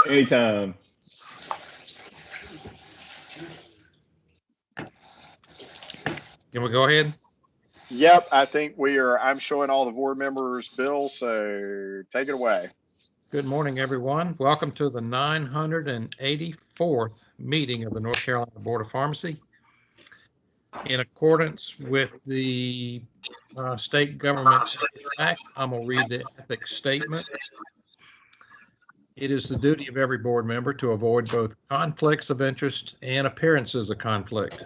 Anytime. Can we go ahead? Yep, I think I'm showing all the board members, Bill, so take it away. Good morning, everyone. Welcome to the 984th meeting of the North Carolina Board of Pharmacy. In accordance with the State Government Act, I'm going to read the ethics statement. It is the duty of every board member to avoid both conflicts of interest and appearances of conflict.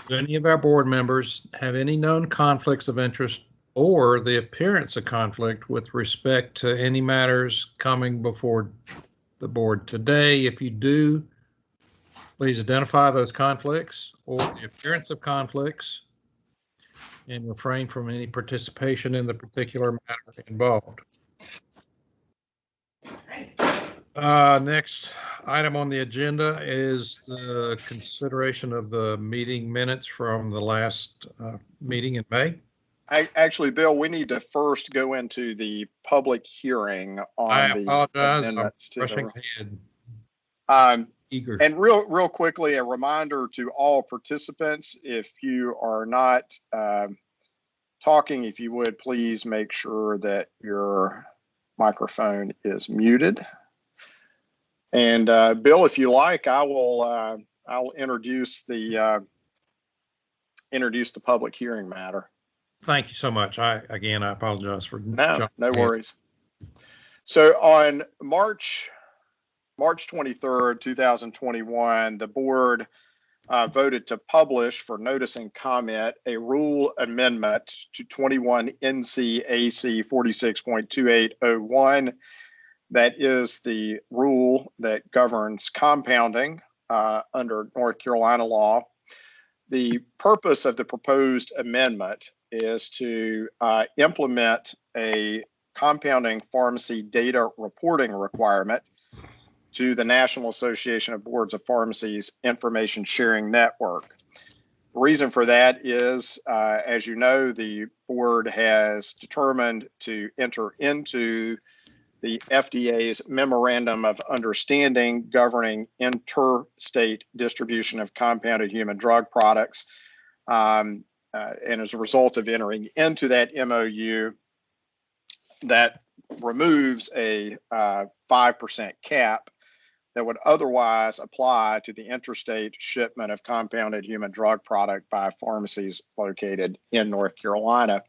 Do any of our board members have any known conflicts of interest or the appearance of conflict with respect to any matters coming before the board today? If you do, please identify those conflicts or the appearance of conflicts and refrain from any participation in the particular matter involved. Next item on the agenda is the consideration of the meeting minutes from the last meeting in May. Actually, Bill, we need to first go into the public hearing on the amendments to the. Eager. And real quickly, a reminder to all participants: if you are not talking, if you would please make sure that your microphone is muted. And Bill, if you like, I'll introduce the public hearing matter. Thank you so much. I apologize for no worries. So on March 23rd, 2021, the board voted to publish for notice and comment a rule amendment to 21 NCAC 46.2801. That is the rule that governs compounding under North Carolina law. The purpose of the proposed amendment is to implement a compounding pharmacy data reporting requirement to the National Association of Boards of Pharmacies Information Sharing Network. The reason for that is, as you know, the board has determined to enter into the FDA's Memorandum of Understanding governing interstate distribution of compounded human drug products. And as a result of entering into that MOU, that removes a 5% cap that would otherwise apply to the interstate shipment of compounded human drug product by pharmacies located in North Carolina.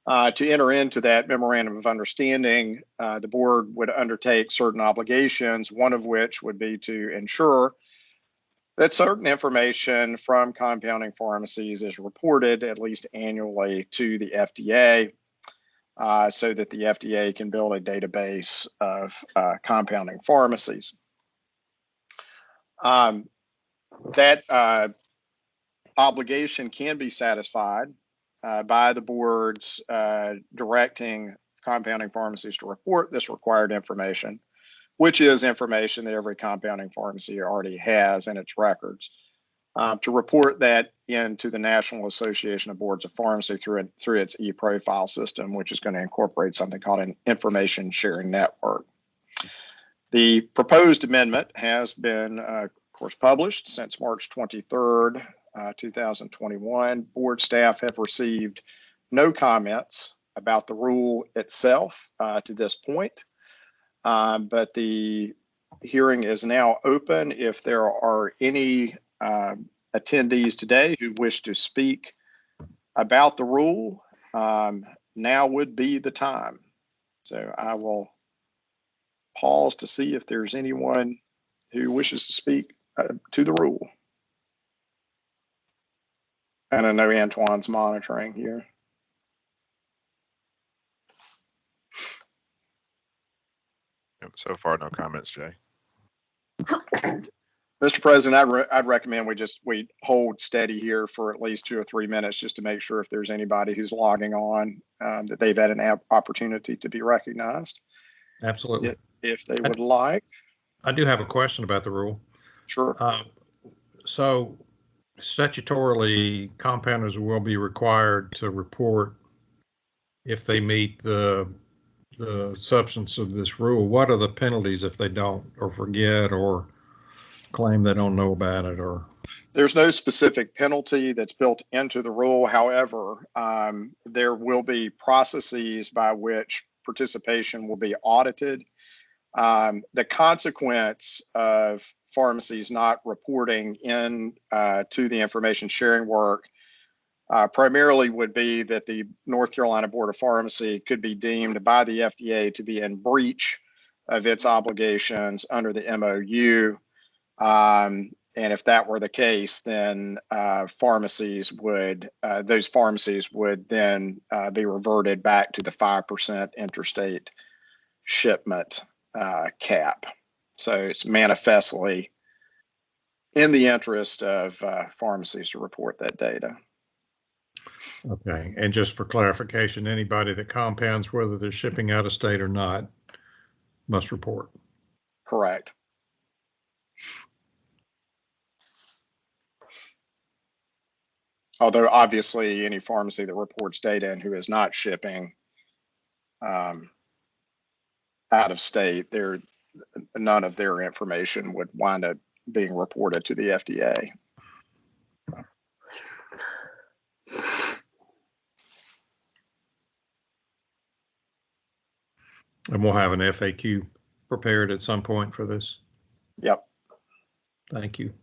To enter into that Memorandum of Understanding, the board would undertake certain obligations, one of which would be to ensure that certain information from compounding pharmacies is reported at least annually to the FDA, so that the FDA can build a database of compounding pharmacies. That obligation can be satisfied by the board's directing compounding pharmacies to report this required information, which is information that every compounding pharmacy already has in its records, to report that into the National Association of Boards of Pharmacy through its e-profile system, which is going to incorporate something called an information sharing network. The proposed amendment has been, of course, published since March 23rd, 2021. Board staff have received no comments about the rule itself to this point, but the hearing is now open. If there are any attendees today who wish to speak about the rule, now would be the time. So I will pause to see if there's anyone who wishes to speak to the rule. And I know Antoine's monitoring here. So far, no comments, Jay. Mr. President, I'd recommend we hold steady here for at least 2 or 3 minutes just to make sure if there's anybody who's logging on that they've had an opportunity to be recognized. Absolutely. If they would like. I do have a question about the rule. Sure. So statutorily, compounders will be required to report if they meet the the substance of this rule. What are the penalties if they don't, or forget, or claim they don't know about it, or? There's no specific penalty that's built into the rule. However, there will be processes by which participation will be audited. The consequence of pharmacies not reporting in to the information sharing work primarily would be that the North Carolina Board of Pharmacy could be deemed by the FDA to be in breach of its obligations under the MOU. And if that were the case, then those pharmacies would then be reverted back to the 5% interstate shipment cap. So it's manifestly in the interest of pharmacies to report that data. Okay, and just for clarification, anybody that compounds, whether they're shipping out of state or not, must report. Correct. Although obviously any pharmacy that reports data and who is not shipping out of state, none of their information would wind up being reported to the FDA. And we'll have an FAQ prepared at some point for this. Yep. Thank you.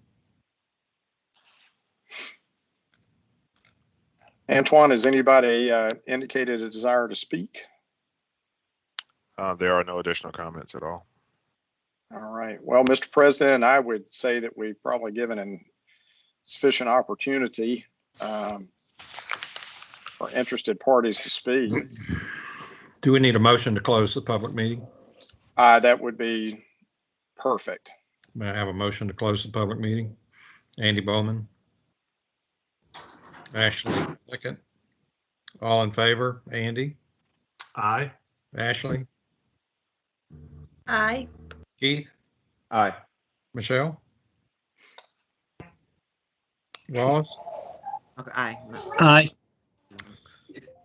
Antoine, has anybody indicated a desire to speak? There are no additional comments at all. All right. Well, Mr. President, I would say that we've probably given an sufficient opportunity for interested parties to speak. Do we need a motion to close the public meeting? That would be perfect. May I have a motion to close the public meeting? Andy Bowman. Ashley, second. All in favor? Andy? Aye. Ashley? Aye. Keith? Aye. Michelle? Wallace? Okay, aye. Aye.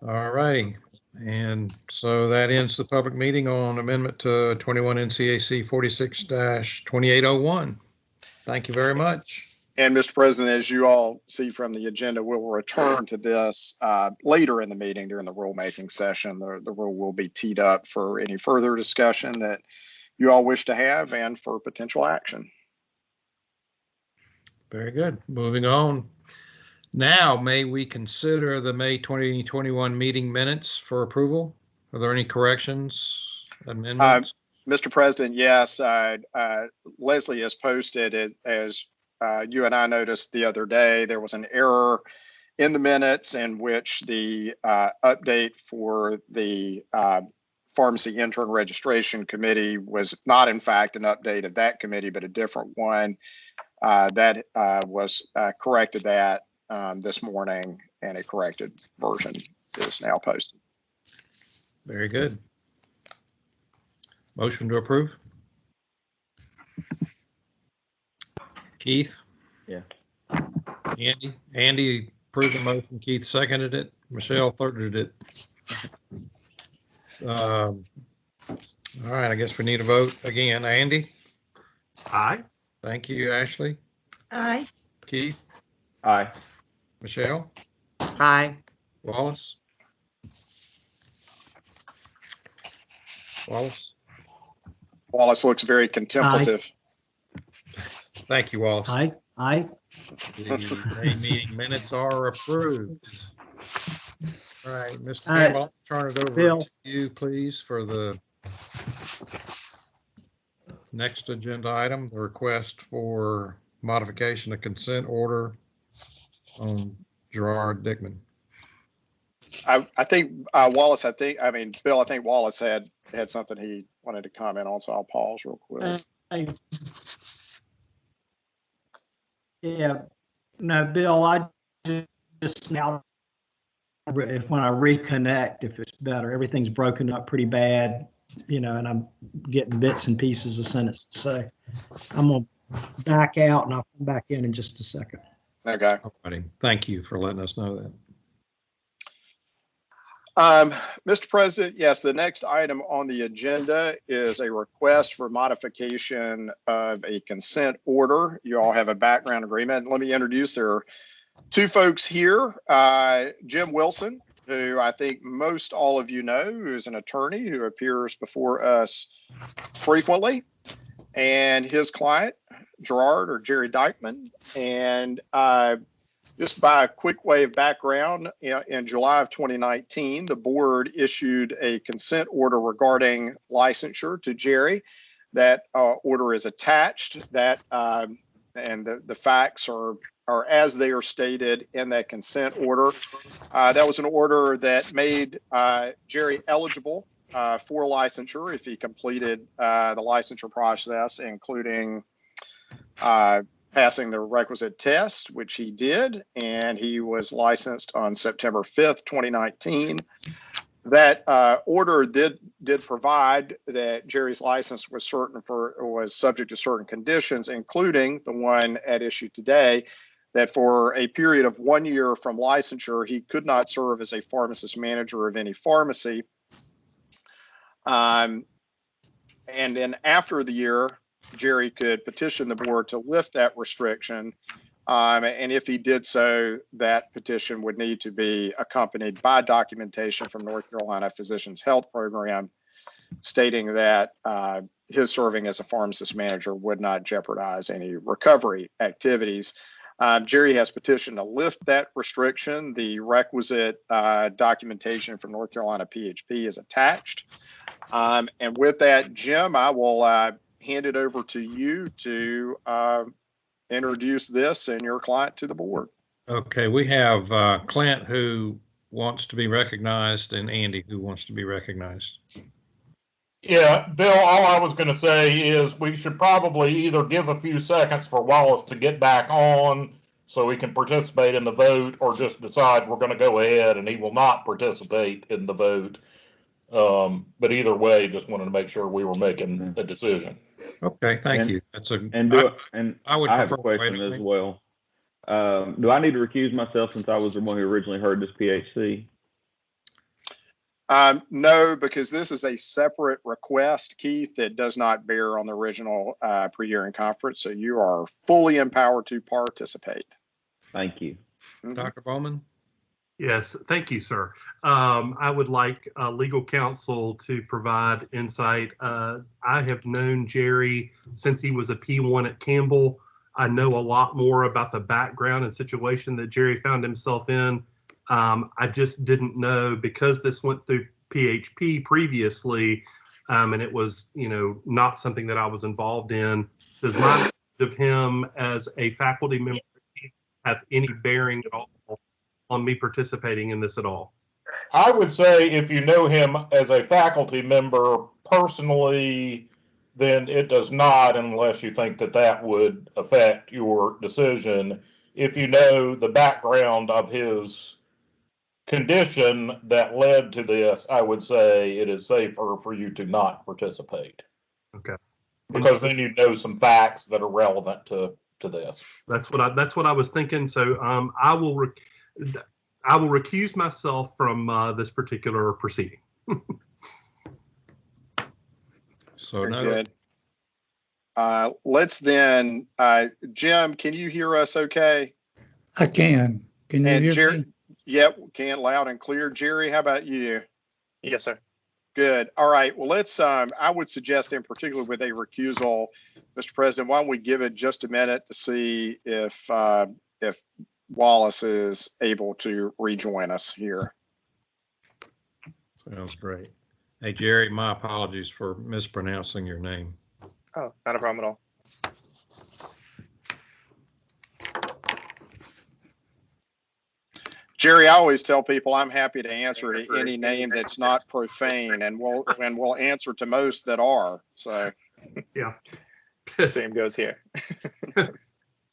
All righty. And so that ends the public meeting on amendment to 21 NCAC 46-2801. Thank you very much. And Mr. President, as you all see from the agenda, we'll return to this later in the meeting during the rulemaking session. The rule will be teed up for any further discussion that you all wish to have and for potential action. Very good. Moving on. Now, may we consider the May 2021 meeting minutes for approval? Are there any corrections, amendments? Mr. President, yes. Leslie has posted it as you and I noticed the other day. There was an error in the minutes in which the update for the Pharmacy Intern Registration Committee was not, in fact, an update of that committee, but a different one. That was corrected that this morning, and a corrected version is now posted. Very good. Motion to approve? Keith? Yeah. Andy approved the motion. Keith seconded it. Michelle thirded it. All right, I guess we need a vote again. Andy? Aye. Thank you, Ashley. Aye. Keith? Aye. Michelle? Aye. Wallace? Wallace looks very contemplative. Thank you, Wallace. Aye. Aye. The May meeting minutes are approved. All right, Mr. All right. Campbell, I'll turn it over Bill. to you, please, for the next agenda item, the request for modification of consent order on Gerard Dickman. I think Wallace, Bill, I think Wallace had something he wanted to comment on, so I'll pause real quick. Yeah, no, Bill, I just now, when I reconnect, if it's better, everything's broken up pretty bad, and I'm getting bits and pieces of sentences. So I'm going to back out and I'll come back in just a second. Okay. Alrighty. Thank you for letting us know that. Mr. President, yes, the next item on the agenda is a request for modification of a consent order. You all have a background agreement. Let me introduce, there are two folks here. Jim Wilson, who I think most all of you know, who is an attorney who appears before us frequently, and his client, Gerard or Jerry Dykeman. And just by a quick way of background, in July of 2019, the board issued a consent order regarding licensure to Jerry. That order is attached. That and the facts are as they are stated in that consent order. That was an order that made Jerry eligible for licensure if he completed the licensure process, including passing the requisite test, which he did, and he was licensed on September 5th, 2019. That order did provide that Jerry's license was subject to certain conditions, including the one at issue today, that for a period of 1 year from licensure, he could not serve as a pharmacist manager of any pharmacy. And then after the year, Jerry could petition the board to lift that restriction. And if he did so, that petition would need to be accompanied by documentation from North Carolina Physicians Health Program stating that his serving as a pharmacist manager would not jeopardize any recovery activities. Jerry has petitioned to lift that restriction. The requisite documentation from North Carolina PHP is attached. And with that, Jim, I will hand it over to you to introduce this and your client to the board. Okay, we have Clint who wants to be recognized and Andy who wants to be recognized. Yeah, Bill, all I was going to say is we should probably either give a few seconds for Wallace to get back on so he can participate in the vote, or just decide we're going to go ahead and he will not participate in the vote. But either way, just wanted to make sure we were making a decision. Okay, thank And- you. That's a I would have a prefer question waiting. as well. Do I need to recuse myself since I was the one who originally heard this PHC? No, because this is a separate request, Keith, that does not bear on the original pre-hearing conference. So you are fully empowered to participate. Thank you. Dr. Bowman? Yes, thank you, sir. I would like legal counsel to provide insight. I have known Jerry since he was a P1 at Campbell. I know a lot more about the background and situation that Jerry found himself in. I just didn't know, because this went through PHP previously, and it was, not something that I was involved in. Does my knowledge of him as a faculty member have any bearing at all on me participating in this at all? I would say if you know him as a faculty member personally, then it does not, unless you think that that would affect your decision. If you know the background of his condition that led to this, I would say it is safer for you to not participate. Okay. Because then you know some facts that are relevant to this. That's what I was thinking. So I will recuse myself from this particular proceeding. So Very no, good. Let's then, Jim, can you hear us okay? I can. Can you And hear Jerry, me? yep, can, loud and clear. Jerry, how about you? Yes, sir. Good. All right. Well, let's, I would suggest in particular with a recusal, Mr. President, why don't we give it just a minute to see if Wallace is able to rejoin us here. sounds great. Hey, Jerry, my apologies for mispronouncing your name. Oh, not a problem at all. Jerry, I always tell people I'm happy to answer to any name that's not profane, and we'll answer to most that are. So Yeah. Same goes here.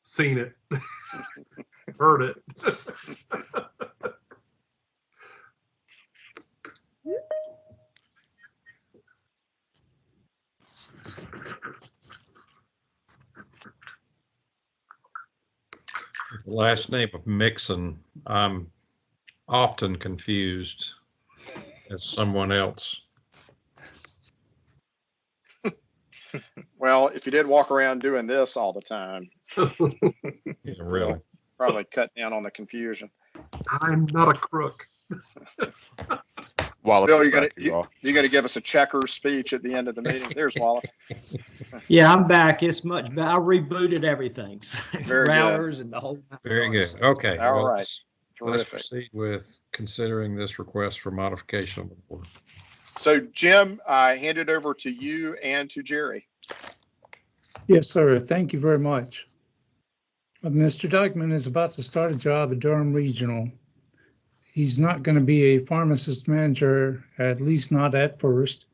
Seen it. Heard it. The last name of Mixon, I'm often confused. as someone else. Well, if you didn't walk around doing this all the time, Yeah, really. probably cut down on the confusion. I'm not a crook. Wallace Bill, is you're back, you all. gonna give us a checkers speech at the end of the meeting. There's Wallace. Yeah, I'm back. It's much better. I rebooted everything. So, Very good. routers and the whole. Very good. Okay. All well, right. Let's Terrific. proceed with considering this request for modification of the board. So Jim, I hand it over to you and to Jerry. Yes, sir. Thank you very much. Mr. Dykeman is about to start a job at Durham Regional. He's not going to be a pharmacist manager, at least not at first,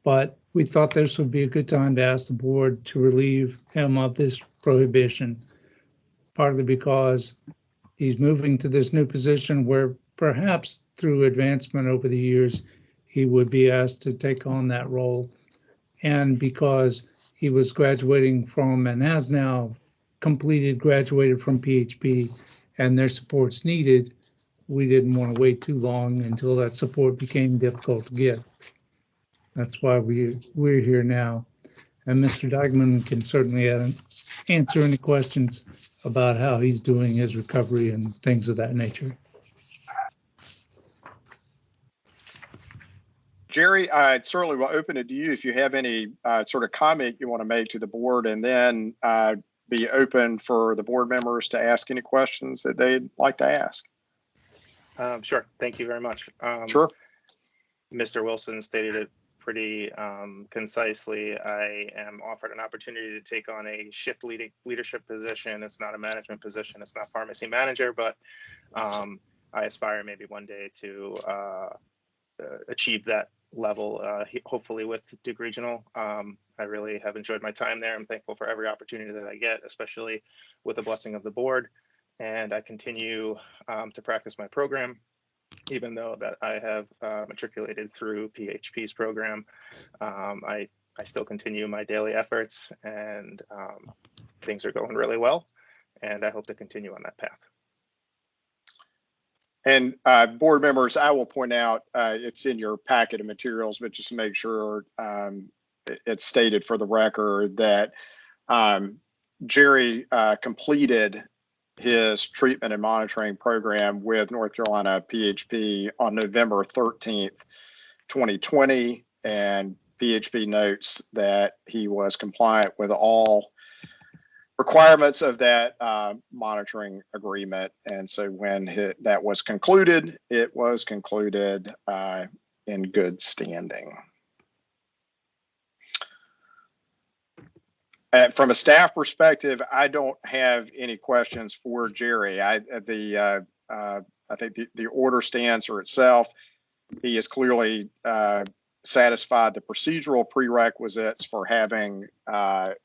but we thought this would be a good time to ask the board to relieve him of this prohibition, partly because he's moving to this new position where perhaps through advancement over the years, he would be asked to take on that role. And because he was graduating from and has now graduated from PHP, and their support's needed, we didn't want to wait too long until that support became difficult to get. That's why we're here now. And Mr. Dykeman can certainly answer any questions about how he's doing his recovery and things of that nature. Jerry, I certainly will open it to you if you have any sort of comment you want to make to the board, and then be open for the board members to ask any questions that they'd like to ask. Sure. Thank you very much. Sure. Mr. Wilson stated it pretty concisely. I am offered an opportunity to take on a shift leadership position. It's not a management position. It's not pharmacy manager, but I aspire maybe one day to achieve that level, hopefully with Duke Regional. I really have enjoyed my time there. I'm thankful for every opportunity that I get, especially with the blessing of the board. And I continue to practice my program, even though that I have matriculated through PHP's program. I still continue my daily efforts, and things are going really well. And I hope to continue on that path. And board members, I will point out, it's in your packet of materials, but just to make sure it's stated for the record that Jerry completed his treatment and monitoring program with North Carolina PHP on November 13th, 2020. And PHP notes that he was compliant with all requirements of that monitoring agreement. And so when that was concluded, it was concluded in good standing. From a staff perspective, I don't have any questions for Jerry. I think the order stands for itself. He has clearly satisfied the procedural prerequisites for having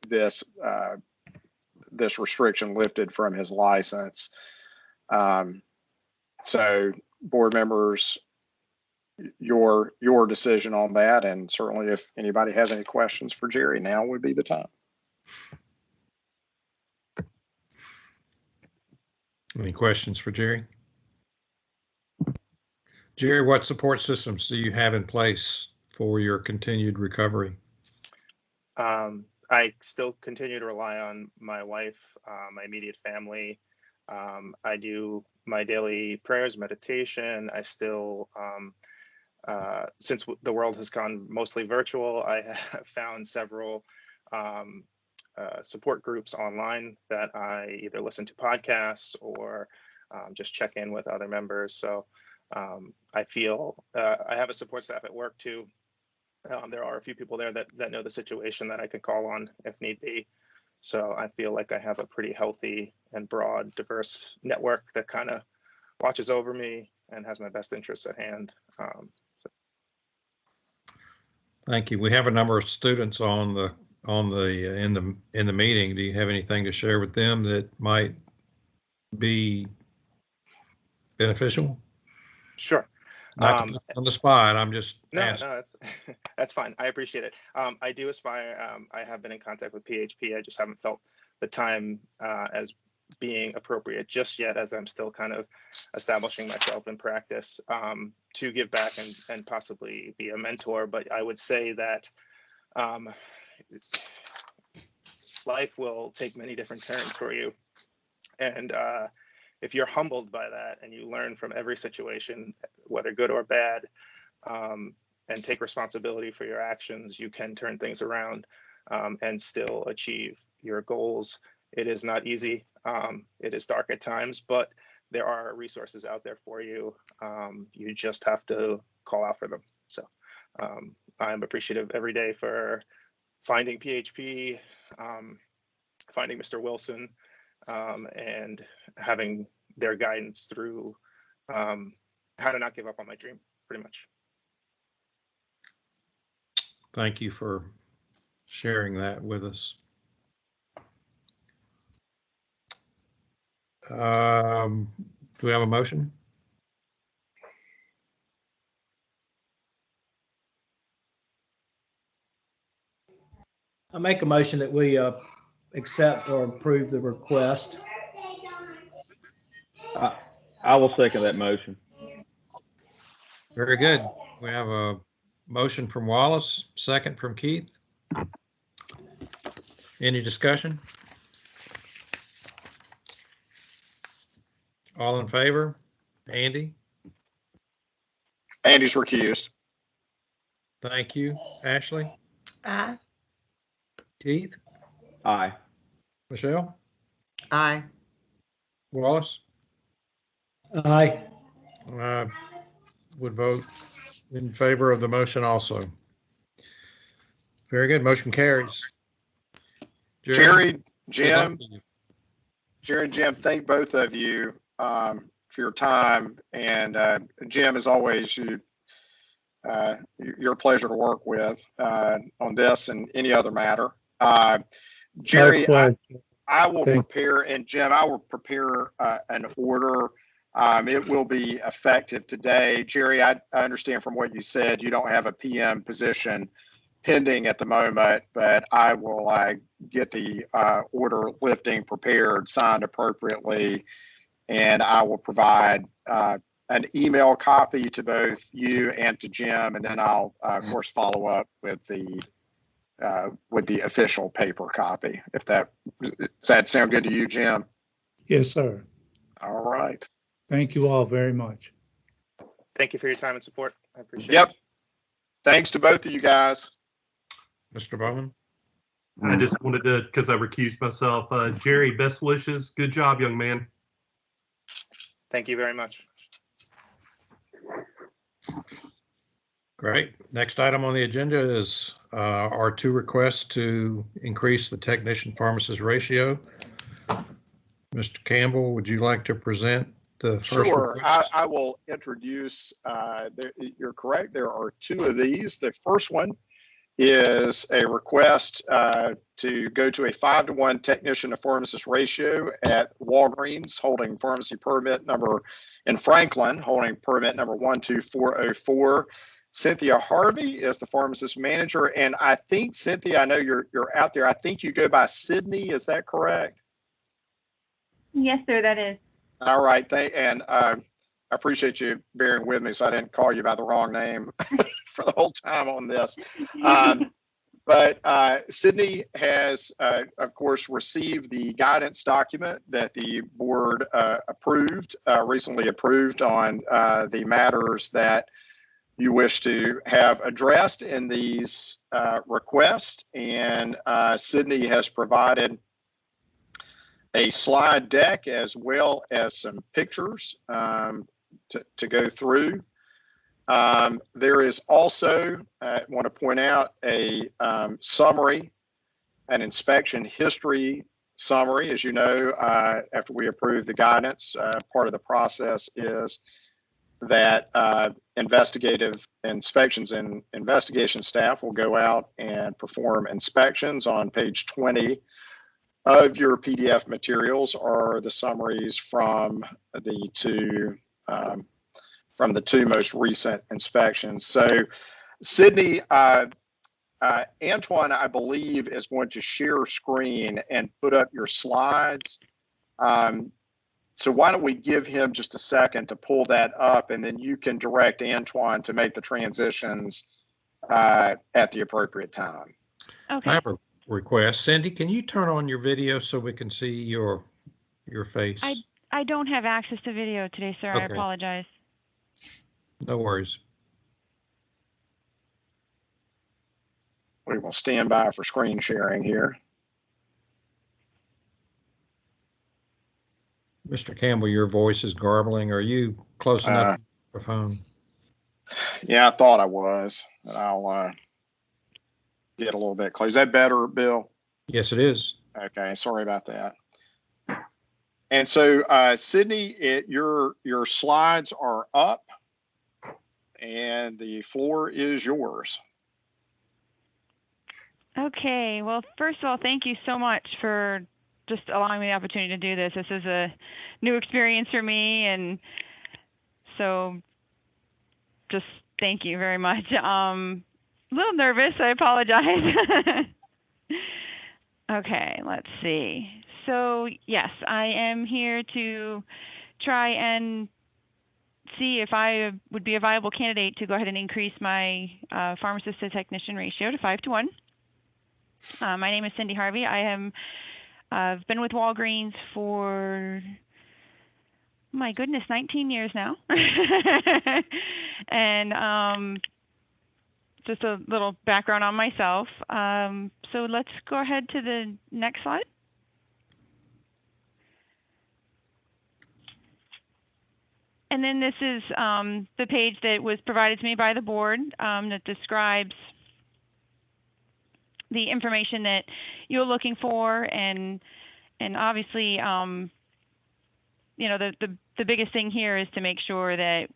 this restriction lifted from his license. So board members, your decision on that, and certainly if anybody has any questions for Jerry, now would be the time. Any questions for Jerry? Jerry, what support systems do you have in place for your continued recovery? I still continue to rely on my wife, my immediate family. I do my daily prayers, meditation. I still, since the world has gone mostly virtual, I have found several support groups online that I either listen to podcasts or just check in with other members. So I feel I have a support staff at work too. There are a few people there that know the situation that I can call on if need be. So I feel like I have a pretty healthy and broad, diverse network that kind of watches over me and has my best interests at hand. Thank you. We have a number of students in the meeting. Do you have anything to share with them that might be beneficial? Sure. Not to put you on the spot. I'm just asking. No, that's fine. I appreciate it. I do aspire. I have been in contact with PHP. I just haven't felt the time as being appropriate just yet, as I'm still kind of establishing myself in practice, to give back and possibly be a mentor. But I would say that life will take many different turns for you. And if you're humbled by that and you learn from every situation, whether good or bad, and take responsibility for your actions, you can turn things around and still achieve your goals. It is not easy. It is dark at times, but there are resources out there for you. You just have to call out for them. So I'm appreciative every day for finding PHP, finding Mr. Wilson, and having their guidance through how to not give up on my dream, pretty much. Thank you for sharing that with us. Do we have a motion? I make a motion that we accept or approve the request. I will second that motion. Very good. We have a motion from Wallace, second from Keith. Any discussion? All in favor? Andy? Andy's recused. Thank you. Ashley? Aye. Keith? Aye. Michelle? Aye. Wallace? Aye. I would vote in favor of the motion also. Very good. Motion carries. Jerry, good luck Jim, to you. Jerry and Jim, thank both of you for your time. And Jim, as always, you're a pleasure to work with on this and any other matter. Jerry, I will prepare, and Jim, I will prepare an order. It will be effective today. Jerry, I understand from what you said, you don't have a PM position pending at the moment, but I will get the order lifting prepared, signed appropriately, and I will provide an email copy to both you and to Jim, and then I'll of course follow up with the official paper copy. If does that sound good to you, Jim? Yes, sir. All right. Thank you all very much. Thank you for your time and support. I appreciate Yep. it. Thanks to both of you guys. Mr. Bowman? I just wanted to, because I recused myself, Jerry, best wishes. Good job, young man. Thank you very much. Great. Next item on the agenda is our two requests to increase the technician pharmacist ratio. Mr. Campbell, would you like to present the first Sure. request? I will introduce, you're correct. There are two of these. The first one is a request to go to a 5-to-1 technician to pharmacist ratio at Walgreens, holding pharmacy permit number in Franklin, holding permit number 12404. Cynthia Harvey is the pharmacist manager. And I think, Cynthia, I know you're out there. I think you go by Sydney. Is that correct? Yes, sir, that is. All right. I appreciate you bearing with me so I didn't call you by the wrong name for the whole time on this. But Sydney has, of course, received the guidance document that the board recently approved on the matters that you wish to have addressed in these requests. And Sydney has provided a slide deck as well as some pictures to go through. There is also, I want to point out, a summary, an inspection history summary. As you know, after we approve the guidance, part of the process is that investigative inspections and investigation staff will go out and perform inspections. On page 20 of your PDF materials are the summaries from the two most recent inspections. So Sydney, Antoine, I believe, is going to share screen and put up your slides. So why don't we give him just a second to pull that up, and then you can direct Antoine to make the transitions at the appropriate time. Okay. I have a request. Cindy, can you turn on your video so we can see your face? I don't have access to video today, sir. I Okay. apologize. No worries. We will stand by for screen sharing here. Mr. Campbell, your voice is garbling. Are you close enough to the phone? Yeah, I thought I was. I'll get a little bit close. Is that better, Bill? Yes, it is. Okay, sorry about that. And so, Sydney, your slides are up, and the floor is yours. Okay. Well, first of all, thank you so much for just allowing me the opportunity to do this. This is a new experience for me, and so just thank you very much. A little nervous. I apologize. Okay, let's see. So yes, I am here to try and see if I would be a viable candidate to go ahead and increase my pharmacist to technician ratio to 5-1. My name is Cindy Harvey. I've been with Walgreens for, my goodness, 19 years now. And just a little background on myself. So let's go ahead to the next slide. And then this is the page that was provided to me by the board that describes the information that you're looking for, and obviously, you know, the biggest thing here is to make sure that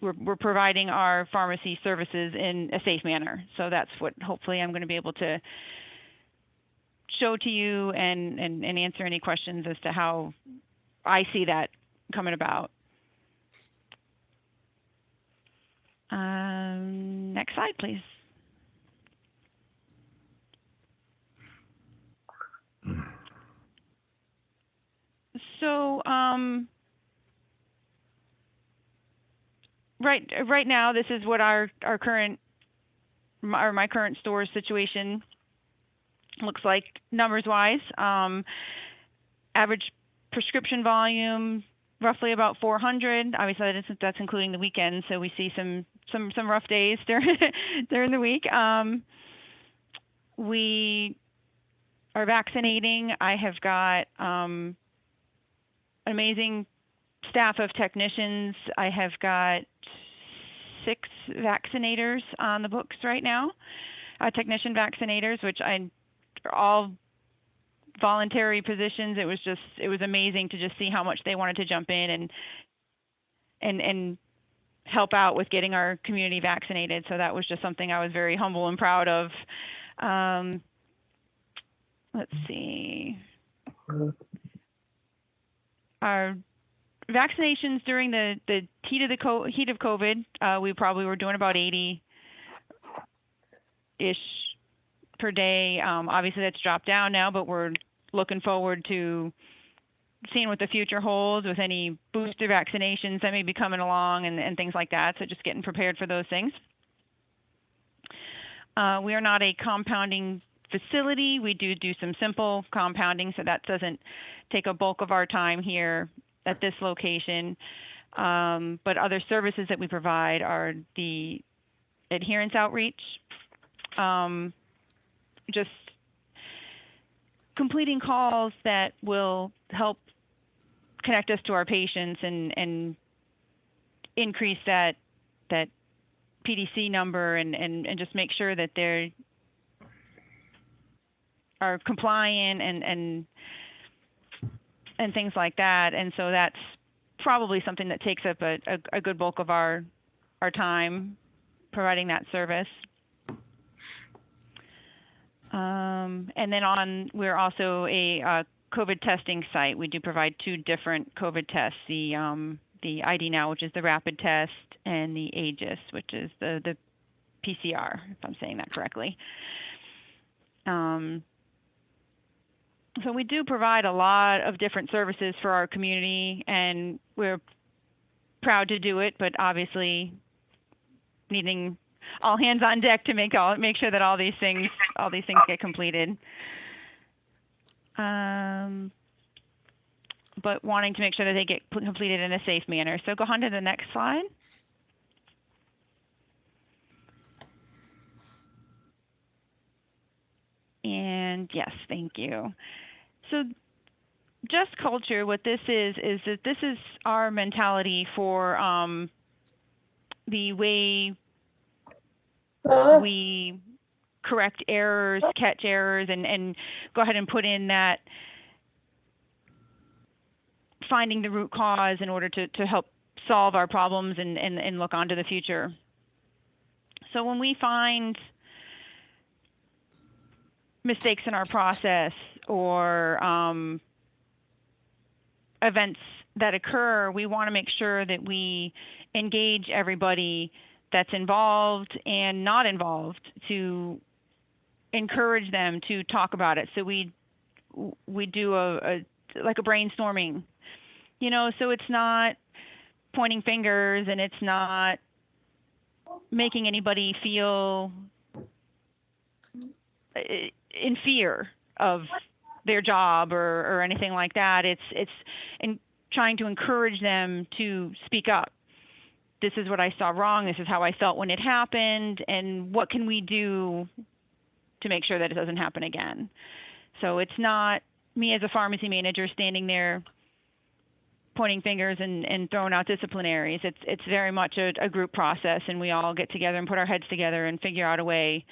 we're providing our pharmacy services in a safe manner. So that's what hopefully I'm going to be able to show to you and answer any questions as to how I see that coming about. Next slide, please. So right now, this is what my current store situation looks like numbers wise. Average prescription volume roughly about 400. Obviously, that's including the weekends, so we see some rough days during the week. We are vaccinating. I have got an amazing staff of technicians. I have got 6 vaccinators on the books right now, technician vaccinators, which are all voluntary positions. It was amazing to just see how much they wanted to jump in and help out with getting our community vaccinated. So that was just something I was very humble and proud of. Let's see. Our vaccinations during the heat of COVID, we probably were doing about 80-ish per day. Obviously, that's dropped down now, but we're looking forward to seeing what the future holds with any booster vaccinations that may be coming along and things like that. So just getting prepared for those things. We are not a compounding facility. We do some simple compounding, so that doesn't take a bulk of our time here at this location. But other services that we provide are the adherence outreach, just completing calls that will help connect us to our patients and increase that PDC number and just make sure that they are compliant and things like that. And so that's probably something that takes up a good bulk of our time providing that service. And then we're also a COVID testing site. We do provide 2 different COVID tests, the ID Now, which is the rapid test, and the Aegis, which is the PCR, if I'm saying that correctly. So we do provide a lot of different services for our community, and we're proud to do it, but obviously needing all hands on deck to make sure that all these things get completed. But wanting to make sure that they get completed in a safe manner. So go on to the next slide. And yes, thank you. So just culture, what this is that this is our mentality for the way we correct errors, catch errors, and go ahead and put in that finding the root cause in order to help solve our problems and look onto the future. So when we find mistakes in our process or events that occur, we want to make sure that we engage everybody that's involved and not involved to encourage them to talk about it. So we do a brainstorming, so it's not pointing fingers and it's not making anybody feel in fear of their job or anything like that. It's in trying to encourage them to speak up. This is what I saw wrong. This is how I felt when it happened. And what can we do to make sure that it doesn't happen again? So it's not me as a pharmacy manager standing there pointing fingers and throwing out disciplinaries. It's very much a group process, and we all get together and put our heads together and figure out a way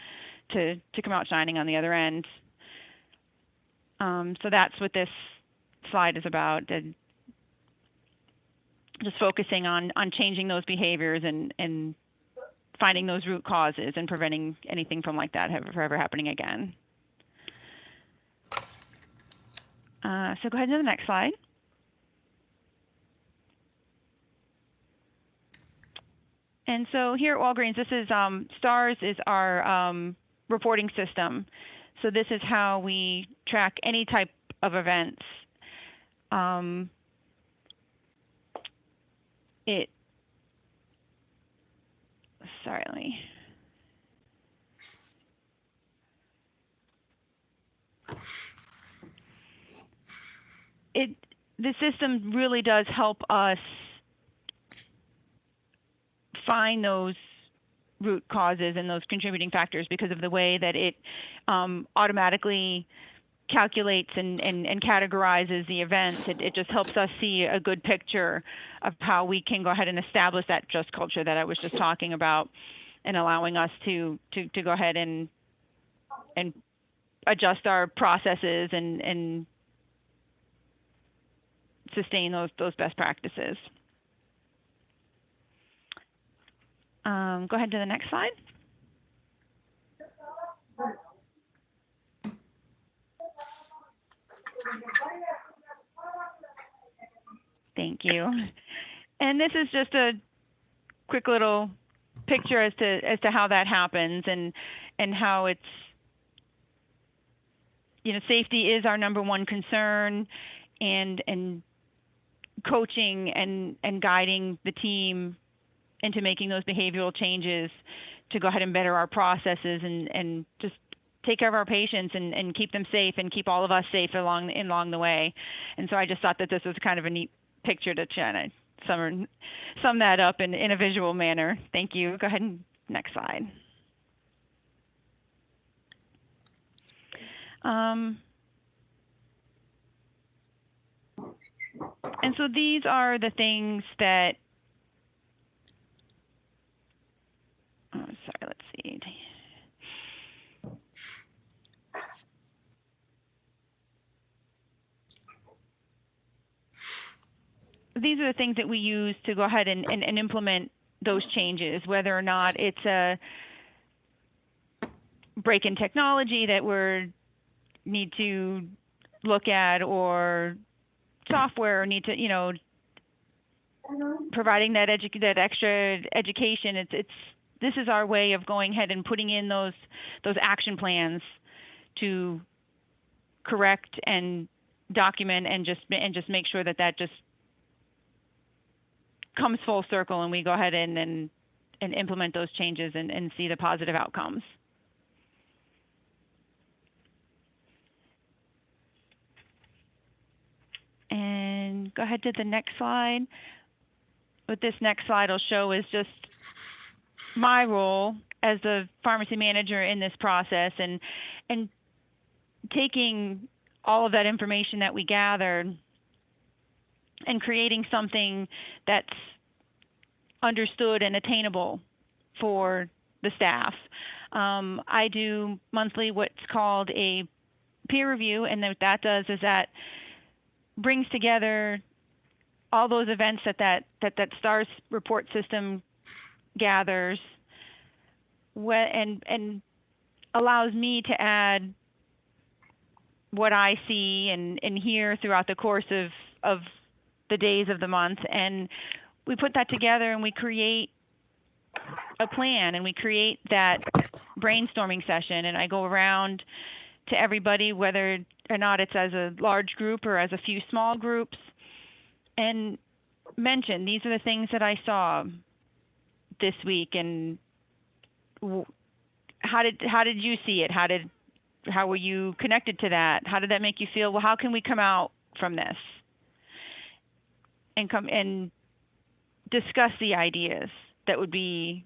to come out shining on the other end. So that's what this slide is about. Just focusing on changing those behaviors and finding those root causes and preventing anything from like that from ever happening again. So go ahead to the next slide. And so here at Walgreens, this is STARS is our reporting system. So this is how we track any type of events. The system really does help us find those root causes and those contributing factors because of the way that it automatically calculates and categorizes the events. It just helps us see a good picture of how we can go ahead and establish that just culture that I was just talking about, and allowing us to go ahead and adjust our processes and sustain those best practices. Go ahead to the next slide. Thank you. And this is just a quick little picture as to how that happens and how it's, safety is our number one concern, and coaching and guiding the team into making those behavioral changes to go ahead and better our processes and just take care of our patients and keep them safe and keep all of us safe along the way. And so I just thought that this was kind of a neat picture to try to sum that up in a visual manner. Thank you. Go ahead and next slide. And so these are the things that, let's see. These are the things that we use to go ahead and implement those changes, whether or not it's a break in technology that we need to look at, or software, or need to, providing that extra education. This is our way of going ahead and putting in those action plans to correct and document and just make sure that just comes full circle and we go ahead and implement those changes and see the positive outcomes. And go ahead to the next slide. What this next slide will show is just my role as the pharmacy manager in this process and taking all of that information that we gathered and creating something that's understood and attainable for the staff. I do monthly what's called a peer review, and what that does is that brings together all those events that STARS report system gathers, and allows me to add what I see and hear throughout the course of the days of the month. And we put that together and we create a plan and we create that brainstorming session. And I go around to everybody, whether or not it's as a large group or as a few small groups, and mention these are the things that I saw this week, and how did you see it? How were you connected to that? How did that make you feel? Well, how can we come out from this and come and discuss the ideas that would be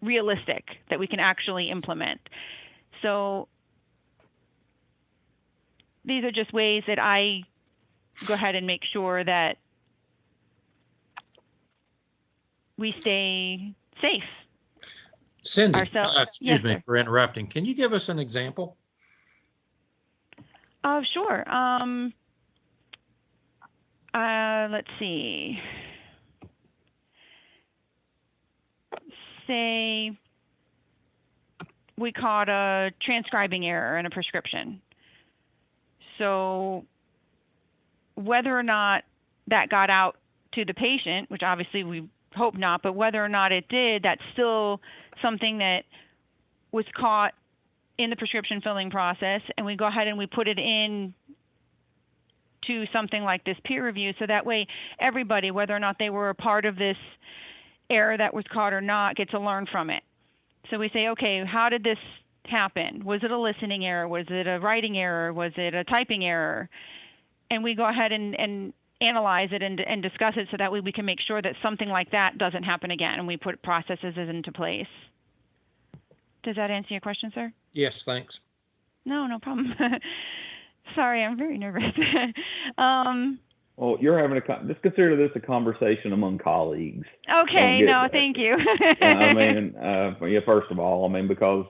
realistic, that we can actually implement? So these are just ways that I go ahead and make sure that we stay safe. Cindy, Ourselves. excuse Yes, me sir. for interrupting. Can you give us an example? Sure. Let's see. Say we caught a transcribing error in a prescription. So whether or not that got out to the patient, which obviously we hope not, but whether or not it did, that's still something that was caught in the prescription filling process, and we go ahead and we put it in to something like this peer review, so that way everybody, whether or not they were a part of this error that was caught or not, gets to learn from it. So we say, okay, how did this happen? Was it a listening error? Was it a writing error? Was it a typing error? And we go ahead and analyze it and discuss it, so that way we can make sure that something like that doesn't happen again, and we put processes into place. Does that answer your question, sir? Yes, thanks. No problem. Sorry, I'm very nervous. Well, you're having just consider this a conversation among colleagues. Okay, no, thank you. I mean, yeah, first of all, I mean, because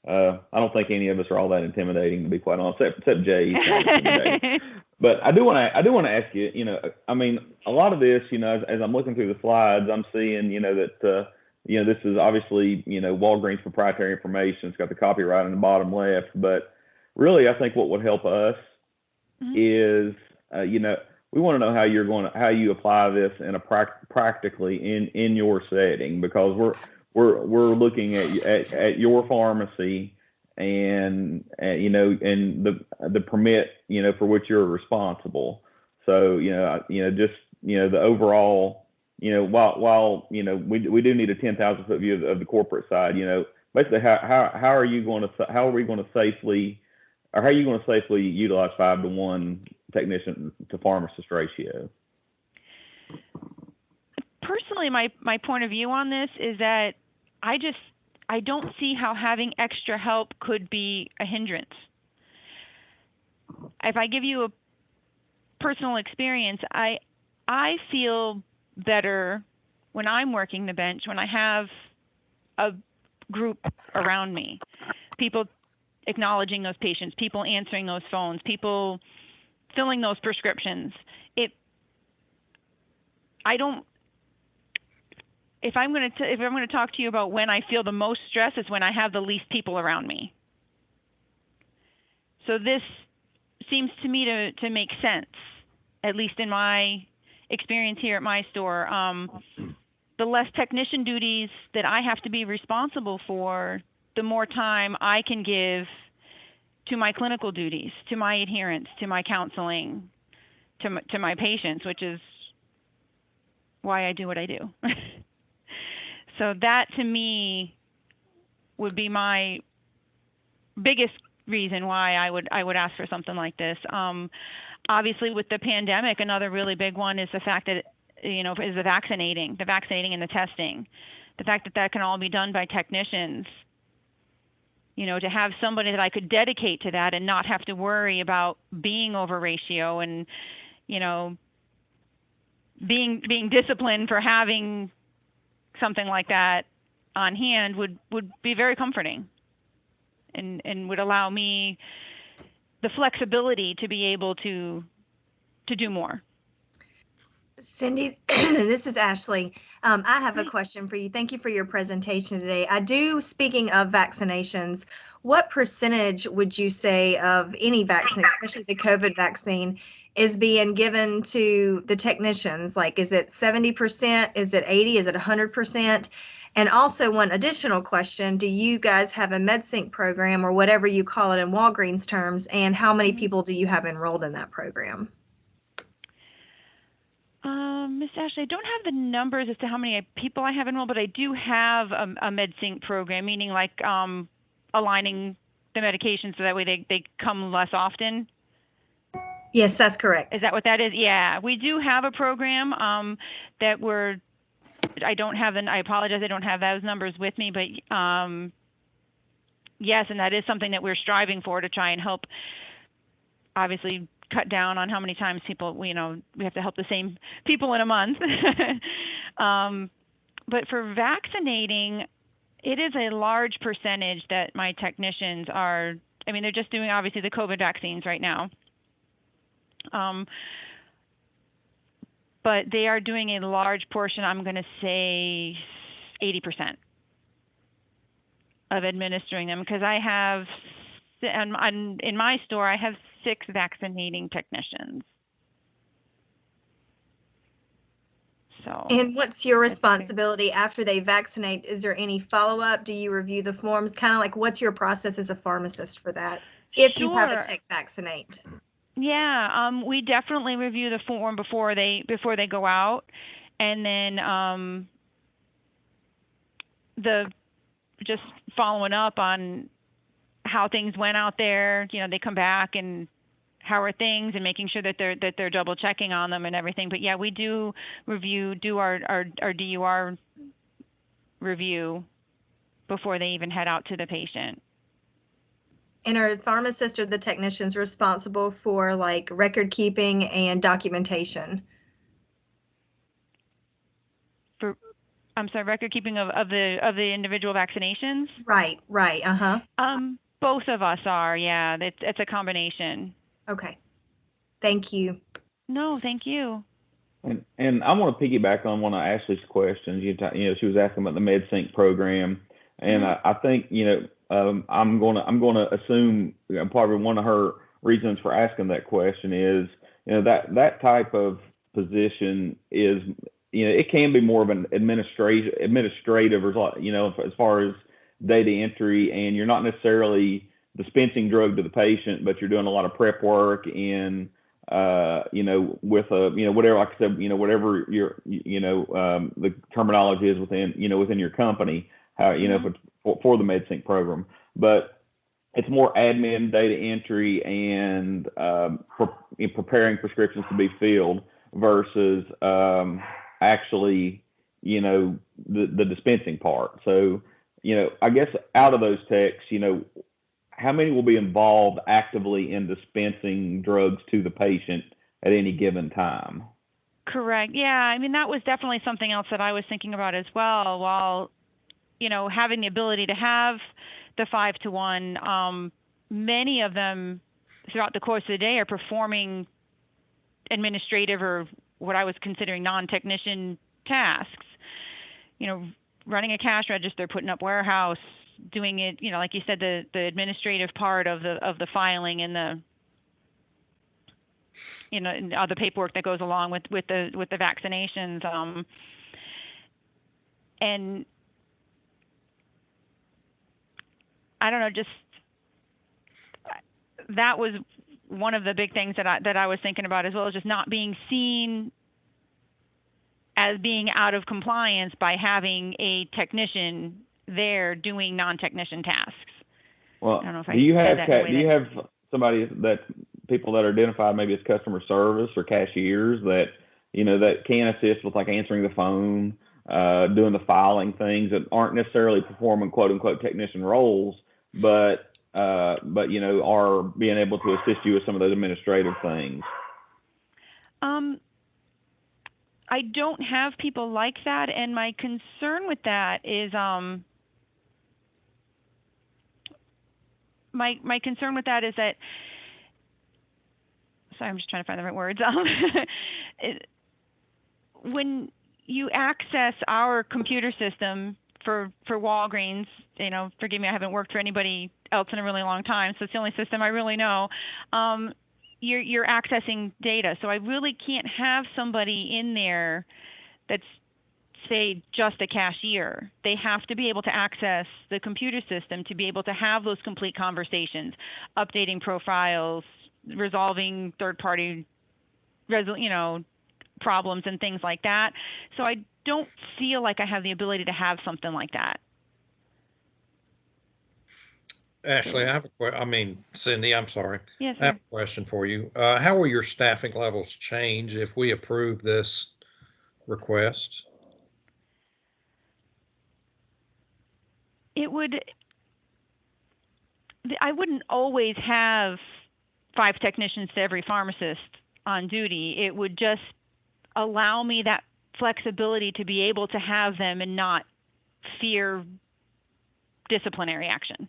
I don't think any of us are all that intimidating, to be quite honest, except Jay. He's kind of intimidating. But I do want to ask you, I mean, a lot of this, as I'm looking through the slides, I'm seeing, that, this is obviously, Walgreens proprietary information. It's got the copyright on the bottom left. But really, I think what would help us is, we want to know how you apply this in practically in your setting, because we're looking at your pharmacy and the permit, for which you're responsible. So, just, the overall, while we do need a 10,000 foot view of the corporate side, basically how are you going to safely utilize 5-to-1 technician to pharmacist ratio? Personally, my point of view on this is that I don't see how having extra help could be a hindrance. If I give you a personal experience, I feel better when I'm working the bench, when I have a group around me, people acknowledging those patients, people answering those phones, people filling those prescriptions. If I'm going to talk to you about when I feel the most stress, is when I have the least people around me. So this seems to me to make sense, at least in my experience here at my store. The less technician duties that I have to be responsible for, the more time I can give to my clinical duties, to my adherence, to my counseling, to my patients, which is why I do what I do. So that to me would be my biggest reason why I would ask for something like this. Obviously, with the pandemic, another really big one is the fact that, is the vaccinating and the testing. The fact that that can all be done by technicians, to have somebody that I could dedicate to that and not have to worry about being over ratio and, being disciplined for having something like that on hand would be very comforting and would allow me the flexibility to be able to do more. Cindy, this is Ashley. I have a question for you. Thank you for your presentation today. Speaking of vaccinations, what percentage would you say of any vaccine, especially the COVID vaccine, is being given to the technicians? Like, is it 70%? Is it 80? Is it 100%? And also one additional question, do you guys have a MedSync program or whatever you call it in Walgreens terms, and how many people do you have enrolled in that program? Miss Ashley, I don't have the numbers as to how many people I have enrolled, but I do have a MedSync program, meaning like aligning the medications so that way they come less often. Yes, that's correct. Is that what that is? Yeah, we do have a program that I don't have, I apologize, I don't have those numbers with me, but yes, and that is something that we're striving for to try and help, obviously, cut down on how many times people, we have to help the same people in a month. But for vaccinating, it is a large percentage that my technicians are, they're just doing obviously the COVID vaccines right now. But they are doing a large portion, I'm going to say 80% of administering them, because I have, in my store, I have 6 vaccinating technicians. So. And what's your responsibility after they vaccinate? Is there any follow-up? Do you review the forms? Kind of like, what's your process as a pharmacist for that? If you have a tech vaccinate. Yeah, we definitely review the form before they go out, and then just following up on how things went out there. They come back and how are things, and making sure that they're double checking on them and everything. But yeah, we do our DUR review before they even head out to the patient. And are pharmacists or the technicians responsible for like record keeping and documentation? I'm sorry, record keeping of the individual vaccinations? Right. Uh-huh. Both of us are, yeah. It's a combination. Okay. Thank you. No, thank you. And I want to piggyback on one of Ashley's questions. She was asking about the MedSync program, and I think I'm going to assume probably one of her reasons for asking that question is that type of position is it can be more of an administrative as far as data entry, and you're not necessarily dispensing drug to the patient, but you're doing a lot of prep work in with whatever, like I said, whatever your the terminology is within your company, how for the MedSync program. But it's more admin, data entry, and preparing prescriptions to be filled versus actually the dispensing part. So I guess out of those techs, how many will be involved actively in dispensing drugs to the patient at any given time? Correct. Yeah, that was definitely something else that I was thinking about as well. While having the ability to have the 5-to-1, many of them throughout the course of the day are performing administrative or what I was considering non-technician tasks. Running a cash register, putting up warehouse, doing it, like you said, the administrative part of the filing and the and all the paperwork that goes along with the vaccinations. And I don't know, just that was one of the big things that I was thinking about as well, is just not being seen as being out of compliance by having a technician there doing non-technician tasks. Well, I don't know if do you have said that in a way do you that- have somebody that people that are identified maybe as customer service or cashiers that that can assist with like answering the phone, doing the filing things that aren't necessarily performing quote unquote technician roles, but are being able to assist you with some of those administrative things? I don't have people like that, and my concern with that is my concern with that is that, sorry, I'm just trying to find the right words. When you access our computer system for Walgreens, forgive me, I haven't worked for anybody else in a really long time, so it's the only system I really know. You're accessing data, so I really can't have somebody in there that's, say, just a cashier. They have to be able to access the computer system to be able to have those complete conversations, updating profiles, resolving third-party, problems and things like that. So I don't feel like I have the ability to have something like that. Ashley, I have Cindy, I'm sorry. Yes, I have sir. a question for you. How will your staffing levels change if we approve this request? I wouldn't always have 5 technicians to every pharmacist on duty. It would just allow me that flexibility to be able to have them and not fear disciplinary action.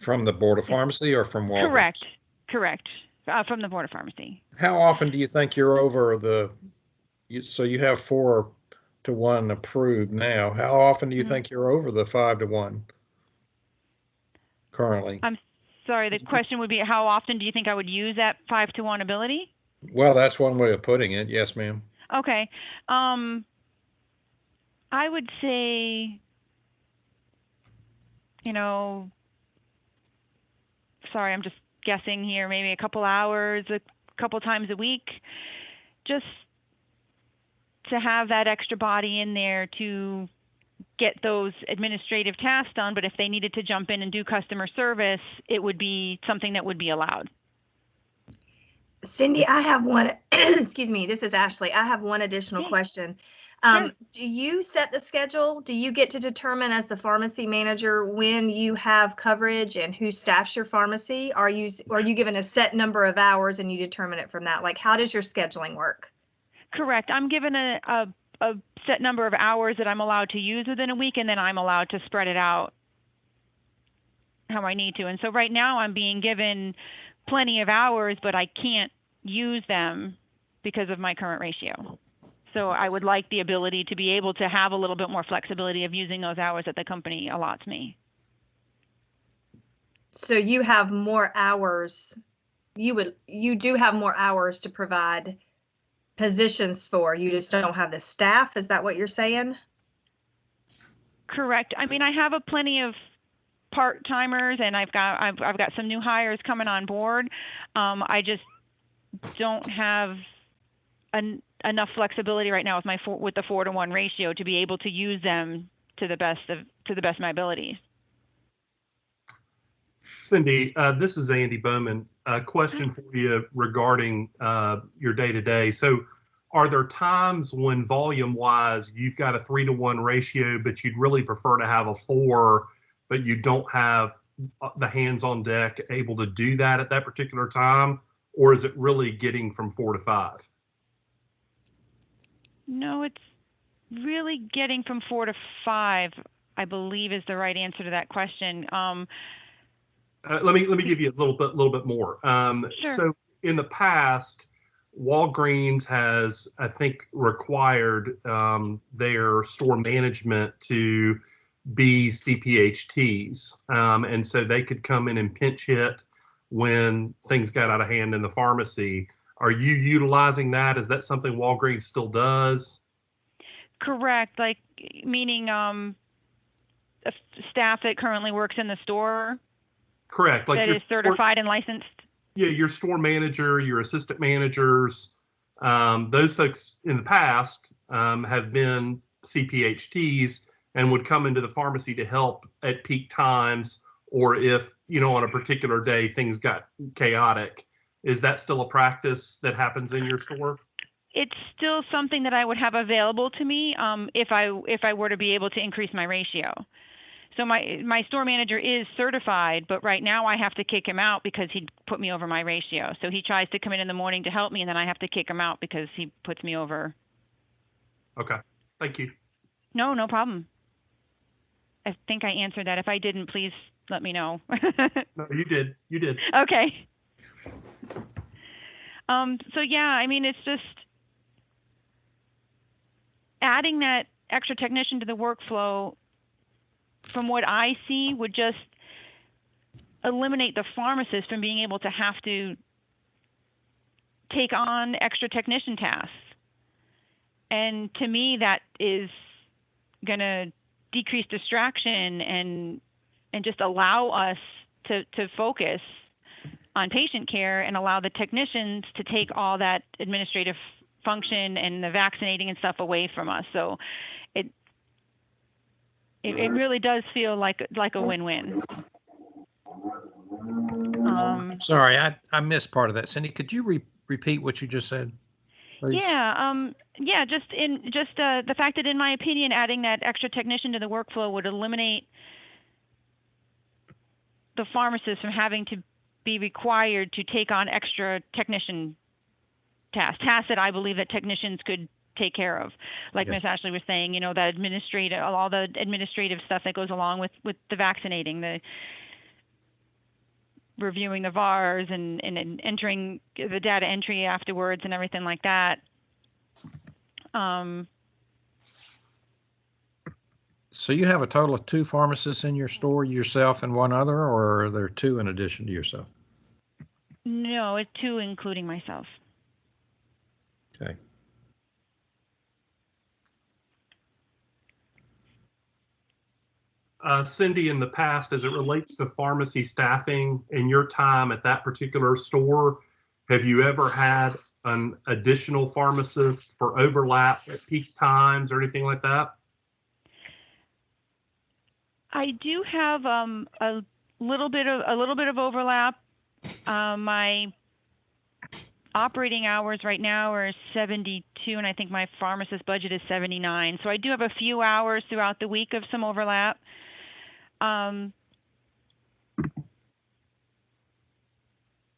From the Board of Pharmacy or from Walgreens? Correct. From the Board of Pharmacy. How often do you think you're over so you have 4-to-1 approved now. How often do you think you're over the 5-to-1 currently? I'm sorry, the question would be, how often do you think I would use that 5-to-1 ability? Well, that's one way of putting it. Yes, ma'am. Okay. I would say, sorry, I'm just guessing here, maybe a couple hours, a couple times a week, just to have that extra body in there to get those administrative tasks done. But if they needed to jump in and do customer service, it would be something that would be allowed. Cindy, I have one, excuse me, this is Ashley. I have one additional question. Sure. Do you set the schedule? Do you get to determine as the pharmacy manager when you have coverage and who staffs your pharmacy? Are you given a set number of hours and you determine it from that? Like, how does your scheduling work? Correct. I'm given a set number of hours that I'm allowed to use within a week, and then I'm allowed to spread it out how I need to. And so right now I'm being given plenty of hours, but I can't use them because of my current ratio. So I would like the ability to be able to have a little bit more flexibility of using those hours that the company allots me. So you have more hours. You do have more hours to provide positions for. You just don't have the staff. Is that what you're saying? Correct. I mean, I have plenty of part-timers, and I've got some new hires coming on board. I just don't have enough flexibility right now with the 4-to-1 ratio to be able to use them to the best of my abilities. Cindy, this is Andy Bowman. A question for you regarding your day-to-day. So are there times when volume-wise you've got a 3-to-1 ratio, but you'd really prefer to have a 4, but you don't have the hands on deck able to do that at that particular time? Or is it really getting from 4 to 5? No, it's really getting from 4 to 5, I believe, is the right answer to that question. Let me give you a little bit more. Sure. So in the past, Walgreens has, I think, required their store management to be CPHTs, and so they could come in and pinch hit when things got out of hand in the pharmacy. Are you utilizing that? Is that something Walgreens still does? Correct. Like, meaning staff that currently works in the store? Correct. Like that your is certified and licensed? Yeah, your store manager, your assistant managers, those folks in the past have been CPHTs and would come into the pharmacy to help at peak times, or if, on a particular day things got chaotic. Is that still a practice that happens in your store? It's still something that I would have available to me if I were to be able to increase my ratio. So my store manager is certified, but right now I have to kick him out because he put me over my ratio. So he tries to come in the morning to help me, and then I have to kick him out because he puts me over. Okay, thank you. No, no problem. I think I answered that. If I didn't, please let me know. No, you did. You did. Okay. So yeah, I mean, it's just adding that extra technician to the workflow, from what I see, would just eliminate the pharmacist from being able to have to take on extra technician tasks. And to me, that is going to decrease distraction and just allow us to focus on patient care and allow the technicians to take all that administrative function and the vaccinating and stuff away from us. So it really does feel like a win-win. Sorry, I missed part of that. Cindy, could you repeat what you just said, please? Yeah, just the fact that, in my opinion, adding that extra technician to the workflow would eliminate the pharmacist from having to be required to take on extra technician tasks that I believe that technicians could take care of. Like Yes. Ms. Ashley was saying, that all the administrative stuff that goes along with the vaccinating, the reviewing the VARs and entering the data entry afterwards and everything like that. So you have a total of 2 pharmacists in your store, yourself and one other, or are there 2 in addition to yourself? No, it's 2 including myself. Okay. Cindy, in the past, as it relates to pharmacy staffing in your time at that particular store, have you ever had an additional pharmacist for overlap at peak times or anything like that? I do have a little bit of overlap. My operating hours right now are 72, and I think my pharmacist budget is 79. So I do have a few hours throughout the week of some overlap.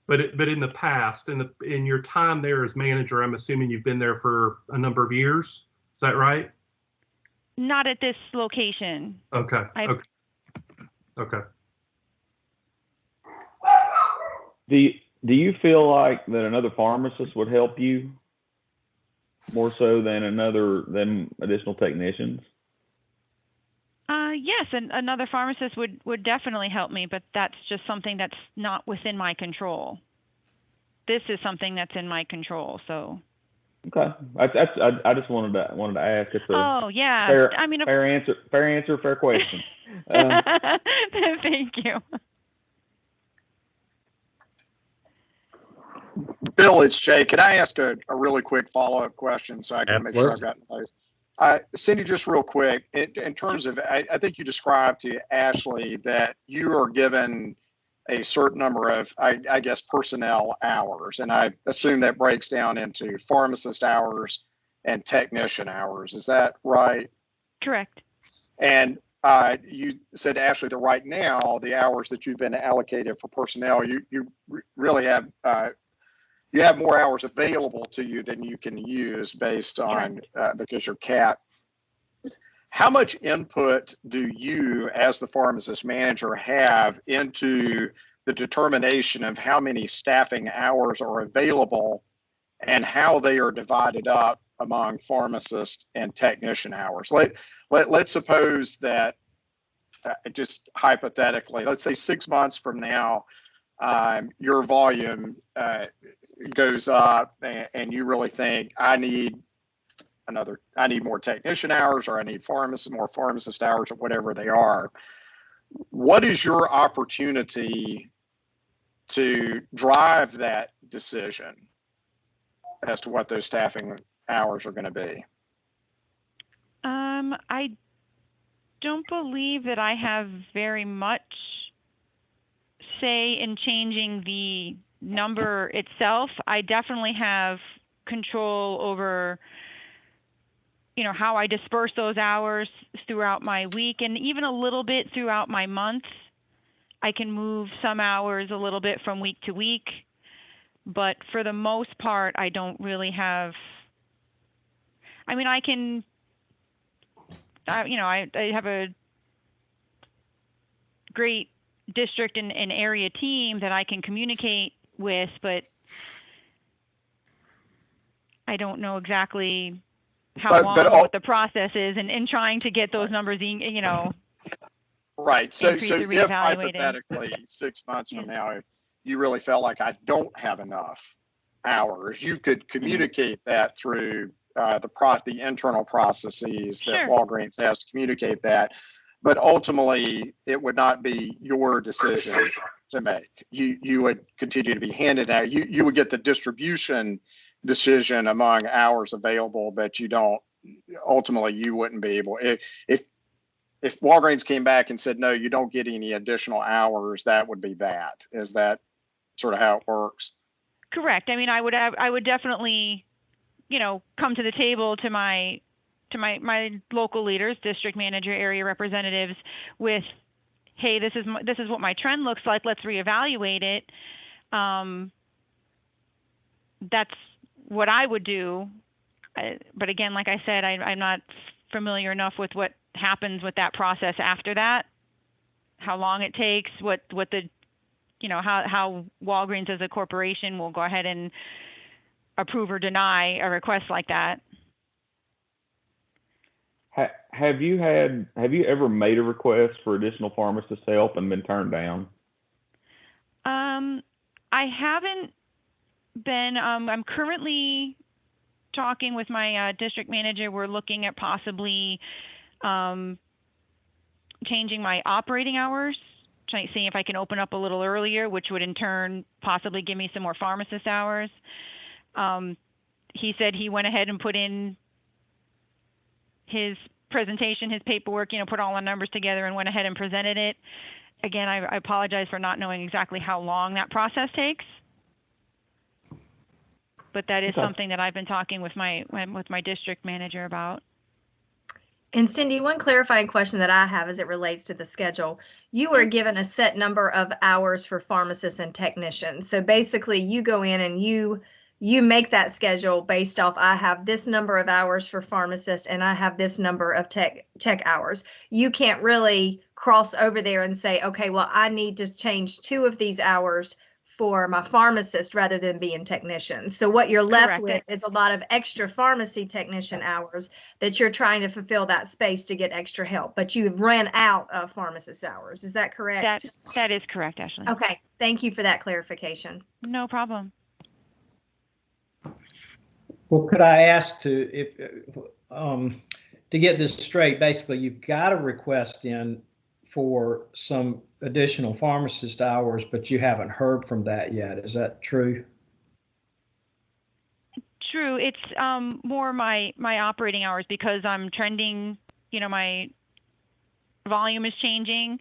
But in the past, in your time there as manager, I'm assuming you've been there for a number of years. Is that right? Not at this location. Okay. Okay. Do you feel like that another pharmacist would help you more so than additional technicians? Yes, and another pharmacist would definitely help me, but that's just something that's not within my control. This is something that's in my control, so. Okay, I just wanted to ask. It's Oh yeah, fair answer, fair question. Thank you. Bill, it's Jay. Can I ask a really quick follow-up question so I can make sure I've gotten those? Cindy, just real quick, in terms of, I think you described to Ashley that you are given a certain number of, I guess, personnel hours, and I assume that breaks down into pharmacist hours and technician hours. Is that right? Correct. And you said, Ashley, that right now, the hours that you've been allocated for personnel, you really have you have more hours available to you than you can use based on because you're capped. How much input do you, as the pharmacist manager, have into the determination of how many staffing hours are available and how they are divided up among pharmacist and technician hours? Let's suppose that, just hypothetically, let's say 6 months from now, your volume goes up and you really think I need more technician hours, or I need more pharmacist hours, or whatever they are. what is your opportunity to drive that decision as to what those staffing hours are going to be? I don't believe that I have very much say in changing the number itself. I definitely have control over, how I disperse those hours throughout my week and even a little bit throughout my month. I can move some hours a little bit from week to week, but for the most part, I don't really have, I have a great district and area team that I can communicate with, but I don't know exactly what the process is and trying to get those numbers, Right. So increase or if reevaluate it. hypothetically 6 months from now, if you really felt like I don't have enough hours, you could communicate that through the internal processes that Sure. Walgreens has to communicate that. But ultimately, it would not be your decision to make. You would continue to be handed out. You would get the distribution decision among hours available, but ultimately you wouldn't be able. If Walgreens came back and said, no, you don't get any additional hours, that would be that. Is that sort of how it works? Correct. I would definitely, come to the table to my local leaders, district manager, area representatives with, hey, this is what my trend looks like. Let's reevaluate it. That's what I would do. But again, like I said, I'm not familiar enough with what happens with that process after that, how long it takes, what the, how Walgreens as a corporation will go ahead and approve or deny a request like that. Have you ever made a request for additional pharmacist help and been turned down? I haven't been. I'm currently talking with my district manager. We're looking at possibly changing my operating hours, trying to see if I can open up a little earlier, which would in turn possibly give me some more pharmacist hours. He said he went ahead and put in his presentation, his paperwork, put all the numbers together and went ahead and presented it. Again, I apologize for not knowing exactly how long that process takes. But that is something that I've been talking with my district manager about. And Cindy, one clarifying question that I have as it relates to the schedule. You were given a set number of hours for pharmacists and technicians. So basically you go in and you make that schedule based off, I have this number of hours for pharmacists and I have this number of tech hours. You can't really cross over there and say, okay, well, I need to change 2 of these hours for my pharmacist rather than being technicians. So what you're left with is a lot of extra pharmacy technician hours that you're trying to fulfill that space to get extra help, but you've ran out of pharmacist hours. Is that correct? That is correct, Ashley. Okay. Thank you for that clarification. No problem. Well, could I ask to get this straight, basically you've got a request in for some additional pharmacist hours, but you haven't heard from that yet. Is that true? True. It's more my operating hours because I'm trending, my volume is changing.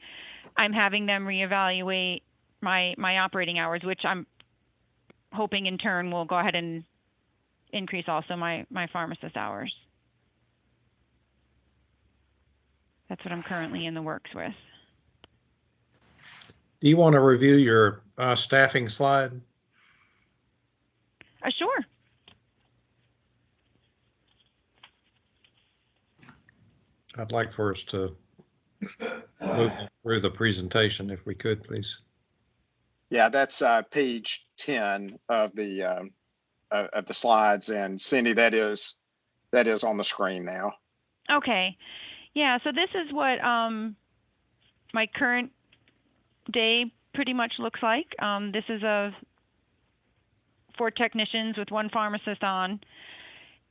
I'm having them reevaluate my operating hours, which I'm hoping in turn will go ahead and increase also my pharmacist hours. That's what I'm currently in the works with. Do you want to review your staffing slide? Sure. I'd like for us to move through the presentation if we could, please. Yeah, that's page 10 of the slides, and Cindy, that is on the screen now. Okay. Yeah, so this is what my current day pretty much looks like. This is 4 technicians with 1 pharmacist on,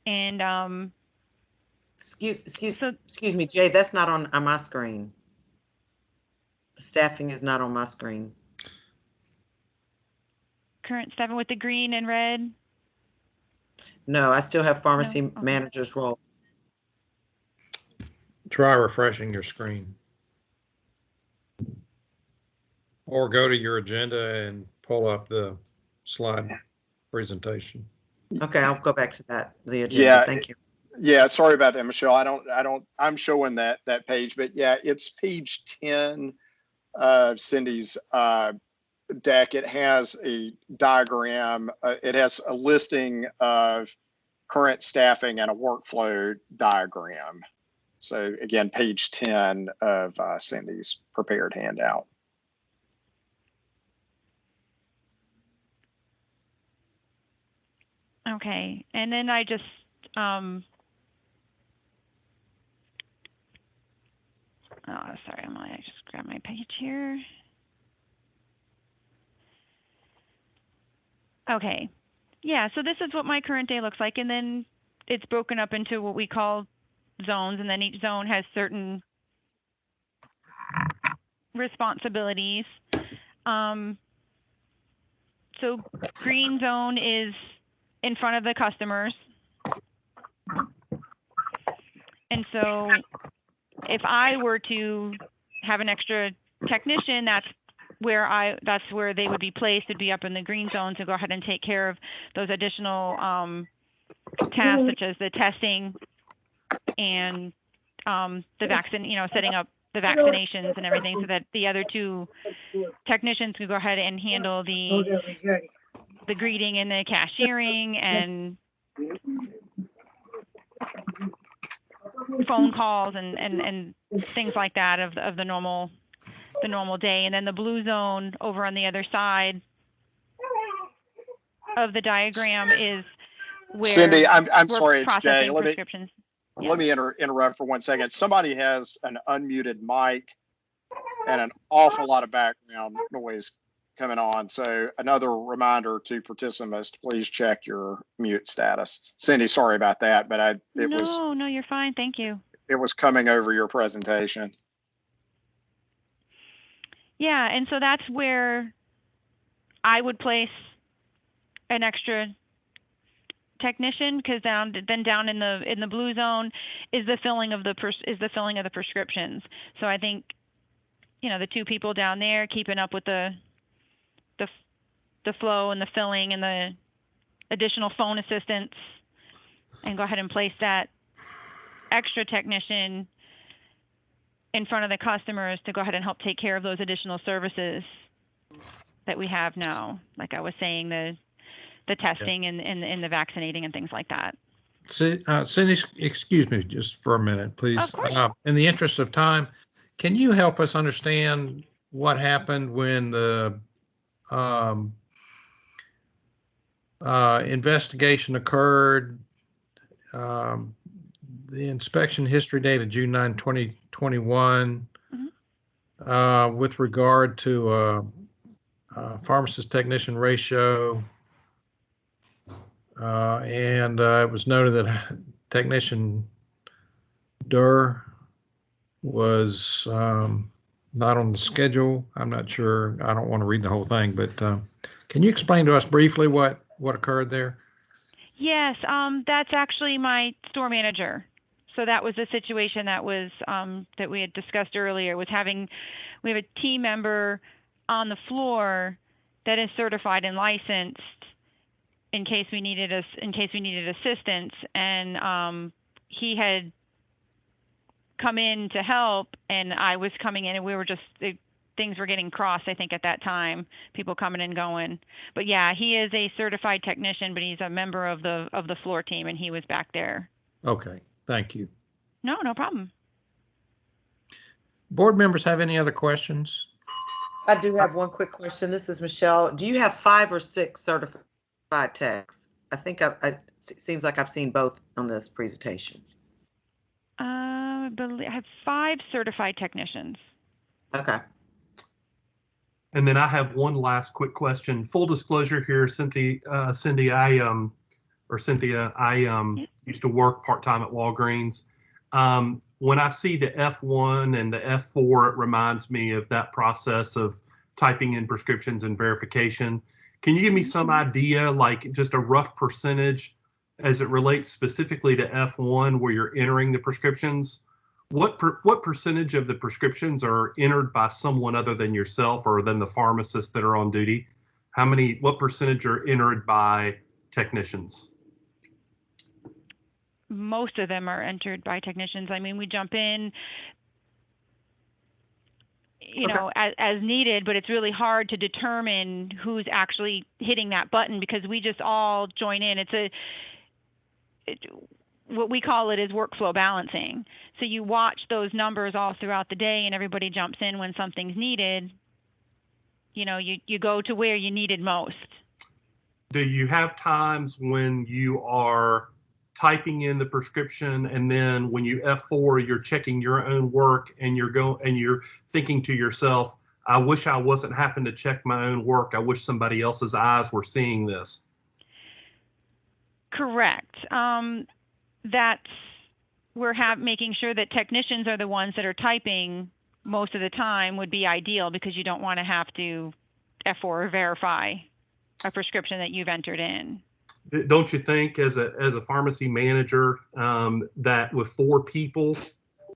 and Excuse me, Jay, that's not on my screen. Oh, okay. That's not on my screen. That's on the screen. That's on the screen. Okay. That's on my screen. Okay. Staffing is not on my screen. Current staffing with the green and red. No, I still have pharmacy No? Okay. manager's role. Try refreshing your screen. Or go to your agenda and pull up the slide presentation. Okay, I'll go back to the agenda. Yeah. Thank you. Yeah, sorry about that, Michelle. I'm showing that page, but yeah, it's page 10 of Cindy's deck. It has a diagram. It has a listing of current staffing and a workflow diagram. So again, page 10 of Cindy's prepared handout. Okay, and then I just oh, sorry, I just grab my page here. Okay, yeah, so this is what my current day looks like, and then it's broken up into what we call zones, and then each zone has certain responsibilities. So green zone is in front of the customers. And so if I were to have an extra technician, that's where they would be placed, would be up in the green zone to go ahead and take care of those additional tasks, such as the testing and setting up the vaccinations and everything, so that the other two technicians could go ahead and handle the greeting and the cashiering and phone calls and things like that of the normal day. And then the blue zone over on the other side of the diagram is where Cindy, I'm we're sorry, it's Jay. processing prescriptions. Let me interrupt for 1 second. Somebody has an unmuted mic and an awful lot of background noise coming on. So another reminder to participants, please check your mute status. Cindy, sorry about that, but No, you're fine. Thank you. It was coming over your presentation. Yeah, and so that's where I would place an extra technician, because down in the blue zone is the filling of the prescriptions. So I think, the two people down there keeping up with the flow and the filling and the additional phone assistance, and go ahead and place that extra technician in front of the customers to go ahead and help take care of those additional services that we have now. Like I was saying, the testing and the vaccinating and things like that. Cindy, excuse me just for a minute, please. Of course. In the interest of time, can you help us understand what happened when the investigation occurred? The inspection history dated June 9, 2021, with regard to pharmacist technician ratio. And it was noted that technician Durr was not on the schedule. I'm not sure. I don't want to read the whole thing, but can you explain to us briefly what occurred there? Yes, that's actually my store manager. So that was a situation that was that we had discussed earlier. We have a team member on the floor that is certified and licensed in case we needed assistance, and he had come in to help, and I was coming in, and we were things were getting crossed, I think, at that time, people coming and going. But yeah, he is a certified technician, but he's a member of the floor team, and he was back there. Okay, thank you. No problem. Board members have any other questions? I do have one quick question. This is Michelle. Do you have 5 or 6 certified techs? I think it seems like I've seen both on this presentation. I have 5 certified technicians. Okay. And then I have one last quick question. Full disclosure here, Cindy, Cynthia, I used to work part-time at Walgreens. when I see the F1 and the F4, it reminds me of that process of typing in prescriptions and verification. Can you give me some idea, like just a rough percentage as it relates specifically to F1 where you're entering the prescriptions? What percentage of the prescriptions are entered by someone other than yourself or than the pharmacists that are on duty? What percentage are entered by technicians? Most of them are entered by technicians. I mean, we jump in, you know, as needed, but it's really hard to determine who's actually hitting that button because we just all join in. What we call it is workflow balancing. So you watch those numbers all throughout the day and everybody jumps in when something's needed. You know, you go to where you need it most. Do you have times when you are typing in the prescription and then when you F4, you're checking your own work and you're thinking to yourself, I wish I wasn't having to check my own work. I wish somebody else's eyes were seeing this. Correct. We're making sure that technicians are the ones that are typing most of the time would be ideal because you don't want to have to F4 or verify a prescription that you've entered in. Don't you think as a pharmacy manager that with 4 people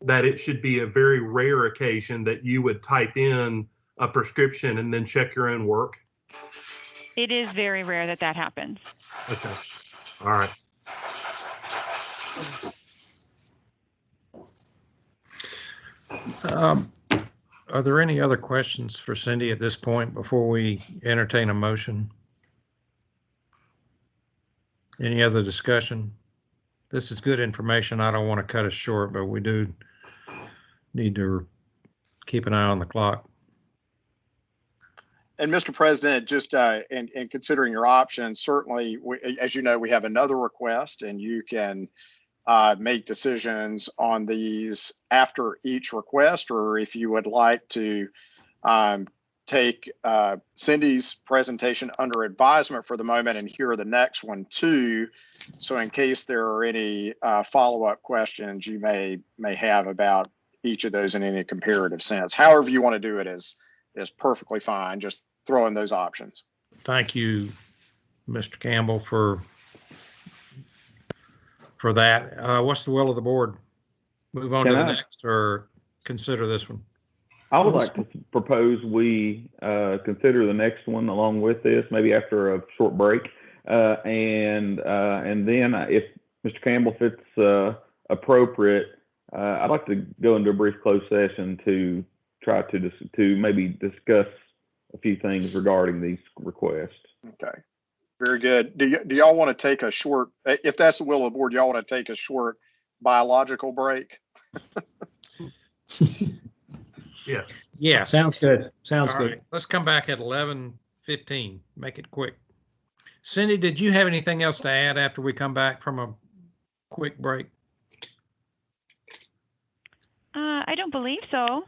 that it should be a very rare occasion that you would type in a prescription and then check your own work? It is very rare that happens. Okay. All right. Are there any other questions for Cindy at this point before we entertain a motion? Any other discussion? This is good information. I don't want to cut us short, but we do need to keep an eye on the clock. And Mr. President, just in considering your options, certainly, as you know, we have another request and you can make decisions on these after each request, or if you would like to take Cindy's presentation under advisement for the moment and hear the next one too. So in case there are any follow-up questions you may have about each of those in any comparative sense. However you want to do it is perfectly fine. Just throw in those options. Thank you, Mr. Campbell, for that. What's the will of the board? Move on to the next or consider this one? I would like to propose we consider the next one along with this, maybe after a short break. And then if Mr. Campbell, if it's appropriate, I'd like to go into a brief closed session to try to maybe discuss a few things regarding these requests. Okay. Very good. Do y'all want to take a short, if that's the will of the board, y'all want to take a short biological break? Yeah. Yeah. Sounds good. Sounds All good. right. Let's come back at 11:15. Make it quick. Cindy, did you have anything else to add after we come back from a quick break? I don't believe so.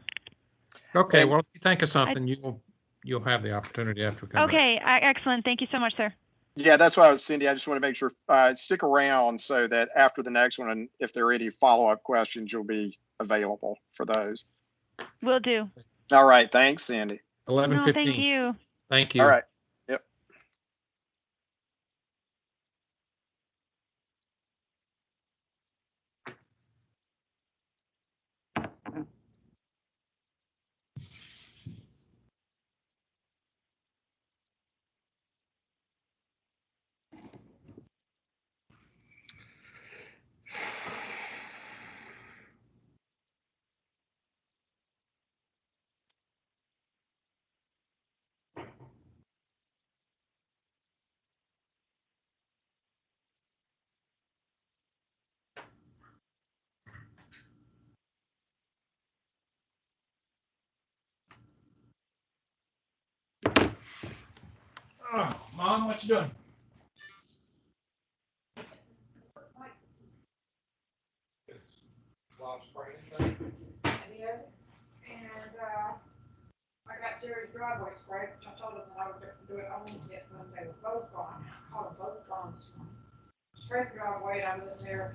Okay. Well, if you think of something, you'll have the opportunity after we come back. Okay. Excellent. Thank you so much, sir. Yeah, that's why I was, Cindy. I just want to make sure, stick around so that after the next one, and if there are any follow-up questions, you'll be available for those. Will do. All right. Thanks, Cindy. 11:15. No, thank you. Thank you. All right. Oh, Mom, what you doing? I got Jerry's driveway scraped, which I told him that I would do it only when they were both gone. I called them both gone this morning. Scraped the driveway, and I was in there,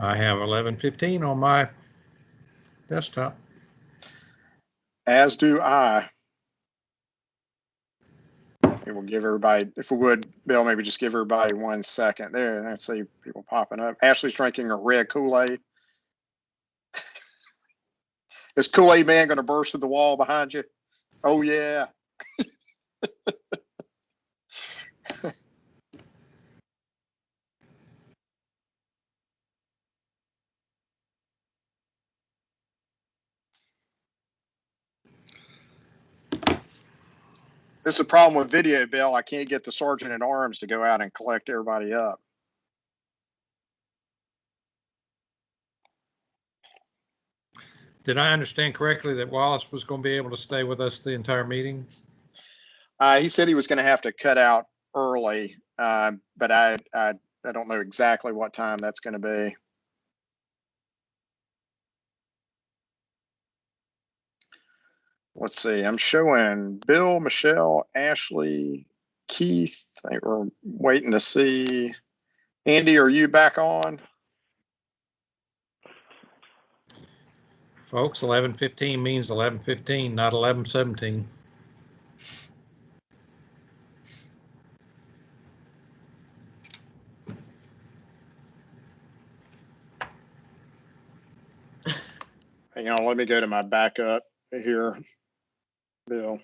I have 11:15 on my desktop. As do I. And we'll give everybody, if we would, Bill, maybe just give everybody 1 second there. I see people popping up. Ashley's drinking a red Kool-Aid. Is Kool-Aid Man going to burst through the wall behind you? Oh, yeah. This is a problem with video, Bill. I can't get the sergeant at arms to go out and collect everybody up. Did I understand correctly that Wallace was going to be able to stay with us the entire meeting? He said he was going to have to cut out early, but I don't know exactly what time that's going to be. Let's see. I'm showing Bill, Michelle, Ashley, Keith. I think we're waiting to see. Andy, are you back on? Folks, 11:15 means 11:15, not 11:17. Hang on, let me go to my backup here, Bill.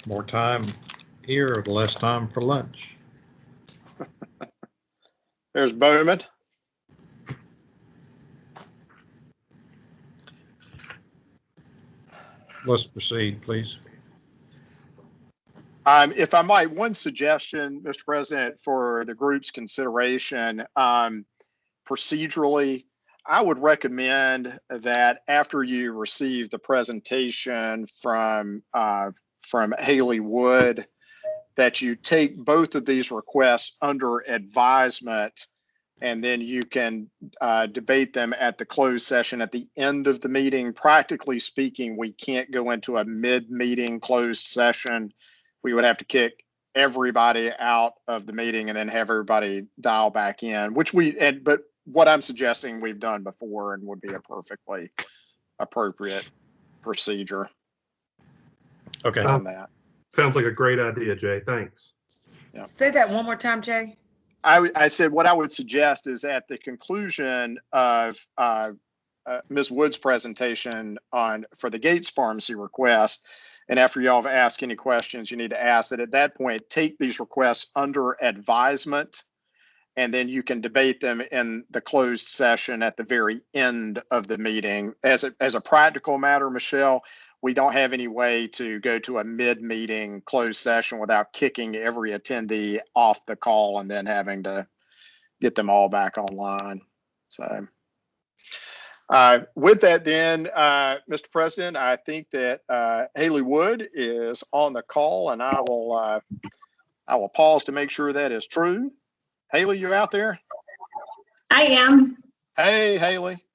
More time here, less time for lunch. There's Bowman. Let's proceed, please. If I might, one suggestion, Mr. President, for the group's consideration, procedurally, I would recommend that after you receive the presentation from Haley Wood, that you take both of these requests under advisement, and then you can debate them at the closed session at the end of the meeting. Practically speaking, we can't go into a mid-meeting closed session. We would have to kick everybody out of the meeting and then have everybody dial back in, but what I'm suggesting we've done before and would be a perfectly appropriate procedure. Okay. On that. Sounds like a great idea, Jay. Thanks. Yeah. Say that one more time, Jay. I said what I would suggest is at the conclusion of Ms. Wood's presentation for the Gates Pharmacy request, and after y'all have asked any questions you need to ask, that at that point, take these requests under advisement, and then you can debate them in the closed session at the very end of the meeting. As a practical matter, Michelle, we don't have any way to go to a mid-meeting closed session without kicking every attendee off the call and then having to get them all back online. So with that then, Mr. President, I think that Haley Wood is on the call, and I will pause to make sure that is true. Haley, you out there? I am. Hey, Haley.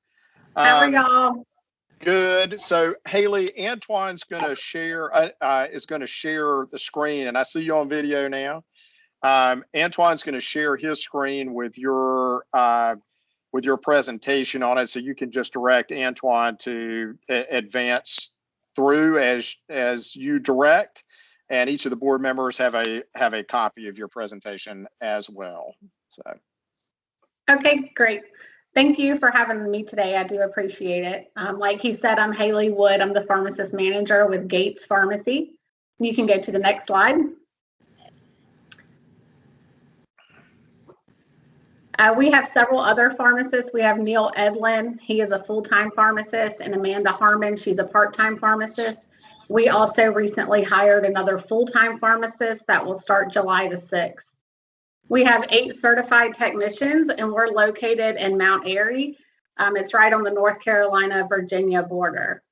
How are y'all? Good. So Haley, Antoine's going to share the screen, and I see you on video now. Antoine's going to share his screen with your presentation on it, so you can just direct Antoine to advance through as you direct, and each of the board members have a copy of your presentation as well. So. Okay, great. Thank you for having me today. I do appreciate it. Like he said, I'm Haley Wood. I'm the pharmacist manager with Gates Pharmacy. You can go to the next slide. We have several other pharmacists. We have Neil Edlin. He is a full-time pharmacist, and Amanda Harmon. She's a part-time pharmacist. We also recently hired another full-time pharmacist that will start July the 6th. We have 8 certified technicians, and we're located in Mount Airy. It's right on the North Carolina-Virginia border.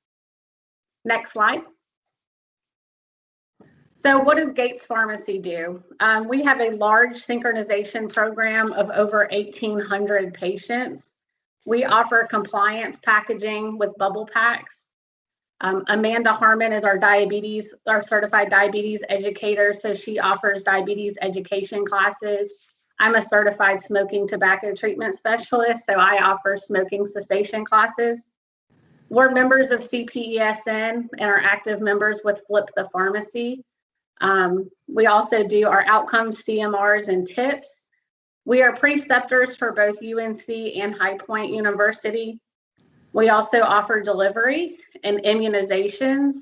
Next slide. So what does Gates Pharmacy do? We have a large synchronization program of over 1,800 patients. We offer compliance packaging with bubble packs. Amanda Harmon is our certified diabetes educator. So she offers diabetes education classes. I'm a certified smoking tobacco treatment specialist. So I offer smoking cessation classes. We're members of CPESN and are active members with Flip the Pharmacy. We also do our outcomes, CMRs, and tips. We are preceptors for both UNC and High Point University. We also offer delivery and immunizations.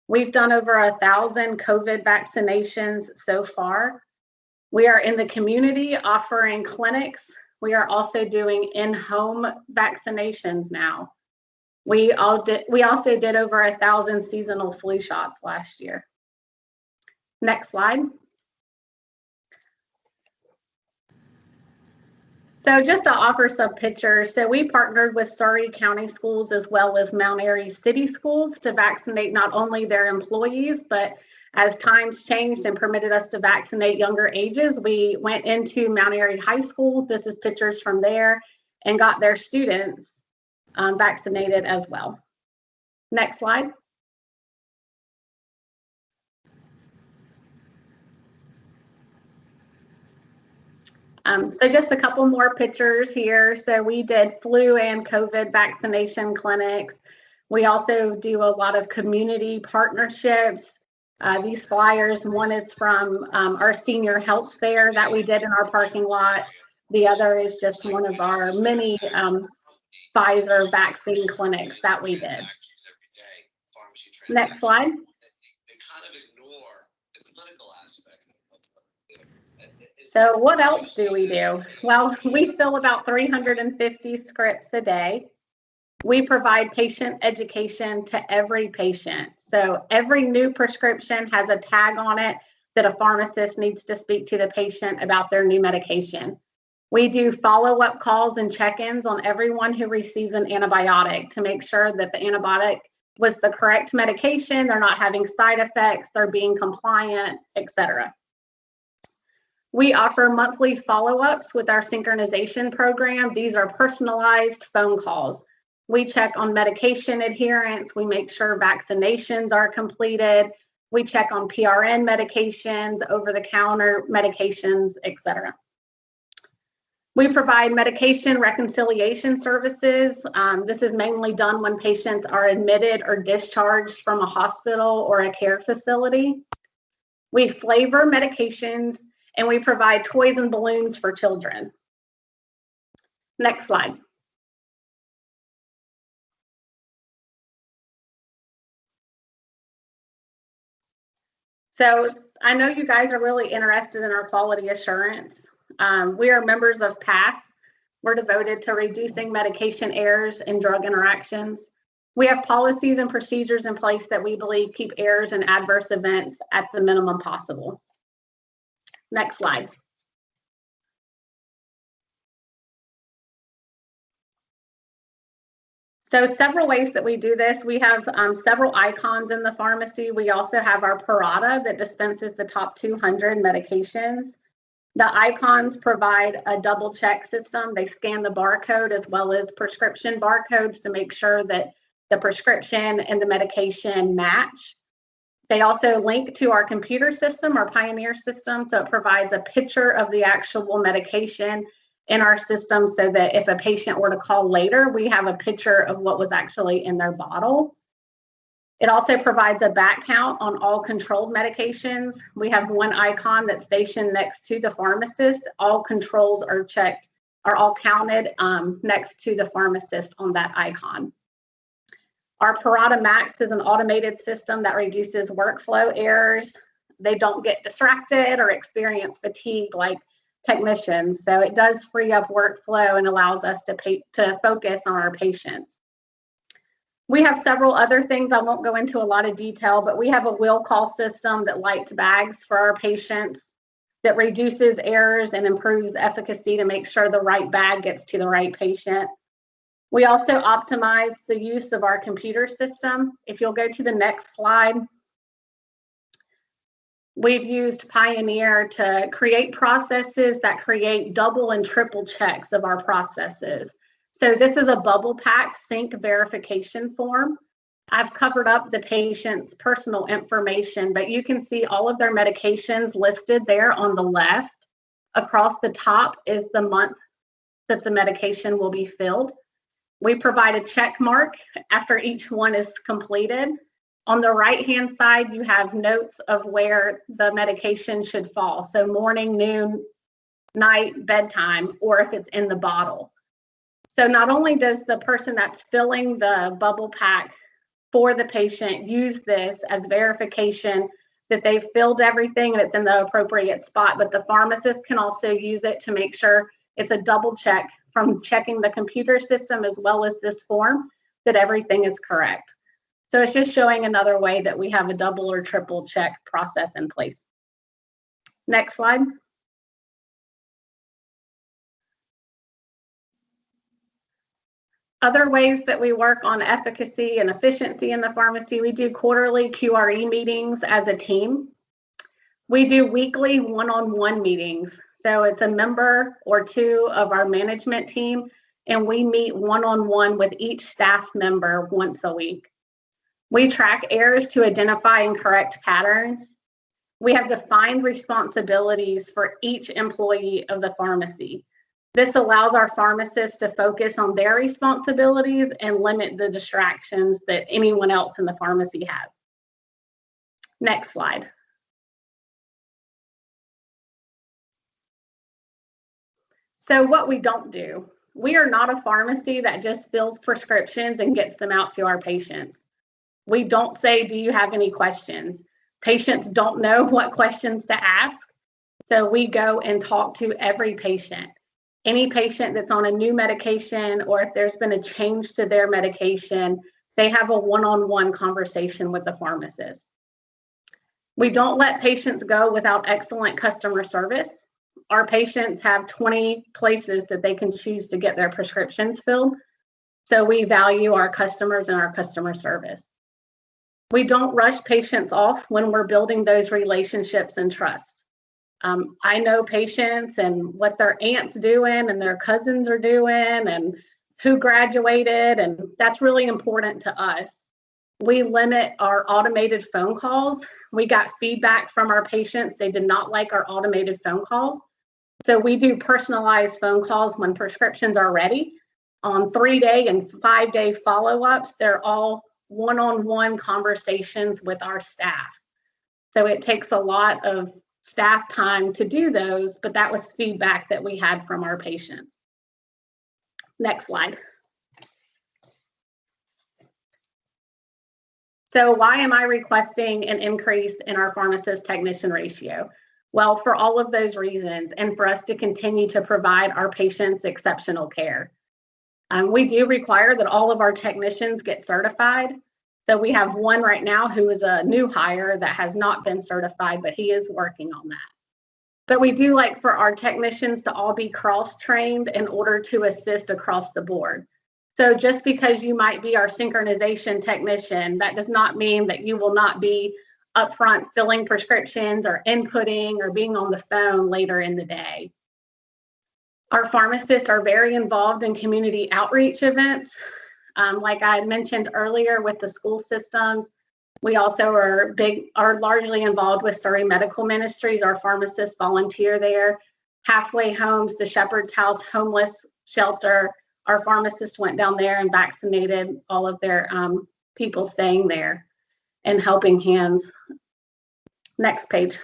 We've done over 1,000 COVID vaccinations so far. We are in the community offering clinics. We are also doing in-home vaccinations now. We also did over 1,000 seasonal flu shots last year. Next slide. So just to offer some pictures, so we partnered with Surrey County Schools as well as Mount Airy City Schools to vaccinate not only their employees, but as times changed and permitted us to vaccinate younger ages, we went into Mount Airy High School, this is pictures from there, and got their students vaccinated as well. Next slide. So just a couple more pictures here. So we did flu and COVID vaccination clinics. We also do a lot of community partnerships. These flyers, one is from our senior health fair that we did in our parking lot. The other is just one of our many Pfizer vaccine clinics that we did. Next slide. So what else do we do? Well, we fill about 350 scripts a day. We provide patient education to every patient. So every new prescription has a tag on it that a pharmacist needs to speak to the patient about their new medication. We do follow-up calls and check-ins on everyone who receives an antibiotic to make sure that the antibiotic was the correct medication, they're not having side effects, they're being compliant, etc. We offer monthly follow-ups with our synchronization program. These are personalized phone calls. We check on medication adherence. We make sure vaccinations are completed. We check on PRN medications, over-the-counter medications, etc. We provide medication reconciliation services. This is mainly done when patients are admitted or discharged from a hospital or a care facility. We flavor medications, and we provide toys and balloons for children. Next slide. So I know you guys are really interested in our quality assurance. We are members of PASS. We're devoted to reducing medication errors and drug interactions. We have policies and procedures in place that we believe keep errors and adverse events at the minimum possible. Next slide. So several ways that we do this. We have several icons in the pharmacy. We also have our Parata that dispenses the top 200 medications. The icons provide a double check system. They scan the barcode as well as prescription barcodes to make sure that the prescription and the medication match. They also link to our computer system, our Pioneer system, so it provides a picture of the actual medication in our system so that if a patient were to call later, we have a picture of what was actually in their bottle. It also provides a back count on all controlled medications. We have one icon that's stationed next to the pharmacist. All controls are checked, are all counted next to the pharmacist on that icon. Our Parata Max is an automated system that reduces workflow errors. They don't get distracted or experience fatigue like technicians. So it does free up workflow and allows us to focus on our patients. We have several other things. I won't go into a lot of detail, but we have a will call system that lights bags for our patients that reduces errors and improves efficacy to make sure the right bag gets to the right patient. We also optimize the use of our computer system. If you'll go to the next slide. We've used Pioneer to create processes that create double and triple checks of our processes. So this is a bubble pack sync verification form. I've covered up the patient's personal information, but you can see all of their medications listed there on the left. Across the top is the month that the medication will be filled. We provide a check mark after each one is completed. On the right-hand side, you have notes of where the medication should fall. So morning, noon, night, bedtime, or if it's in the bottle. So not only does the person that's filling the bubble pack for the patient use this as verification that they've filled everything and it's in the appropriate spot, but the pharmacist can also use it to make sure it's a double check from checking the computer system as well as this form that everything is correct. So it's just showing another way that we have a double or triple check process in place. Next slide. Other ways that we work on efficacy and efficiency in the pharmacy, we do quarterly QRE meetings as a team. We do weekly one-on-one meetings. So it's a member or two of our management team, and we meet one-on-one with each staff member once a week. We track errors to identify and correct patterns. We have defined responsibilities for each employee of the pharmacy. This allows our pharmacists to focus on their responsibilities and limit the distractions that anyone else in the pharmacy has. Next slide. So what we don't do, we are not a pharmacy that just fills prescriptions and gets them out to our patients. We don't say, do you have any questions? Patients don't know what questions to ask. So we go and talk to every patient. Any patient that's on a new medication, or if there's been a change to their medication, they have a one-on-one conversation with the pharmacist. We don't let patients go without excellent customer service. Our patients have 20 places that they can choose to get their prescriptions filled. So we value our customers and our customer service. We don't rush patients off when we're building those relationships and trust. I know patients and what their aunt's doing and their cousins are doing and who graduated, and that's really important to us. We limit our automated phone calls. We got feedback from our patients. They did not like our automated phone calls. So we do personalized phone calls when prescriptions are ready. On 3-day and 5-day follow-ups, they're all one-on-one conversations with our staff. So it takes a lot of staff time to do those, but that was feedback that we had from our patients. Next slide. So why am I requesting an increase in our pharmacist technician ratio? Well, for all of those reasons, and for us to continue to provide our patients exceptional care. We do require that all of our technicians get certified. So we have one right now who is a new hire that has not been certified, but he is working on that. But we do like for our technicians to all be cross-trained in order to assist across the board. So just because you might be our synchronization technician, that does not mean that you will not be upfront filling prescriptions or inputting or being on the phone later in the day. Our pharmacists are very involved in community outreach events. Like I had mentioned earlier with the school systems, we also are largely involved with Surrey Medical Ministries. Our pharmacists volunteer there. Halfway Homes, the Shepherd's House homeless shelter, our pharmacist went down there and vaccinated all of their people staying there and helping hands. Next page.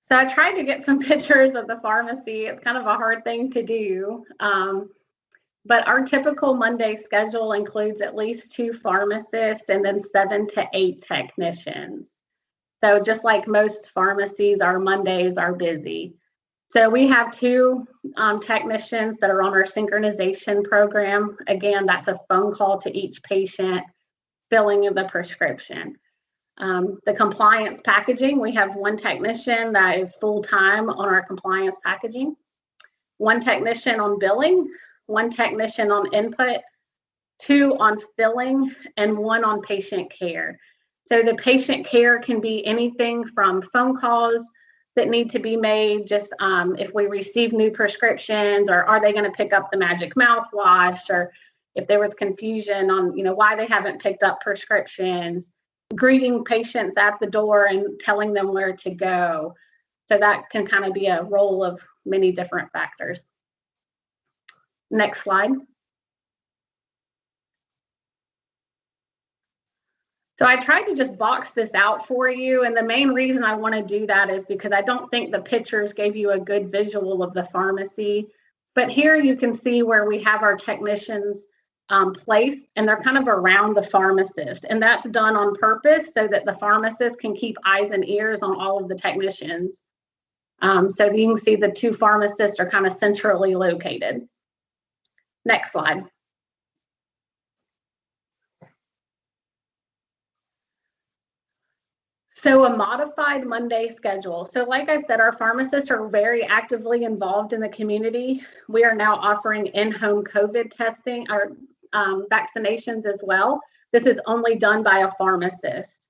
So I tried to get some pictures of the pharmacy. It's kind of a hard thing to do. But our typical Monday schedule includes at least 2 pharmacists and then 7 to 8 technicians. So just like most pharmacies, our Mondays are busy. So we have 2 technicians that are on our synchronization program. Again, that's a phone call to each patient, filling of the prescription. The compliance packaging, we have one technician that is full-time on our compliance packaging, one technician on billing, one technician on input, 2 on filling, and 1 on patient care. So the patient care can be anything from phone calls that need to be made, just if we receive new prescriptions, or are they going to pick up the magic mouthwash, or if there was confusion on, why they haven't picked up prescriptions, greeting patients at the door and telling them where to go. So that can kind of be a role of many different factors. Next slide. So I tried to just box this out for you. And the main reason I want to do that is because I don't think the pictures gave you a good visual of the pharmacy. But here you can see where we have our technicians placed, and they're kind of around the pharmacist. And that's done on purpose so that the pharmacist can keep eyes and ears on all of the technicians. So you can see the 2 pharmacists are kind of centrally located. Next slide. So a modified Monday schedule. So like I said, our pharmacists are very actively involved in the community. We are now offering in-home COVID testing or vaccinations as well. This is only done by a pharmacist.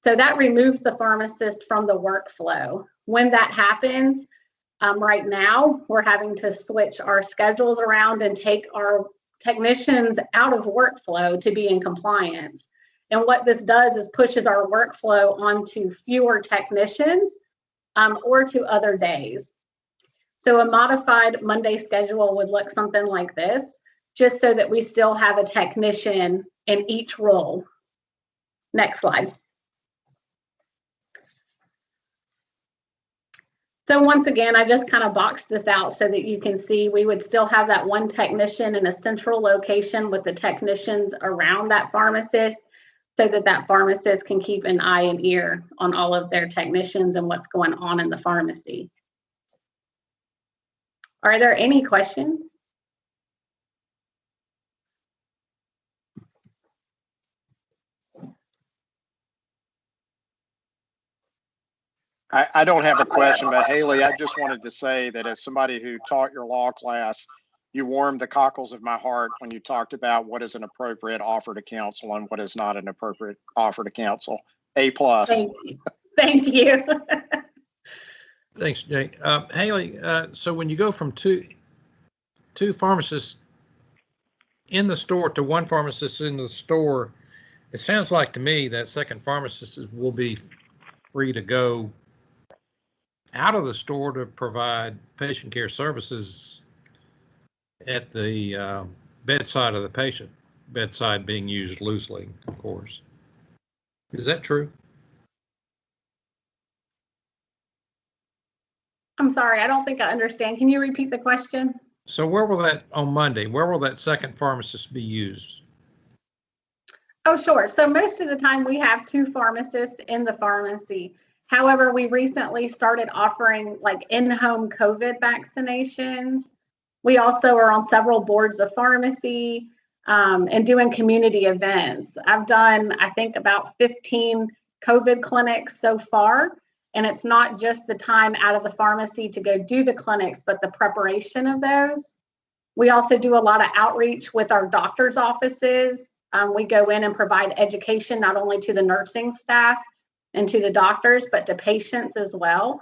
So that removes the pharmacist from the workflow. When that happens, right now, we're having to switch our schedules around and take our technicians out of workflow to be in compliance. And what this does is pushes our workflow onto fewer technicians or to other days. So a modified Monday schedule would look something like this, just so that we still have a technician in each role. Next slide. So once again, I just kind of boxed this out so that you can see we would still have that one technician in a central location with the technicians around that pharmacist, so that that pharmacist can keep an eye and ear on all of their technicians and what's going on in the pharmacy. Are there any questions? I don't have a question, but Haley, I just wanted to say that as somebody who taught your law class, you warmed the cockles of my heart when you talked about what is an appropriate offer to counsel and what is not an appropriate offer to counsel. A+. Thank you. Thanks, Jay. Haley, so when you go from two pharmacists in the store to one pharmacist in the store, it sounds like to me that second pharmacist will be free to go out of the store to provide patient care services at the bedside of the patient, bedside being used loosely, of course. Is that true? I'm sorry, I don't think I understand. Can you repeat the question? So where will that, on Monday, where will that second pharmacist be used? Oh, sure. So most of the time we have 2 pharmacists in the pharmacy. However, we recently started offering like in-home COVID vaccinations. We also are on several boards of pharmacy and doing community events. I've done, I think, about 15 COVID clinics so far. And it's not just the time out of the pharmacy to go do the clinics, but the preparation of those. We also do a lot of outreach with our doctor's offices. We go in and provide education not only to the nursing staff and to the doctors, but to patients as well.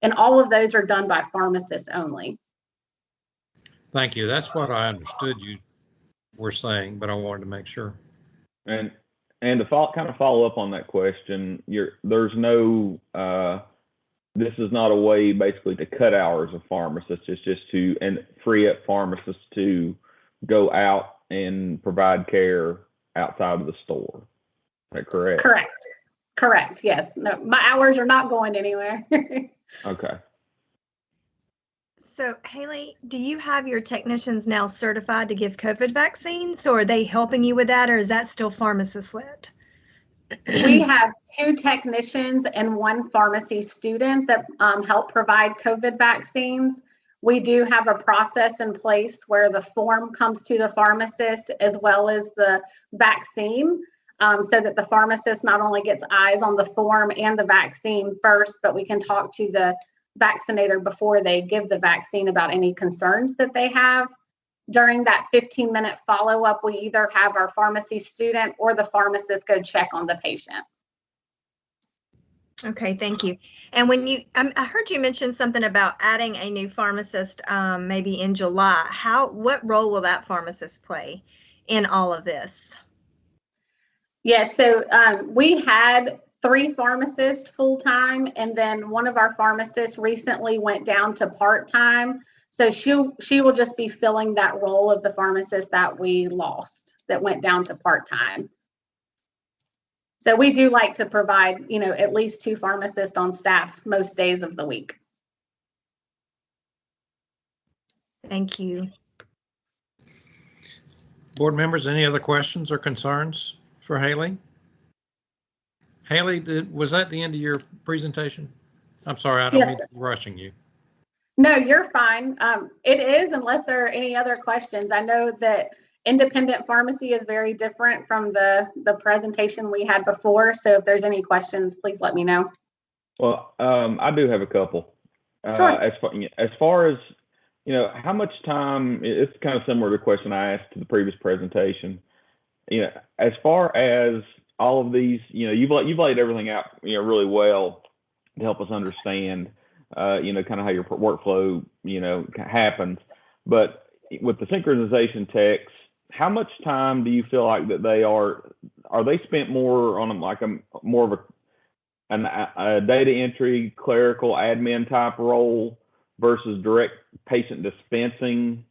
And all of those are done by pharmacists only. Thank you. That's what I understood you were saying, but I wanted to make sure. And to follow up on that question, there's no, this is not a way basically to cut hours of pharmacists. It's just to free up pharmacists to go out and provide care outside of the store. Is that correct? Correct. Yes. No, my hours are not going anywhere. Okay. So Haley, do you have your technicians now certified to give COVID vaccines, or are they helping you with that, or is that still pharmacist led? We have 2 technicians and 1 pharmacy student that help provide COVID vaccines. We do have a process in place where the form comes to the pharmacist as well as the vaccine. so that the pharmacist not only gets eyes on the form and the vaccine first, but we can talk to the vaccinator before they give the vaccine about any concerns that they have. During that 15-minute follow-up, we either have our pharmacy student or the pharmacist go check on the patient. Okay, thank you. And when you, I heard you mention something about adding a new pharmacist maybe in July. What role will that pharmacist play in all of this? Yes, so we had 3 pharmacists full-time, and then one of our pharmacists recently went down to part-time. So she will just be filling that role of the pharmacist that we lost, that went down to part-time. So we do like to provide, at least 2 pharmacists on staff most days of the week. Thank you. Board members, any other questions or concerns for Haley? Haley, was that the end of your presentation? I'm sorry, I don't mean to be rushing you. No, you're fine. It is, unless there are any other questions. I know that independent pharmacy is very different from the presentation we had before. So if there's any questions, please let me know. Well, I do have a couple. Sure. As far as, how much time, it's kind of similar to the question I asked to the previous presentation. As far as all of these, you've laid everything out, really well to help us understand, kind of how your workflow, happens. But with the synchronization techs, how much time do you feel like that they are they spent more on like more of a data entry, clerical admin type role versus direct patient dispensing?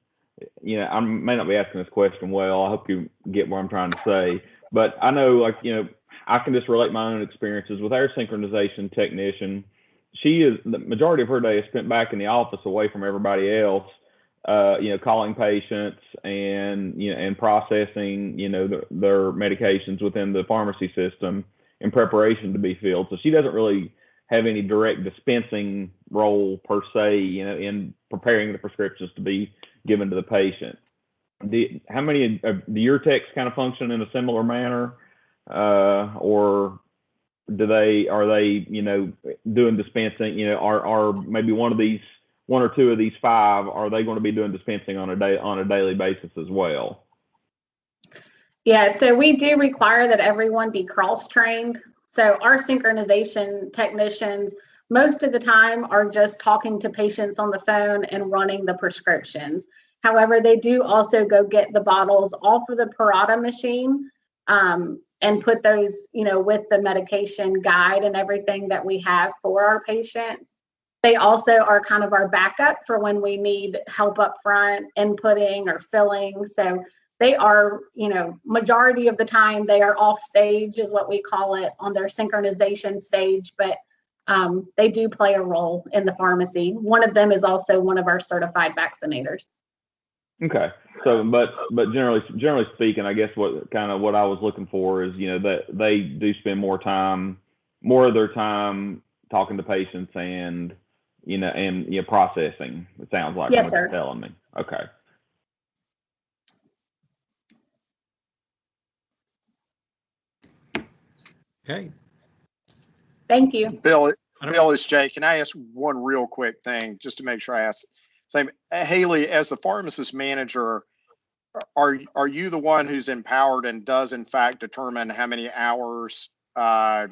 I may not be asking this question well. I hope you get what I'm trying to say. But I know, I can just relate my own experiences with our synchronization technician. The majority of her day is spent back in the office away from everybody else, calling patients and processing, their medications within the pharmacy system in preparation to be filled. So she doesn't really have any direct dispensing role per se, in preparing the prescriptions to be given to the patient. How many of your techs kind of function in a similar manner, or are they doing dispensing? Are maybe one or two of these 5, are they going to be doing dispensing on a daily basis as well? Yeah, so we do require that everyone be cross-trained. So our synchronization technicians, most of the time, are just talking to patients on the phone and running the prescriptions. However, they do also go get the bottles off of the Parata machine and put those, with the medication guide and everything that we have for our patients. They also are kind of our backup for when we need help up front, inputting or filling. So they are, majority of the time they are off stage is what we call it, on their synchronization stage, but they do play a role in the pharmacy. One of them is also one of our certified vaccinators. Okay. So, but generally speaking, I guess what I was looking for is, that they do spend more of their time talking to patients and, processing. It sounds like yes, what sir. You're telling me. Okay. Okay. Thank you. Bill, it's Jay. Can I ask one real quick thing just to make sure I ask? Same, Haley, as the pharmacist manager, are you the one who's empowered and does in fact determine how many hours are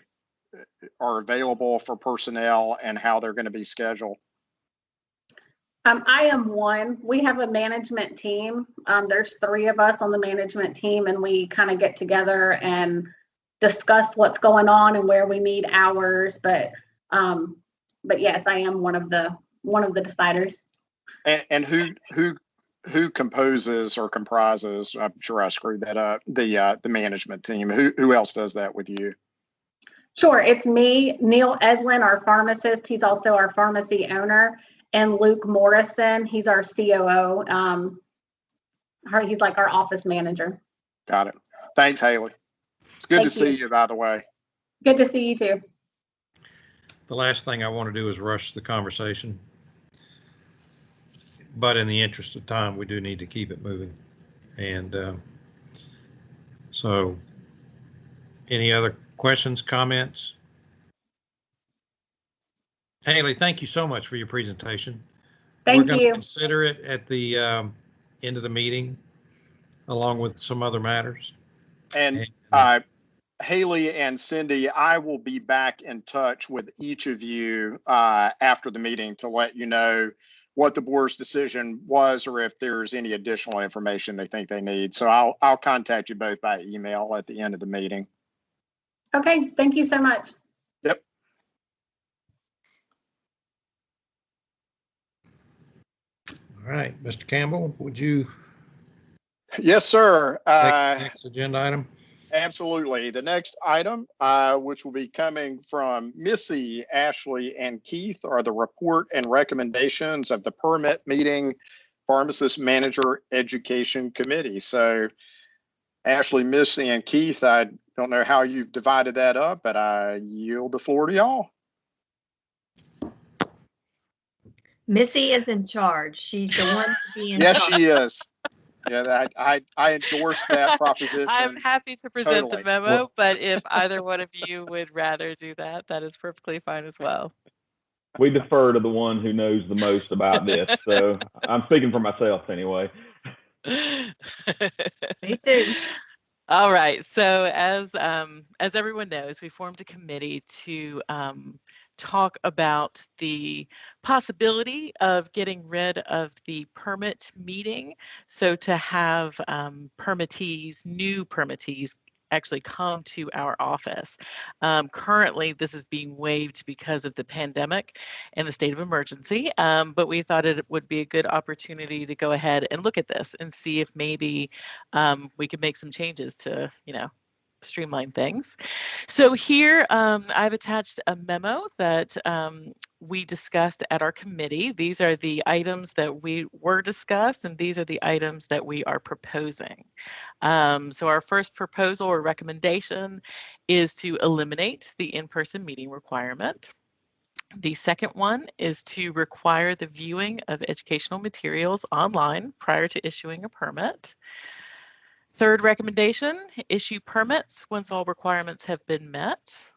available for personnel and how they're going to be scheduled? I am one. We have a management team. There's 3 of us on the management team, and we kind of get together and discuss what's going on and where we need hours. But yes, I am one of the deciders. And who composes or comprises? I'm sure I screwed that up. The management team. Who else does that with you? Sure, it's me, Neil Edlin, our pharmacist. He's also our pharmacy owner, and Luke Morrison. He's our COO. He's like our office manager. Got it. Thanks, Haley. It's good to see you, by the way. Good to see you too. The last thing I want to do is rush the conversation. But in the interest of time, we do need to keep it moving. And so Any other questions, comments? Haley, thank you so much for your presentation. We're Thank going to you. consider it at the end of the meeting, along with some other matters. And Haley and Cindy, I will be back in touch with each of you after the meeting to let you know what the board's decision was, or if there's any additional information they think they need. So I'll contact you both by email at the end of the meeting. Okay, thank you so much. Yep. All right, Mr. Campbell, would you Yes, sir. take the next agenda item? Absolutely. The next item, which will be coming from Missy, Ashley, and Keith, are the report and recommendations of the permit meeting Pharmacist Manager Education Committee. So Ashley, Missy, and Keith, I don't know how you've divided that up, but I yield the floor to y'all. Missy is in charge. She's the one to be in Yes, charge. she is. Yeah, I endorse that proposition. I'm happy to present totally. the memo, but if either one of you would rather do that, that is perfectly fine as well. We defer to the one who knows the most about this. So I'm speaking for myself anyway. Me too. All right. So as everyone knows, we formed a committee to talk about the possibility of getting rid of the permit meeting. So to have permittees, new permittees, actually come to our office. Currently, this is being waived because of the pandemic and the state of emergency, but we thought it would be a good opportunity to go ahead and look at this and see if maybe we could make some changes to, streamline things. So here I've attached a memo that we discussed at our committee. These are the items that we were discussed, and these are the items that we are proposing. So our first proposal or recommendation is to eliminate the in-person meeting requirement. The second one is to require the viewing of educational materials online prior to issuing a permit. Third recommendation, issue permits once all requirements have been met.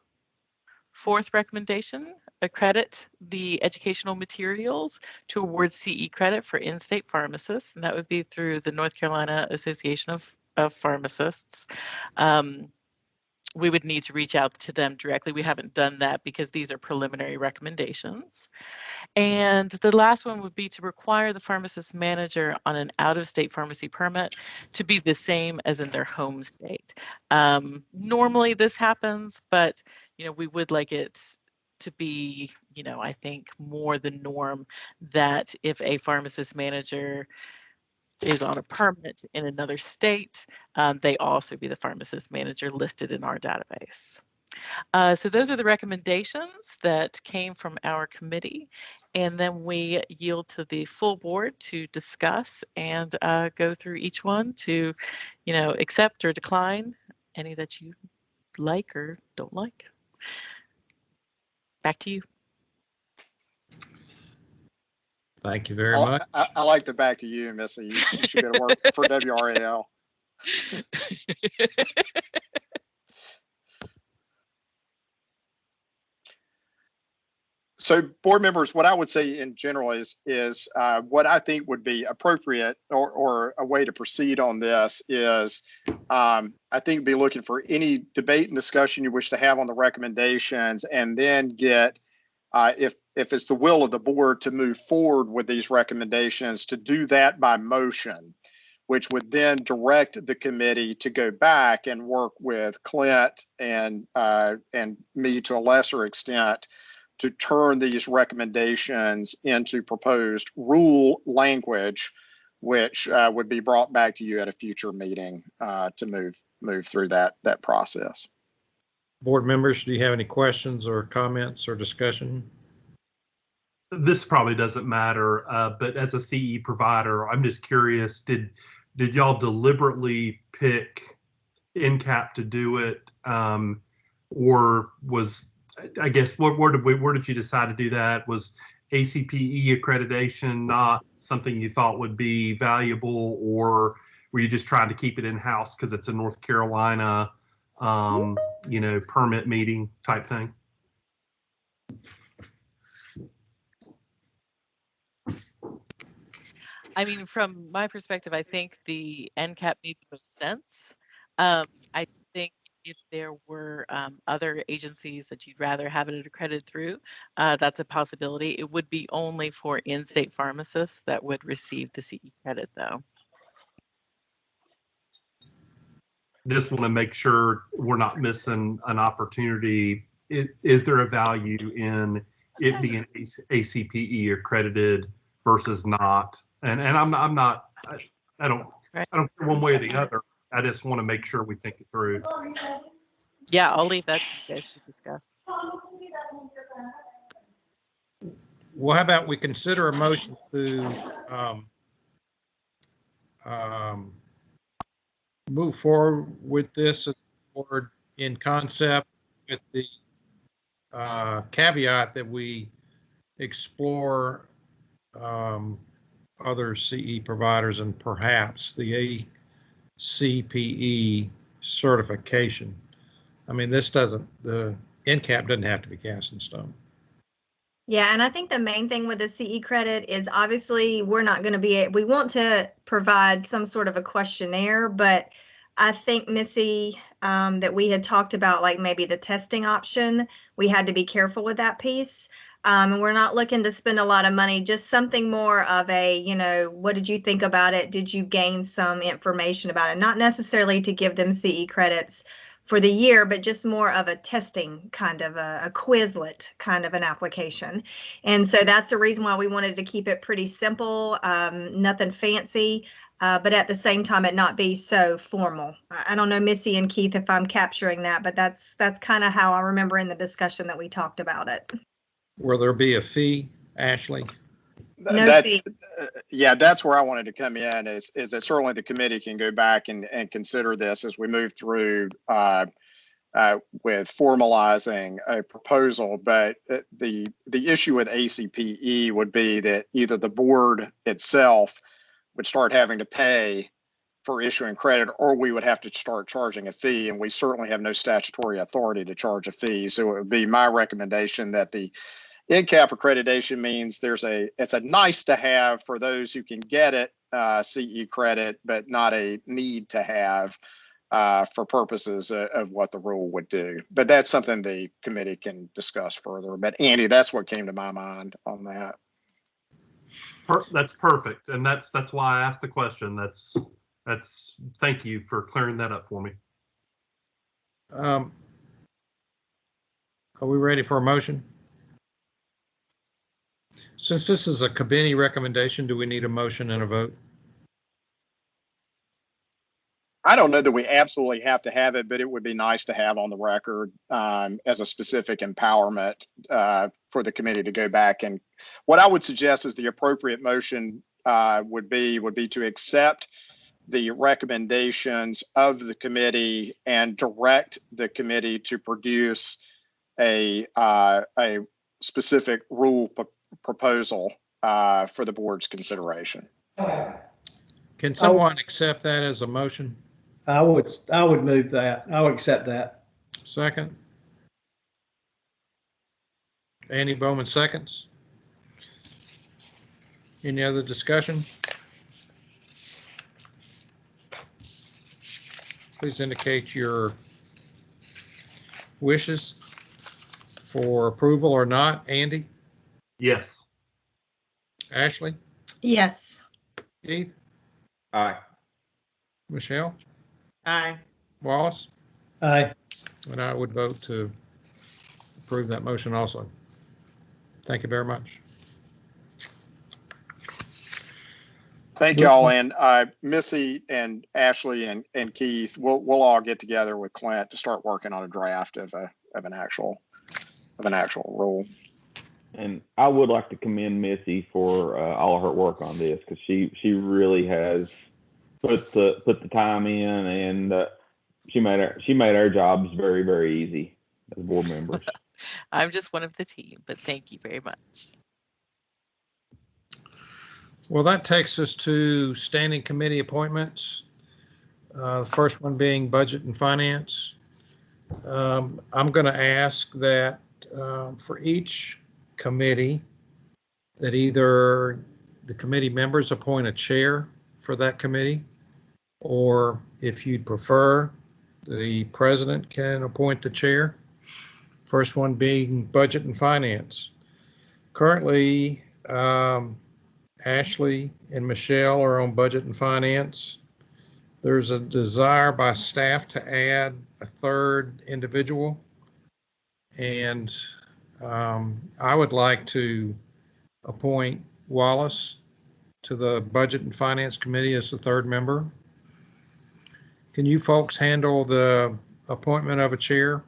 Fourth recommendation, accredit the educational materials to award CE credit for in-state pharmacists, and that would be through the North Carolina Association of Pharmacists. We would need to reach out to them directly. We haven't done that because these are preliminary recommendations. And the last one would be to require the pharmacist manager on an out-of-state pharmacy permit to be the same as in their home state. Normally this happens, but we would like it to be, I think more the norm that if a pharmacist manager is on a permit in another state, they also be the pharmacist manager listed in our database. So those are the recommendations that came from our committee, and then we yield to the full board to discuss and go through each one to, accept or decline any that you like or don't like. Back to you. Thank you very much. I like the back to you, Missy. You should go to work for WRAL. So board members, what I would say in general is what I think would be appropriate or a way to proceed on this is I think be looking for any debate and discussion you wish to have on the recommendations, and then get if it's the will of the board to move forward with these recommendations, to do that by motion, which would then direct the committee to go back and work with Clint and me to a lesser extent to turn these recommendations into proposed rule language, which would be brought back to you at a future meeting to move through that process. Board members, do you have any questions or comments or discussion? This probably doesn't matter, but as a CE provider, I'm just curious, did y'all deliberately pick NCAP to do it? Or was, I guess, where did you decide to do that? Was ACPE accreditation not something you thought would be valuable, or were you just trying to keep it in-house because it's a North Carolina permit meeting type thing. I mean, from my perspective, I think the NCAP made the most sense. I think if there were other agencies that you'd rather have it accredited through, that's a possibility. It would be only for in-state pharmacists that would receive the CE credit, though. Just want to make sure we're not missing an opportunity. Is there a value in it being ACPE accredited versus not? And I don't care one way or the other. I just want to make sure we think it through. Yeah, I'll leave that to you guys to discuss. Well, how about we consider a motion to move forward with this as board in concept, with the caveat that we explore other CE providers and perhaps the ACPE certification. I mean, the NCAP doesn't have to be cast in stone. Yeah, and I think the main thing with the CE credit is obviously we're not going to we want to provide some sort of a questionnaire, but I think, Missy, that we had talked about like maybe the testing option. We had to be careful with that piece. And we're not looking to spend a lot of money, just something more of a, what did you think about it? Did you gain some information about it? Not necessarily to give them CE credits for the year, but just more of a testing kind of a Quizlet kind of an application. And so that's the reason why we wanted to keep it pretty simple, nothing fancy, but at the same time, it not be so formal. I don't know, Missy and Keith, if I'm capturing that, but that's kind of how I remember in the discussion that we talked about it. Will there be a fee, Ashley? No fee. Yeah, that's where I wanted to come in is that certainly the committee can go back and consider this as we move through with formalizing a proposal. But the issue with ACPE would be that either the board itself would start having to pay for issuing credit, or we would have to start charging a fee, and we certainly have no statutory authority to charge a fee. So it would be my recommendation that the NCAP accreditation means it's a nice to have for those who can get it, CE credit, but not a need to have for purposes of what the rule would do. But that's something the committee can discuss further. But Andy, that's what came to my mind on that. That's perfect, and that's why I asked the question. That's thank you for clearing that up for me. Are we ready for a motion? Since this is a committee recommendation, do we need a motion and a vote? I don't know that we absolutely have to have it, but it would be nice to have on the record as a specific empowerment for the committee to go back. And what I would suggest is the appropriate motion would be to accept the recommendations of the committee and direct the committee to produce a specific rule proposal for the board's consideration. Can someone accept that as a motion? I would move that. I would accept that. Second. Andy Bowman seconds. Any other discussion? Please indicate your wishes for approval or not. Andy? Yes. Ashley? Yes. Keith? Aye. Michelle? Aye. Wallace? Aye. And I would vote to approve that motion also. Thank you very much. Thank you all, and Missy and Ashley and Keith, we'll all get together with Clint to start working on a draft of an actual rule. And I would like to commend Missy for all of her work on this, because she really has put the time in, and she made our jobs very, very easy as board members. I'm just one of the team, but thank you very much. Well, that takes us to standing committee appointments. The first one being Budget and Finance. I'm going to ask that for each committee that either the committee members appoint a chair for that committee, or if you'd prefer, the president can appoint the chair. First one being Budget and Finance. Currently, Ashley and Michelle are on Budget and Finance. There's a desire by staff to add a third individual, and I would like to appoint Wallace to the Budget and Finance Committee as the third member. Can you folks handle the appointment of a chair?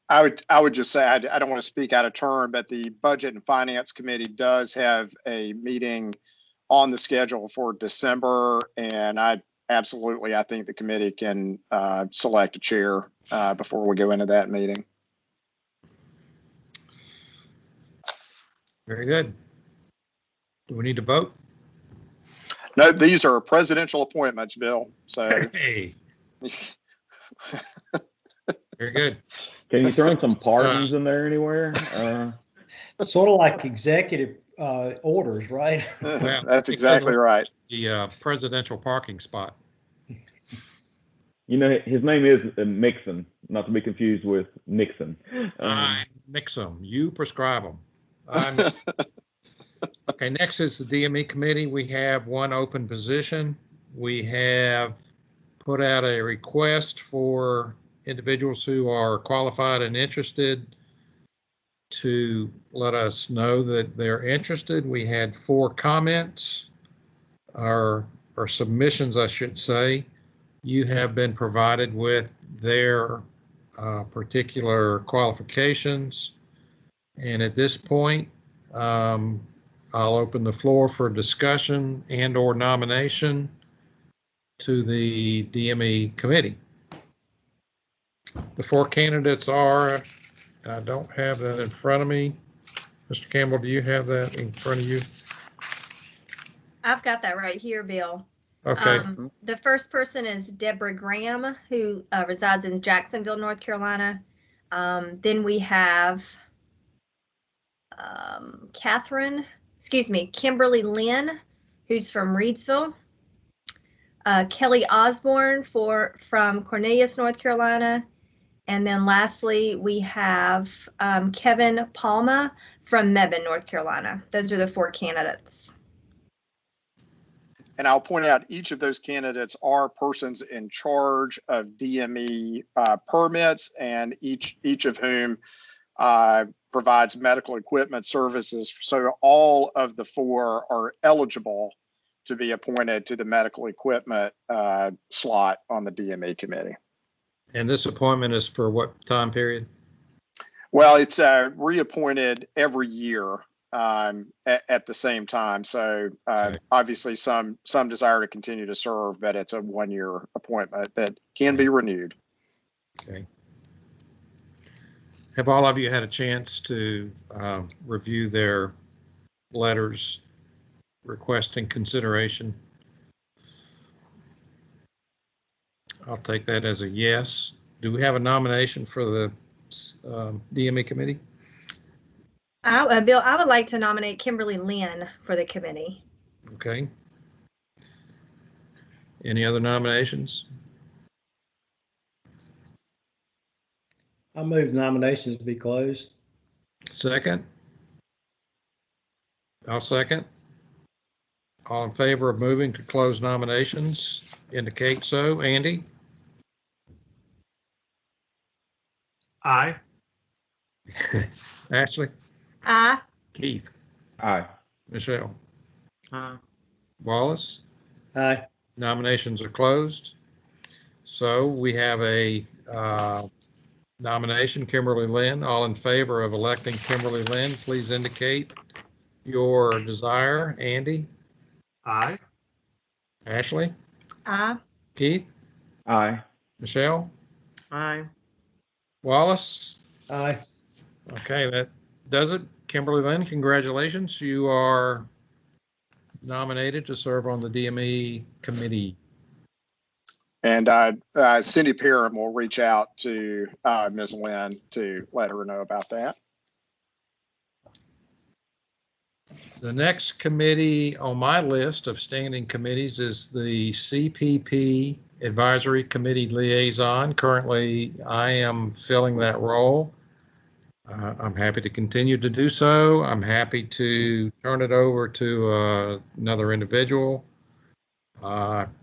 I would just say, I don't want to speak out of turn, but the Budget and Finance Committee does have a meeting on the schedule for December, and I think the committee can select a chair before we go into that meeting. Very good. Do we need to vote? No, these are presidential appointments, Bill. So. Hey. Very good. Can you throw in some pardons in there anywhere? Sort of like executive orders, right? Well, that's exactly right. The presidential parking spot. You know, his name is Nixon, not to be confused with Nixon. I mix them. You prescribe them. Okay, next is the DME committee. We have one open position. We have put out a request for individuals who are qualified and interested to let us know that they're interested. We had 4 comments, or submissions, I should say. You have been provided with their particular qualifications. And at this point, I'll open the floor for discussion and or nomination to the DME committee. The 4 candidates are, I don't have that in front of me. Mr. Campbell, do you have that in front of you? I've got that right here, Bill. Okay. The first person is Deborah Graham, who resides in Jacksonville, North Carolina. Then we have Kimberly Lynn, who's from Reidsville. Kelly Osborne from Cornelius, North Carolina. And then lastly, we have Kevin Palma from Mebane, North Carolina. Those are the 4 candidates. And I'll point out each of those candidates are persons in charge of DME permits, and each of whom provides medical equipment services. So all of the 4 are eligible to be appointed to the medical equipment slot on the DME committee. And this appointment is for what time period? Well, it's reappointed every year at the same time. So obviously some desire to continue to serve, but it's a 1-year appointment that can be renewed. Okay. Have all of you had a chance to review their letters requesting consideration? I'll take that as a yes. Do we have a nomination for the DME committee? Bill, I would like to nominate Kimberly Lynn for the committee. Okay. Any other nominations? I move nominations be closed. Second? I'll second. All in favor of moving to close nominations, indicate so. Andy? Aye. Ashley? Aye. Keith? Aye. Michelle? Aye. Wallace? Aye. Nominations are closed. So we have a nomination, Kimberly Lynn. All in favor of electing Kimberly Lynn, please indicate your desire. Andy? Aye. Ashley? Aye. Keith? Aye. Michelle? Aye. Wallace? Aye. Okay, that does it. Kimberly Lynn, congratulations. You are nominated to serve on the DME committee. And Cindy Perrin will reach out to Ms. Lynn to let her know about that. The next committee on my list of standing committees is the CPP Advisory Committee Liaison. Currently, I am filling that role. I'm happy to continue to do so. I'm happy to turn it over to another individual.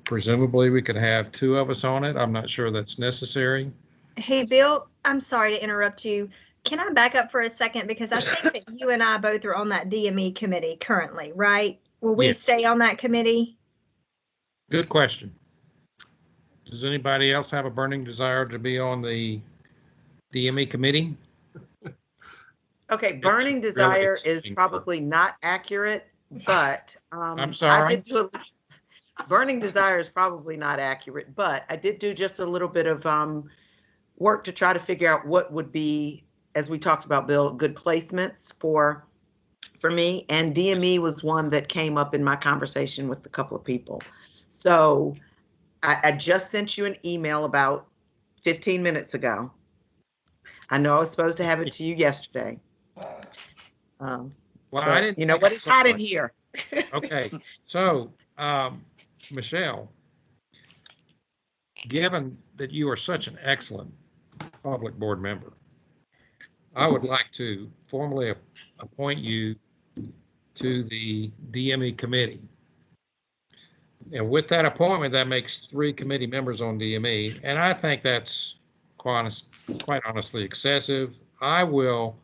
Presumably, we could have two of us on it. I'm not sure that's necessary. Hey, Bill, I'm sorry to interrupt you. Can I back up for a second? Because I think that you and I both are on that DME committee currently, right? Will we Yes. stay on that committee? Good question. Does anybody else have a burning desire to be on the DME committee? Okay, burning desire is exciting. probably not accurate, but I'm sorry? I did do burning desire is probably not accurate, but I did do just a little bit of work to try to figure out what would be, as we talked about, Bill, good placements for me. And DME was one that came up in my conversation with a couple of people. So I just sent you an email about 15 minutes ago. I know I was supposed to have it to you yesterday. Well, I didn't. You know what? It's hot in here. Okay, so Michelle, given that you are such an excellent public board member, I would like to formally appoint you to the DME committee. And with that appointment, that makes 3 committee members on DME, and I think that's quite honestly excessive. I will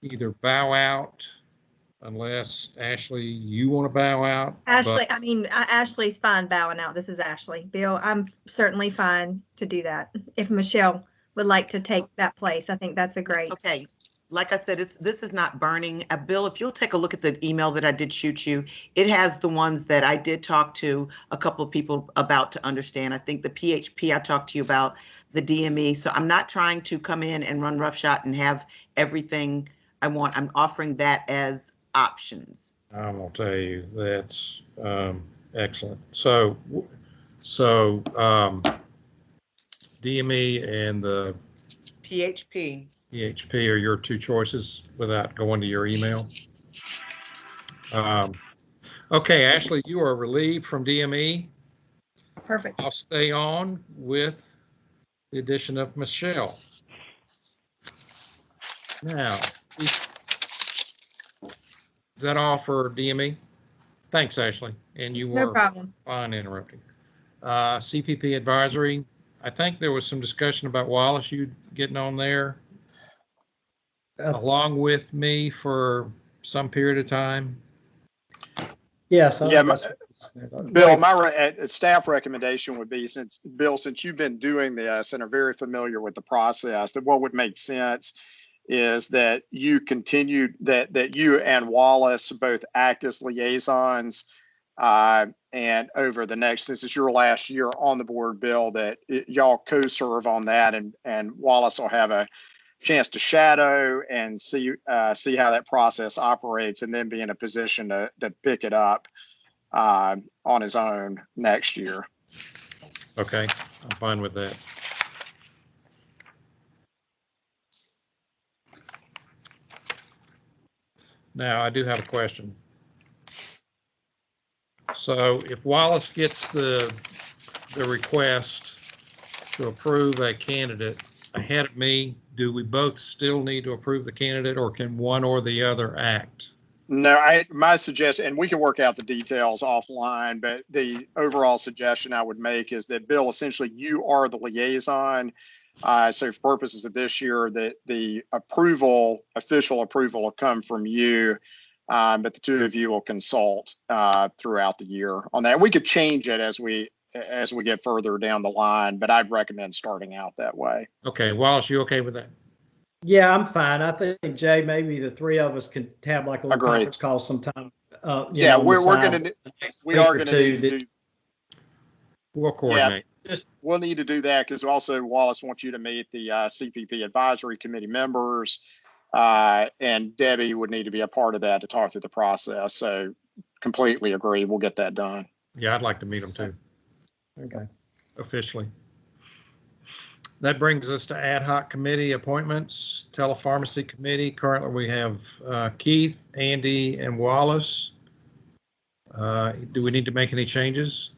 either bow out, unless Ashley, you want to bow out. Ashley, I mean, Ashley's fine bowing out. This is Ashley. Bill, I'm certainly fine to do that. If Michelle would like to take that place, I think that's a great. Okay. Like I said, this is not burning. Bill, if you'll take a look at the email that I did shoot you, it has the ones that I did talk to a couple of people about to understand. I think the PHP I talked to you about, the DME. So I'm not trying to come in and run roughshod and have everything I want. I'm offering that as options. I'm gonna tell you that's excellent. So DME and the PHP are your 2 choices without going to your email. Okay, Ashley, you are relieved from DME. Perfect. I'll stay on with the addition of Michelle. Now, is that all for DME? Thanks, Ashley. And you were No problem. fine interrupting. CPP advisory, I think there was some discussion about Wallace, you getting on there along with me for some period of time. Yes. Yeah, Bill, my staff recommendation would be, since you've been doing this and are very familiar with the process, that what would make sense is that you continue, that you and Wallace both act as liaisons, and over the next, since it's your last year on the board, Bill, that y'all co-serve on that, and Wallace will have a chance to shadow and see how that process operates, and then be in a position to pick it up on his own next year. Okay, I'm fine with that. Now, I do have a question. So if Wallace gets the request to approve a candidate ahead of me, do we both still need to approve the candidate, or can one or the other act? No, my suggestion, and we can work out the details offline, but the overall suggestion I would make is that, Bill, essentially you are the liaison. So for purposes of this year, the official approval will come from you, but the 2 of you will consult throughout the year on that. We could change it as we get further down the line, but I'd recommend starting out that way. Okay, Wallace, you okay with that? Yeah, I'm fine. I think, Jay, maybe the 3 of us could have like a little conference call sometime. Yeah, we are going to need to do. We'll coordinate. Yeah, we'll need to do that, because also Wallace wants you to meet the CPP advisory committee members, and Debbie would need to be a part of that to talk through the process. So completely agree. We'll get that done. Yeah, I'd like to meet them too. Okay. officially. That brings us to ad hoc committee appointments, telepharmacy committee. Currently, we have Keith, Andy, and Wallace. Do we need to make any changes?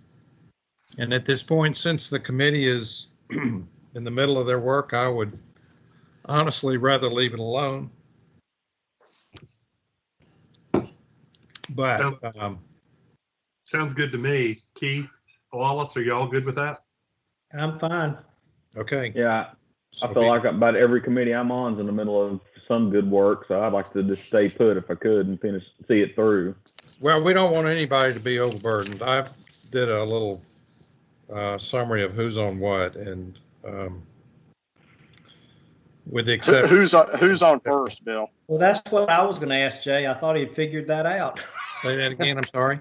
And at this point, since the committee is in the middle of their work, I would honestly rather leave it alone. But sounds good to me. Keith, Wallace, are y'all good with that? I'm fine. Okay. Yeah, So I feel like about every committee I'm on is in the middle of some good work, so I'd like to just stay put if I could and see it through. Well, we don't want anybody to be overburdened. I did a little summary of who's on what, and with the exception. Who's on first, Bill? Well, that's what I was going to ask Jay. I thought he'd figured that out. Say that again. I'm sorry.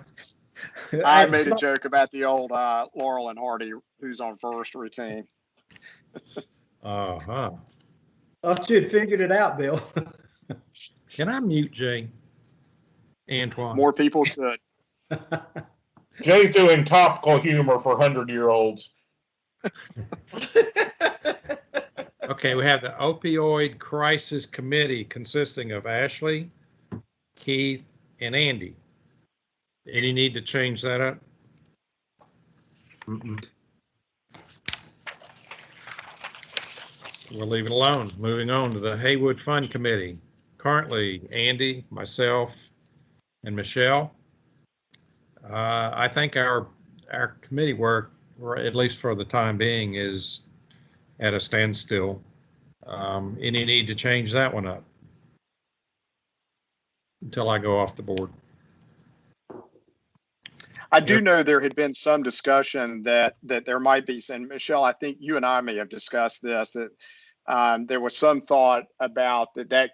I made a joke about the old Laurel and Hardy who's on first routine. Uh-huh. I thought you'd figured it out, Bill. Can I mute Jay? Antoine. More people should. Jay's doing topical humor for 100-year-olds. Okay, we have the Opioid Crisis Committee consisting of Ashley, Keith, and Andy. Any need to change that up? We'll leave it alone. Moving on to the Haywood Fund Committee. Currently, Andy, myself, and Michelle. I think our committee work, or at least for the time being, is at a standstill. Any need to change that one up until I go off the board? I do know there had been some discussion that there might be, and Michelle, I think you and I may have discussed this, that there was some thought about that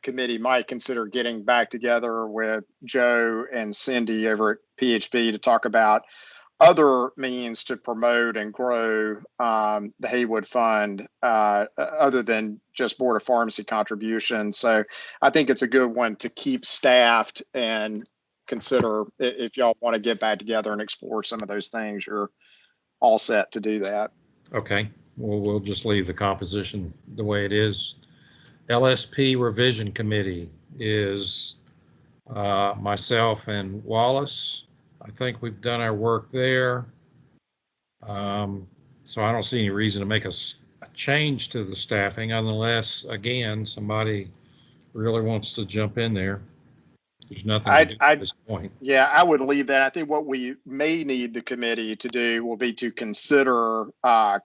committee might consider getting back together with Joe and Cindy over at PHB to talk about other means to promote and grow the Haywood Fund other than just Board of Pharmacy contributions. So I think it's a good one to keep staffed and consider if y'all want to get back together and explore some of those things. You're all set to do that. Okay, well, we'll just leave the composition the way it is. LSP Revision Committee is myself and Wallace. I think we've done our work there. So I don't see any reason to make a change to the staffing unless, again, somebody really wants to jump in there. There's nothing to do at this point. Yeah, I would leave that. I think what we may need the committee to do will be to consider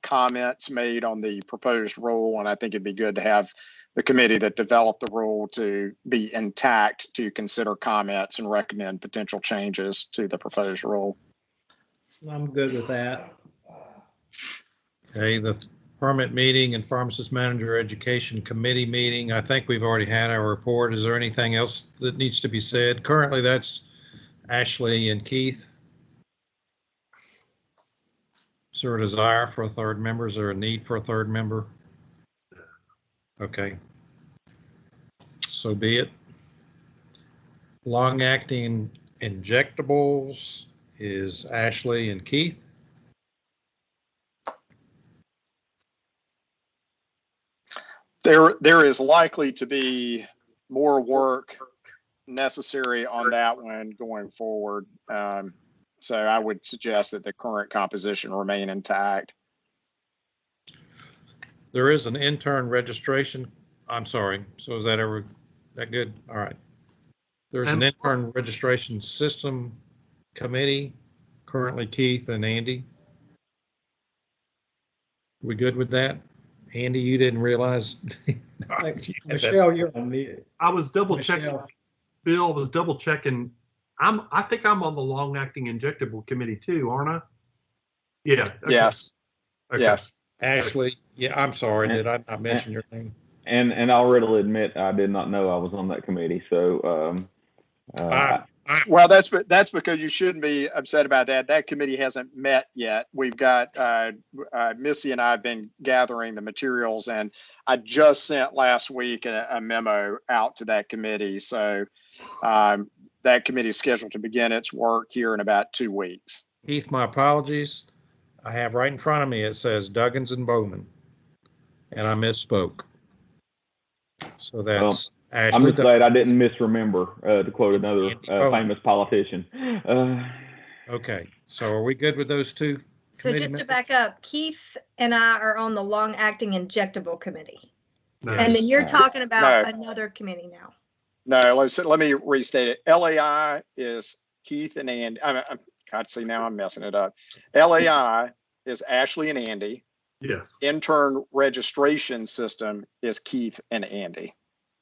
comments made on the proposed rule. And I think it'd be good to have the committee that developed the rule to be intact to consider comments and recommend potential changes to the proposed rule. I'm good with that. Okay, the permit meeting and pharmacist manager education committee meeting. I think we've already had our report. Is there anything else that needs to be said? Currently, that's Ashley and Keith. Is there a desire for a third member? Is there a need for a third member? Okay. So be it. Long-acting injectables is Ashley and Keith. There is likely to be more work necessary on that one going forward. So I would suggest that the current composition remain intact. There is an intern registration. I'm sorry. So is that good? All right. There's an intern registration system committee, currently Keith and Andy. We good with that? Andy, you didn't realize. Michelle, you're on mute. I was double checking. Bill was double checking. I think I'm on the long acting injectable committee too, aren't I? Yeah. Okay. Yes. Okay. Yes. Ashley, yeah, I'm sorry. Did I not mention your name? And I'll readily admit I did not know I was on that committee. So well, that's because you shouldn't be upset about that. That committee hasn't met yet. We've got Missy and I have been gathering the materials, and I just sent last week a memo out to that committee. So that committee is scheduled to begin its work here in about 2 weeks. Keith, my apologies. I have right in front of me, it says Duggins and Bowman, and I misspoke. So that's I'm Ashley just glad I Duggins. didn't misremember, to quote another Andy Bowman. famous politician. Okay, so are we good with those two? So committee just to members? back up, Keith and I are on the long-acting injectable committee. No. And then you're No. talking about No. another committee now. No, let me restate it. LAI is Keith and Andy. God, see, now I'm messing it up. LAI is Ashley and Andy. Yes. Intern registration system is Keith and Andy.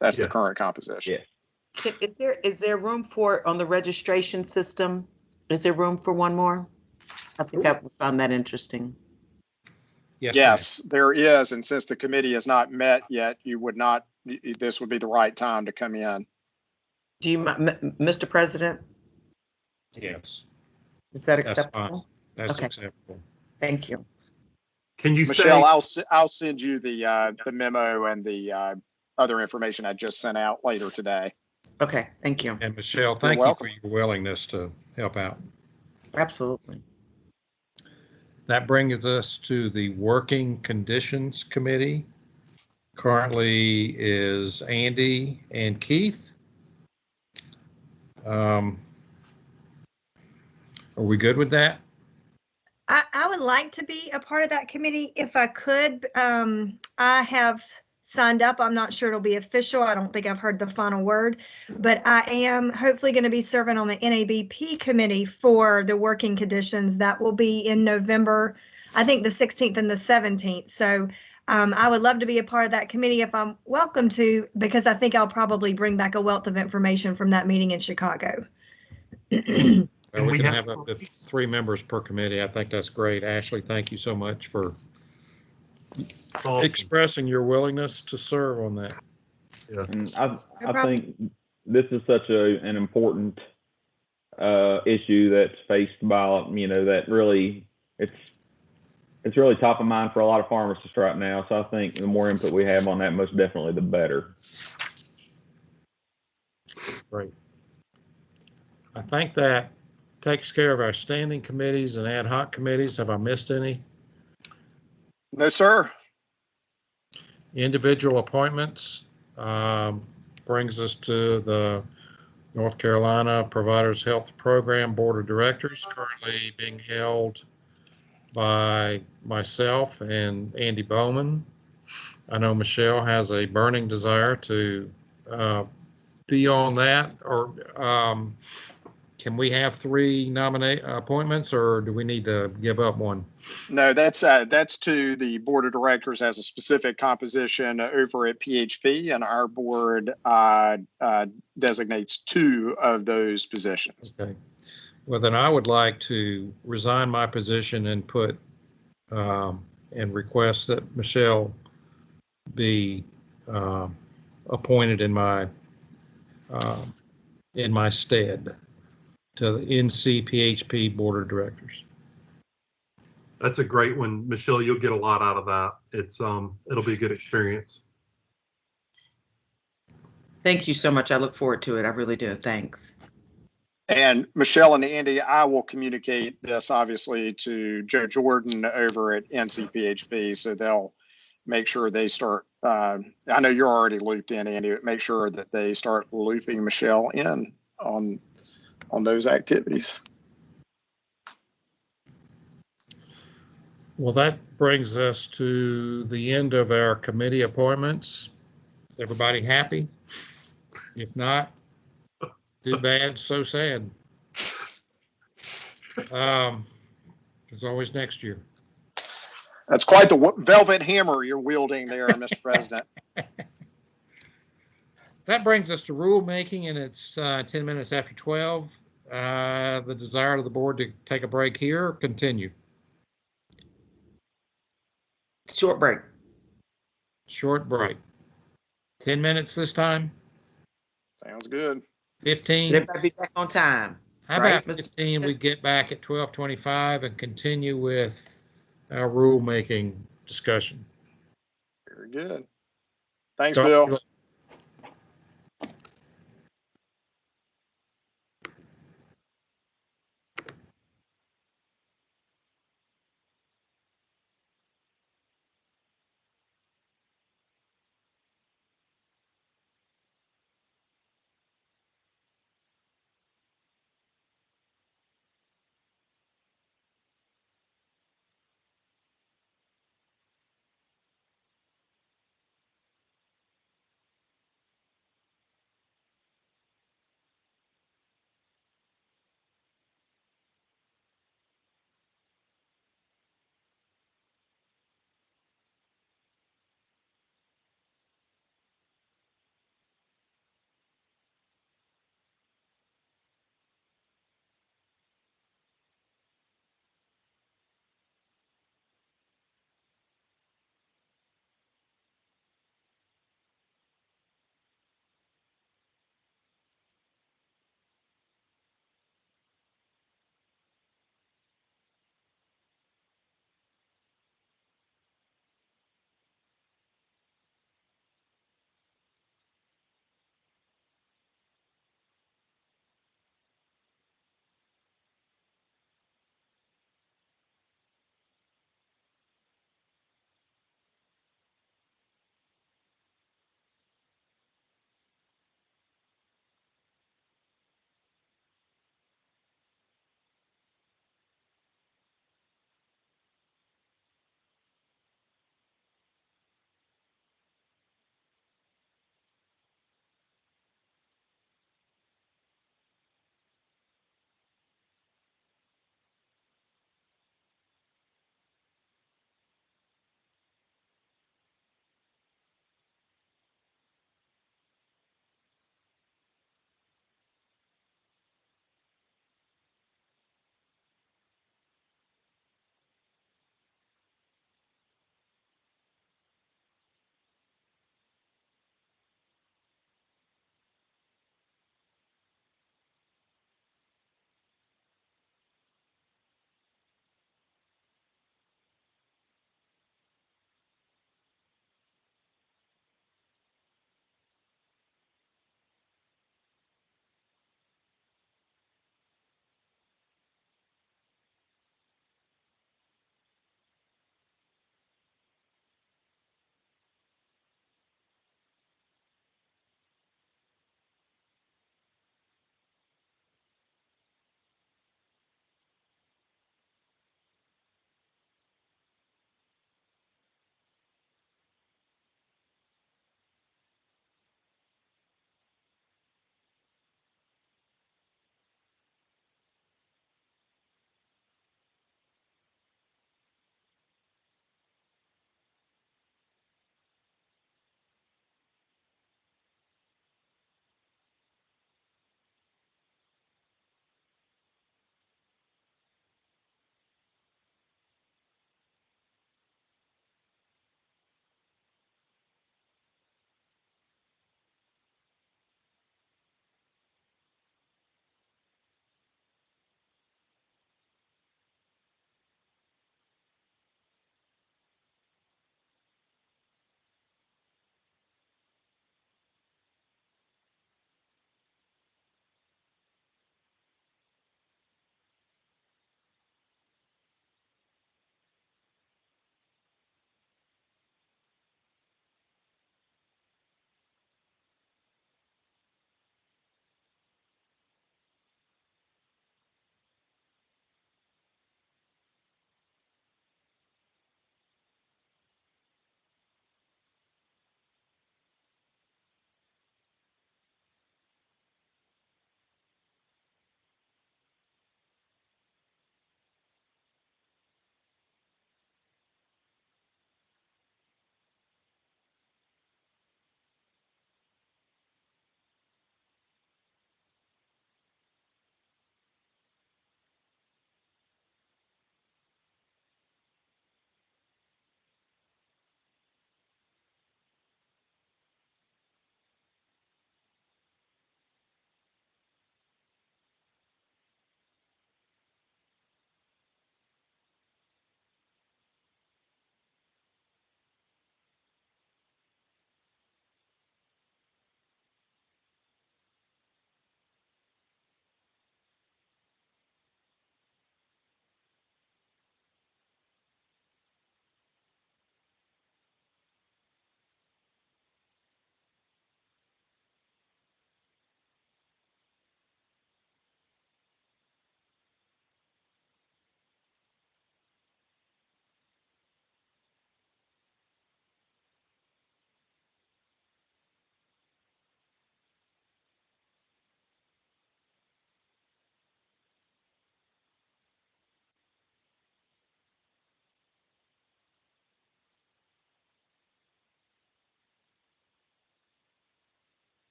That's the Yes. current composition. Yeah. Is there room for, on the registration system, is there room for one more? I think I found that interesting. Yes, there is. And since the committee has not met yet, this would be the right time to come in. Do you, Mr. President, Yes, is that that's fine. acceptable? That's Okay. acceptable. Thank you. Can you Michelle, say, I'll send you the memo and the other information I just sent out later today. Okay, thank you. And Michelle, thank you welcome. for your willingness to help out. Absolutely. That brings us to the Working Conditions Committee. Currently is Andy and Keith. Are we good with that? I would like to be a part of that committee if I could. I have signed up. I'm not sure it'll be official. I don't think I've heard the final word, but I am hopefully going to be serving on the NABP committee for the working conditions. That will be in November, I think the 16th and the 17th. So I would love to be a part of that committee if I'm welcome to, because I think I'll probably bring back a wealth of information from that meeting in Chicago. Well, we can have up to 3 members per committee. I think that's great. Ashley, thank you so much for expressing your willingness to serve on that. Yeah. And I think this is such an important issue that's faced by, that really, it's really top of mind for a lot of pharmacists right now. So I think the more input we have on that, most definitely the better. Great. I think that takes care of our standing committees and ad hoc committees. Have I missed any? No, sir. Individual appointments brings us to the North Carolina Providers Health Program Board of Directors, currently being held by myself and Andy Bowman. I know Michelle has a burning desire to be on that, or can we have 3 appointments, or do we need to give up one? No, that's to the board of directors as a specific composition over at PHP, and our board designates 2 of those positions. Okay. Well, then I would like to resign my position and put and request that Michelle be appointed in my stead to the NCPHP Board of Directors. that's a great one, Michelle. You'll get a lot out of that. It'll be a good experience. Thank you so much. I look forward to it. I really do. Thanks. And Michelle and Andy, I will communicate this obviously to Joe Jordan over at NCPHP, so they'll make sure they start. I know you're already looped in, Andy, but make sure that they start looping Michelle in on those activities. Well, that brings us to the end of our committee appointments. Everybody happy? If not, too bad, so sad. There's always next year. That's quite the velvet hammer you're wielding there, Mr. President. That brings us to rulemaking, and it's 10 minutes after 12. The desire of the board to take a break here or continue? Short break. Short break. 10 minutes this time? Sounds good. 15? Everybody be back on time. How right, about Mr. 15? We get back at 12:25 and continue with our rulemaking discussion. Very good. Thanks, Talk to Bill. you later.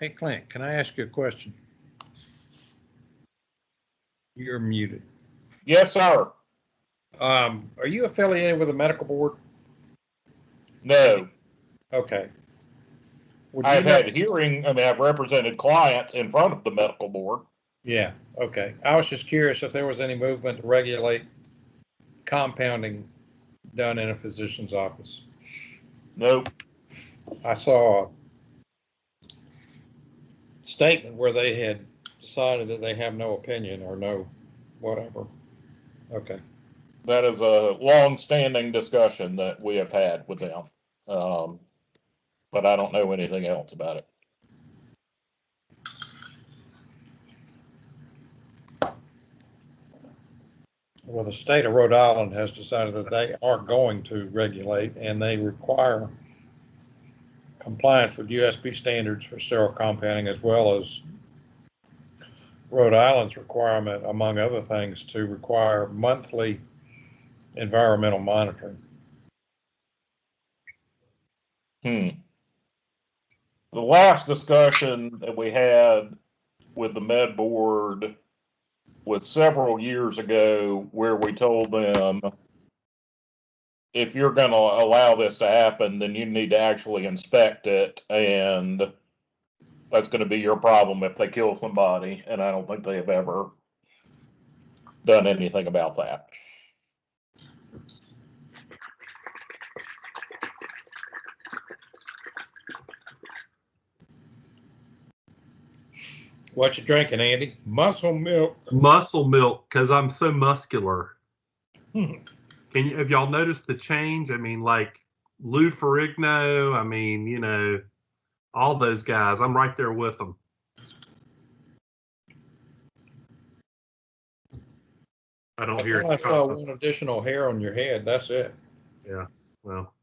Hey, Clint, can I ask you a question? You're muted. Yes, sir. Are you affiliated with a medical board? No. Okay. Would I've you know- had hearing, I mean, I've represented clients in front of the medical board. Yeah, okay. I was just curious if there was any movement to regulate compounding done in a physician's office. Nope. I saw a statement where they had decided that they have no opinion or no whatever. Okay. That is a long-standing discussion that we have had with them. But I don't know anything else about it. Well, the state of Rhode Island has decided that they are going to regulate, and they require compliance with USB standards for sterile compounding, as well as Rhode Island's requirement, among other things, to require monthly environmental monitoring. The last discussion that we had with the med board was several years ago, where we told them, if you're going to allow this to happen, then you need to actually inspect it, and that's going to be your problem if they kill somebody. And I don't think they have ever done anything about that. What you drinking, Andy? Muscle milk. Muscle milk, because I'm so muscular. Have y'all noticed the change? I mean, like Lou Ferrigno, I mean, you know, all those guys, I'm right there with them. I don't hear. I saw one additional hair on your head. That's it. Yeah, well.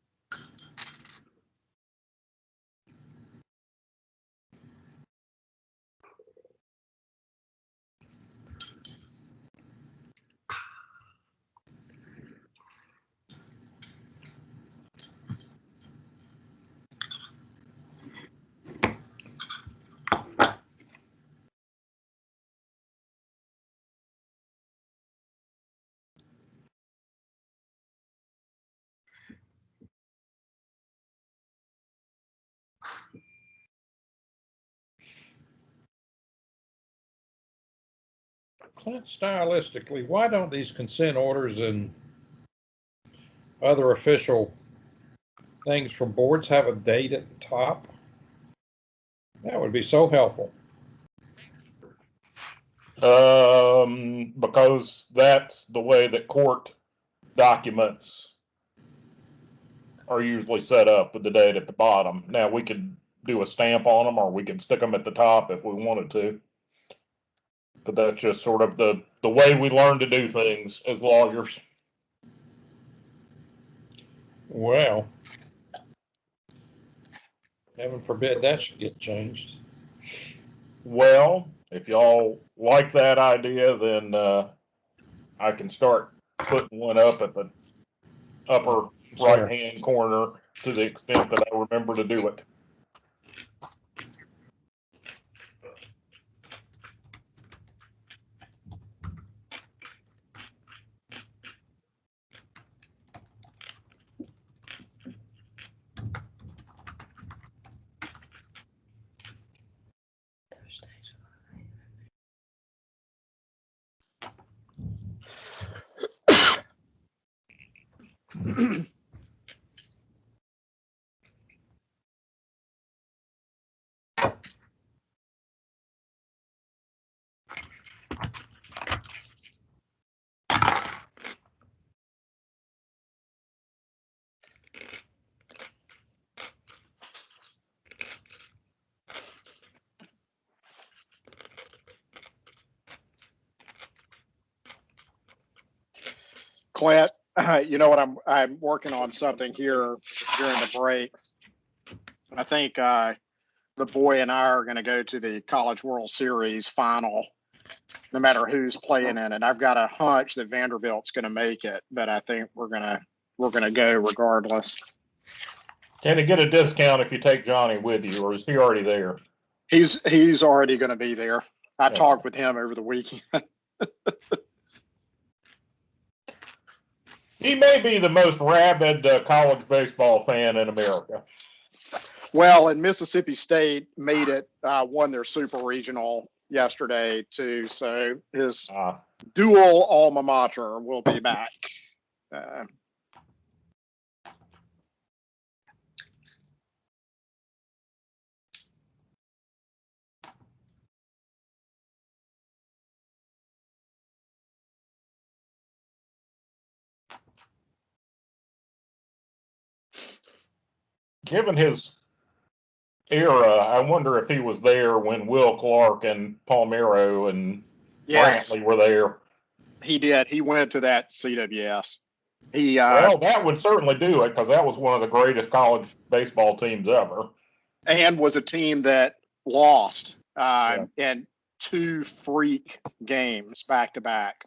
Clint, stylistically, why don't these consent orders and other official things from boards have a date at the top? That would be so helpful. Because that's the way that court documents are usually set up, with the date at the bottom. Now, we could do a stamp on them, or we could stick them at the top if we wanted to. But that's just sort of the way we learn to do things as lawyers. Well, heaven forbid that should get changed. Well, if y'all like that idea, then I can start putting one up at the upper right-hand corner, to the extent that I remember to do it. Clint, you know what? I'm working on something here during the breaks. I think the boy and I are going to go to the College World Series final, no matter who's playing in it. I've got a hunch that Vanderbilt's going to make it, but I think we're gonna go regardless. Can you get a discount if you take Johnny with you, or is he already there? He's already going to be there. I Okay. talked with him over the weekend. He may be the most rabid college baseball fan in America. Well, and Mississippi State made it, won their super regional yesterday too. So his dual alma mater will be back. Given his era, I wonder if he was there when Will Clark and Palmero and Yes. Brantley were there. He did. He went to that CWS. He Well, that would certainly do it because that was one of the greatest college baseball teams ever. And was a team that lost in 2 freak games back to back.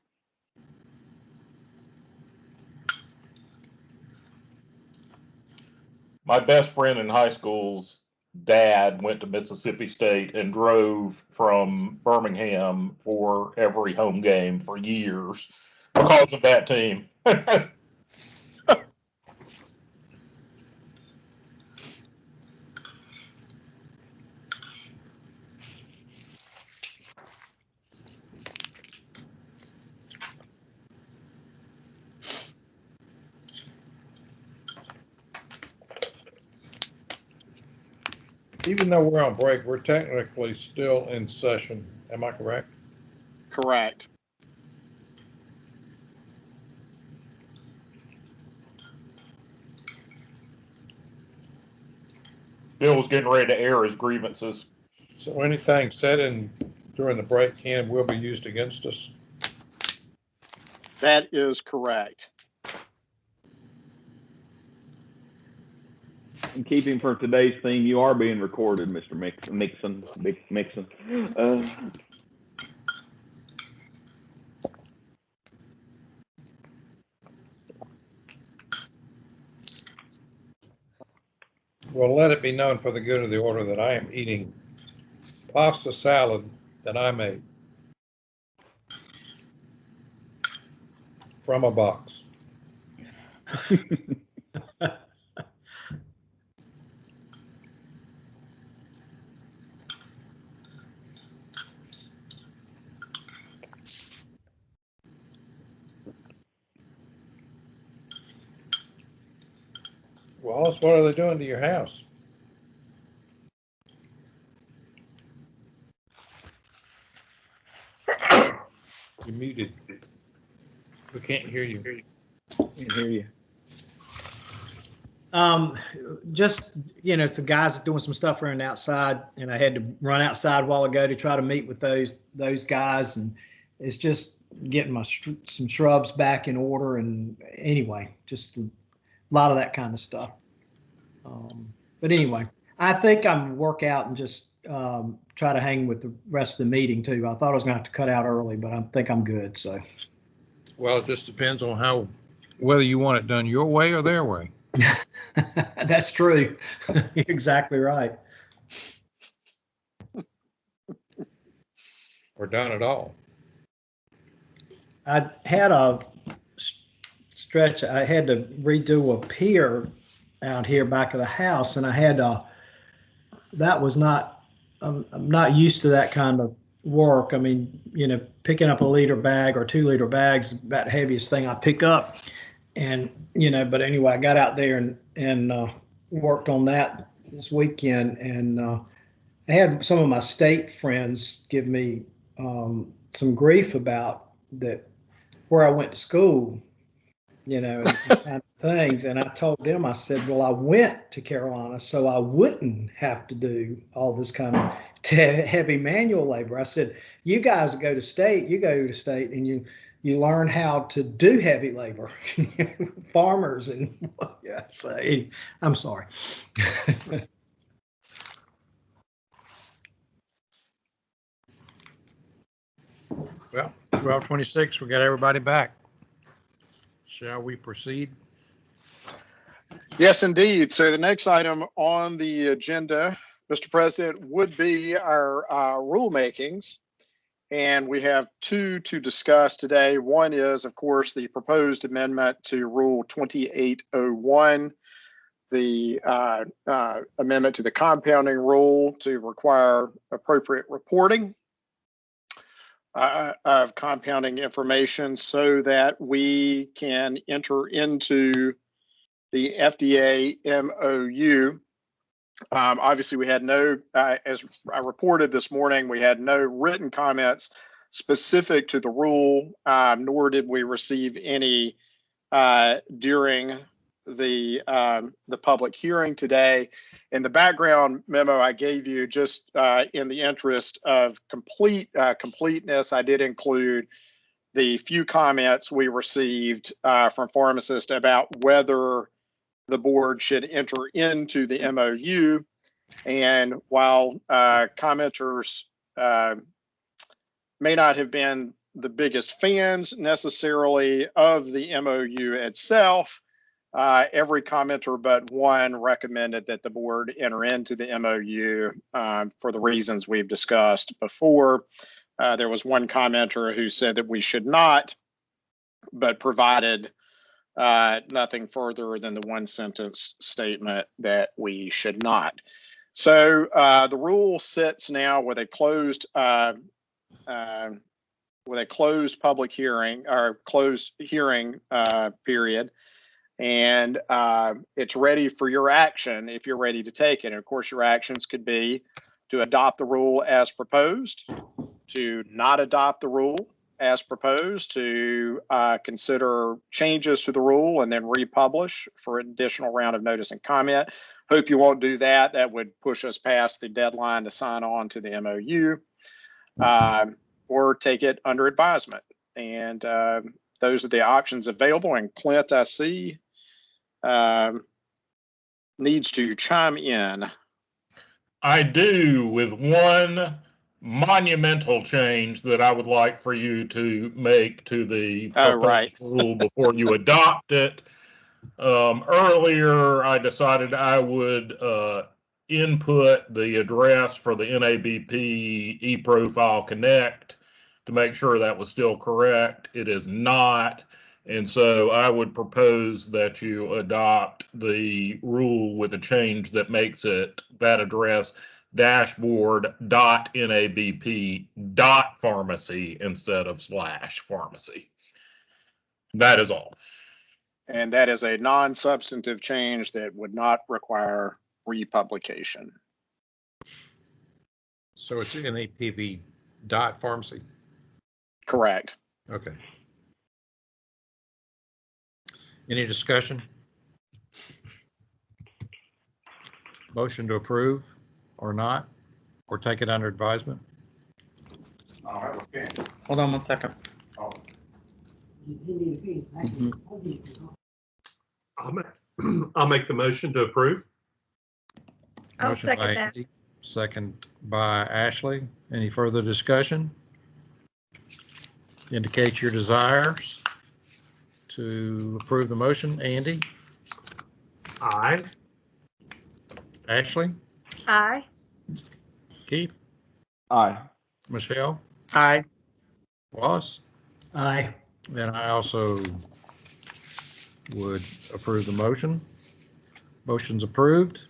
My best friend in high school's dad went to Mississippi State and drove from Birmingham for every home game for years because of that team. Even though we're on break, we're technically still in session. Am I correct? Correct. Bill was getting ready to air his grievances. So anything said during the break can and will be used against us? That is correct. In keeping for today's theme, you are being recorded, Mr. Mixon. Well, let it be known for the good of the order that I am eating pasta salad that I made from a box. Wallace, what are they doing to your house? You're muted. We can't hear you. Can't hear you. Just, some guys doing some stuff around outside, and I had to run outside a while ago to try to meet with those guys, and it's just getting some shrubs back in order, and anyway, just a lot of that kind of stuff. But anyway, I think I'm work out and just try to hang with the rest of the meeting too. I thought I was going to have to cut out early, but I think I'm good. So, well, it just depends on whether you want it done your way or their way. That's true. You're exactly right. Or done at all. I had a stretch. I had to redo a pier out here back of the house, and I had that was not. I'm not used to that kind of work. I mean, picking up a liter bag or 2 liter bags is about the heaviest thing I pick up. And, but anyway, I got out there and worked on that this weekend. And I had some of my state friends give me some grief about where I went to school, and some kind of things. And I told them, I said, well, I went to Carolina so I wouldn't have to do all this kind of heavy manual labor. I said, you guys go to state and you learn how to do heavy labor, farmers and yeah. So I'm sorry. Well, 12:26, we got everybody back. Shall we proceed? Yes, indeed. So the next item on the agenda Mr. President, would be our rulemakings. And we have two to discuss today. One is, of course, the proposed amendment to Rule 2801, the amendment to the compounding rule to require appropriate reporting of compounding information so that we can enter into the FDA MOU. Obviously, we had no, as I reported this morning, we had no written comments specific to the rule, nor did we receive any during the public hearing today. In the background memo I gave you, just in the interest of completeness, I did include the few comments we received from pharmacists about whether the board should enter into the MOU. And while commenters may not have been the biggest fans necessarily of the MOU itself, every commenter but one recommended that the board enter into the MOU for the reasons we've discussed before. There was one commenter who said that we should not, but provided nothing further than the one sentence statement that we should not. So the rule sits now with a closed public hearing or closed hearing period, and it's ready for your action if you're ready to take it. And of course, your actions could be to adopt the rule as proposed, to not adopt the rule as proposed, to consider changes to the rule and then republish for an additional round of notice and comment. Hope you won't do that. That would push us past the deadline to sign on to the MOU, or take it under advisement. And those are the options available. And Clint, I see, needs to chime in. I do, with one monumental change that I would like for you to make to the proposed rule before you adopt it. Earlier, I decided I would input the address for the NABP eProfile Connect to make sure that was still correct. It is not. And so I would propose that you adopt the rule with a change that makes it that address dashboard.nabp.pharmacy instead of /pharmacy. That is all. And that is a non-substantive change that would not require republication. So it's NAPB.pharmacy. Correct. Okay. Any discussion? Motion to approve or not, or take it under advisement? Hold on one second. I'll make the motion to approve. I'll Motion second by that. Andy, second by Ashley. Any further discussion? Indicate your desires to approve the motion. Andy? Aye. Ashley? Aye. Keith? Aye. Michelle? Aye. Wallace? Aye. And I also would approve the motion. Motion's approved.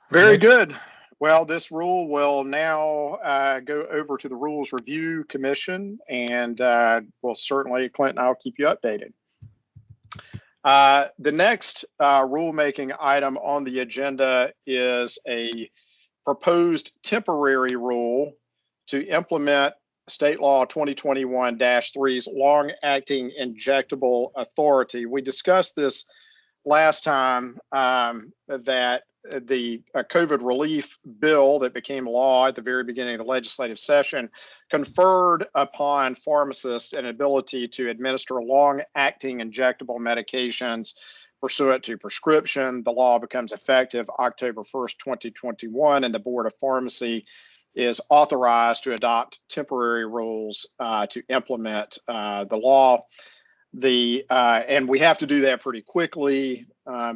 Very good. Well, this rule will now go over to the Rules Review Commission, and we'll certainly, Clint and I will keep you updated. The next rulemaking item on the agenda is a proposed temporary rule to implement State Law 2021-3's long-acting injectable authority. We discussed this last time, that the COVID relief bill that became law at the very beginning of the legislative session conferred upon pharmacists an ability to administer long-acting injectable medications pursuant to prescription. The law becomes effective October 1st, 2021, and the Board of Pharmacy is authorized to adopt temporary rules to implement the law. And we have to do that pretty quickly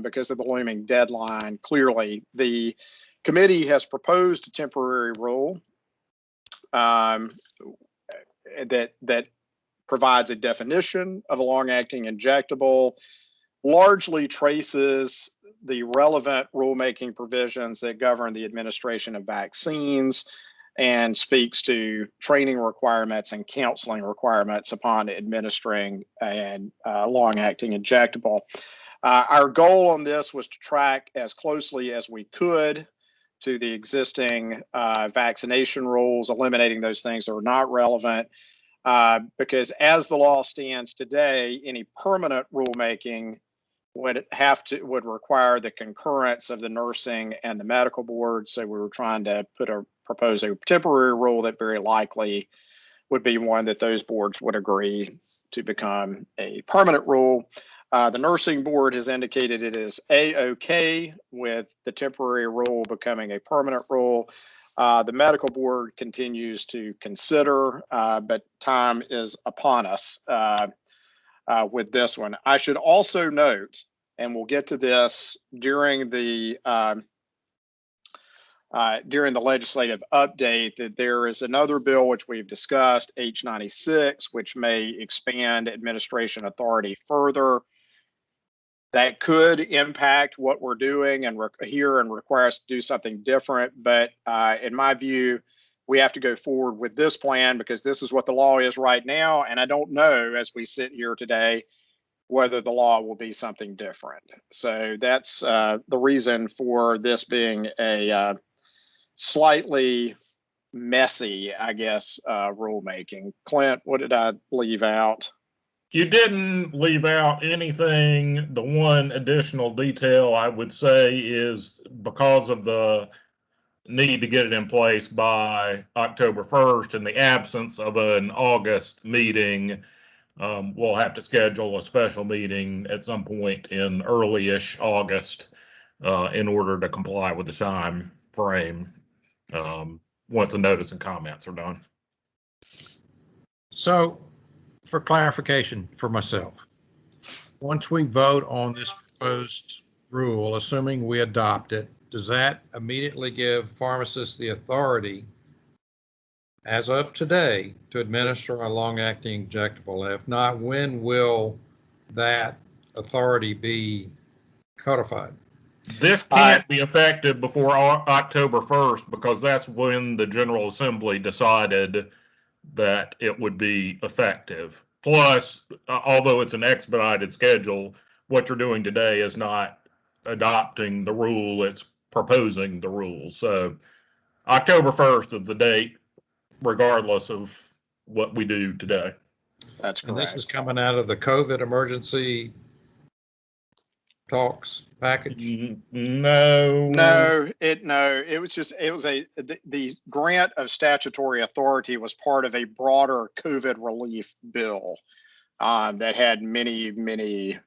because of the looming deadline. Clearly, the committee has proposed a temporary rule that provides a definition of a long-acting injectable, largely traces the relevant rulemaking provisions that govern the administration of vaccines, and speaks to training requirements and counseling requirements upon administering a long-acting injectable. Our goal on this was to track as closely as we could to the existing vaccination rules, eliminating those things that are not relevant, because as the law stands today, any permanent rulemaking would require the concurrence of the nursing and the medical board. So we were trying to propose a temporary rule that very likely would be one that those boards would agree to become a permanent rule. The nursing board has indicated it is A-OK with the temporary rule becoming a permanent rule. The medical board continues to consider, but time is upon us with this one. I should also note, and we'll get to this during the legislative update, that there is another bill which we've discussed, H96, which may expand administration authority further. That could impact what we're doing and require us to do something different. But in my view, we have to go forward with this plan because this is what the law is right now. And I don't know, as we sit here today, whether the law will be something different. So that's the reason for this being a slightly messy, I guess, rulemaking. Clint, what did I leave out? You didn't leave out anything. The one additional detail I would say is because of the need to get it in place by October 1st in the absence of an August meeting, we'll have to schedule a special meeting at some point in early-ish August in order to comply with the time frame once the notice and comments are done. So, for clarification for myself, once we vote on this proposed rule, assuming we adopt it, does that immediately give pharmacists the authority, as of today, to administer a long-acting injectable? If not, when will that authority be codified? This can't be effective before October 1st because that's when the General Assembly decided that it would be effective. Plus, although it's an expedited schedule, what you're doing today is not adopting the rule, it's proposing the rule. So October 1st is the date, regardless of what we do today. That's correct. And this is coming out of the COVID emergency talks package? No, it was just, the grant of statutory authority was part of a broader COVID relief bill that had many, many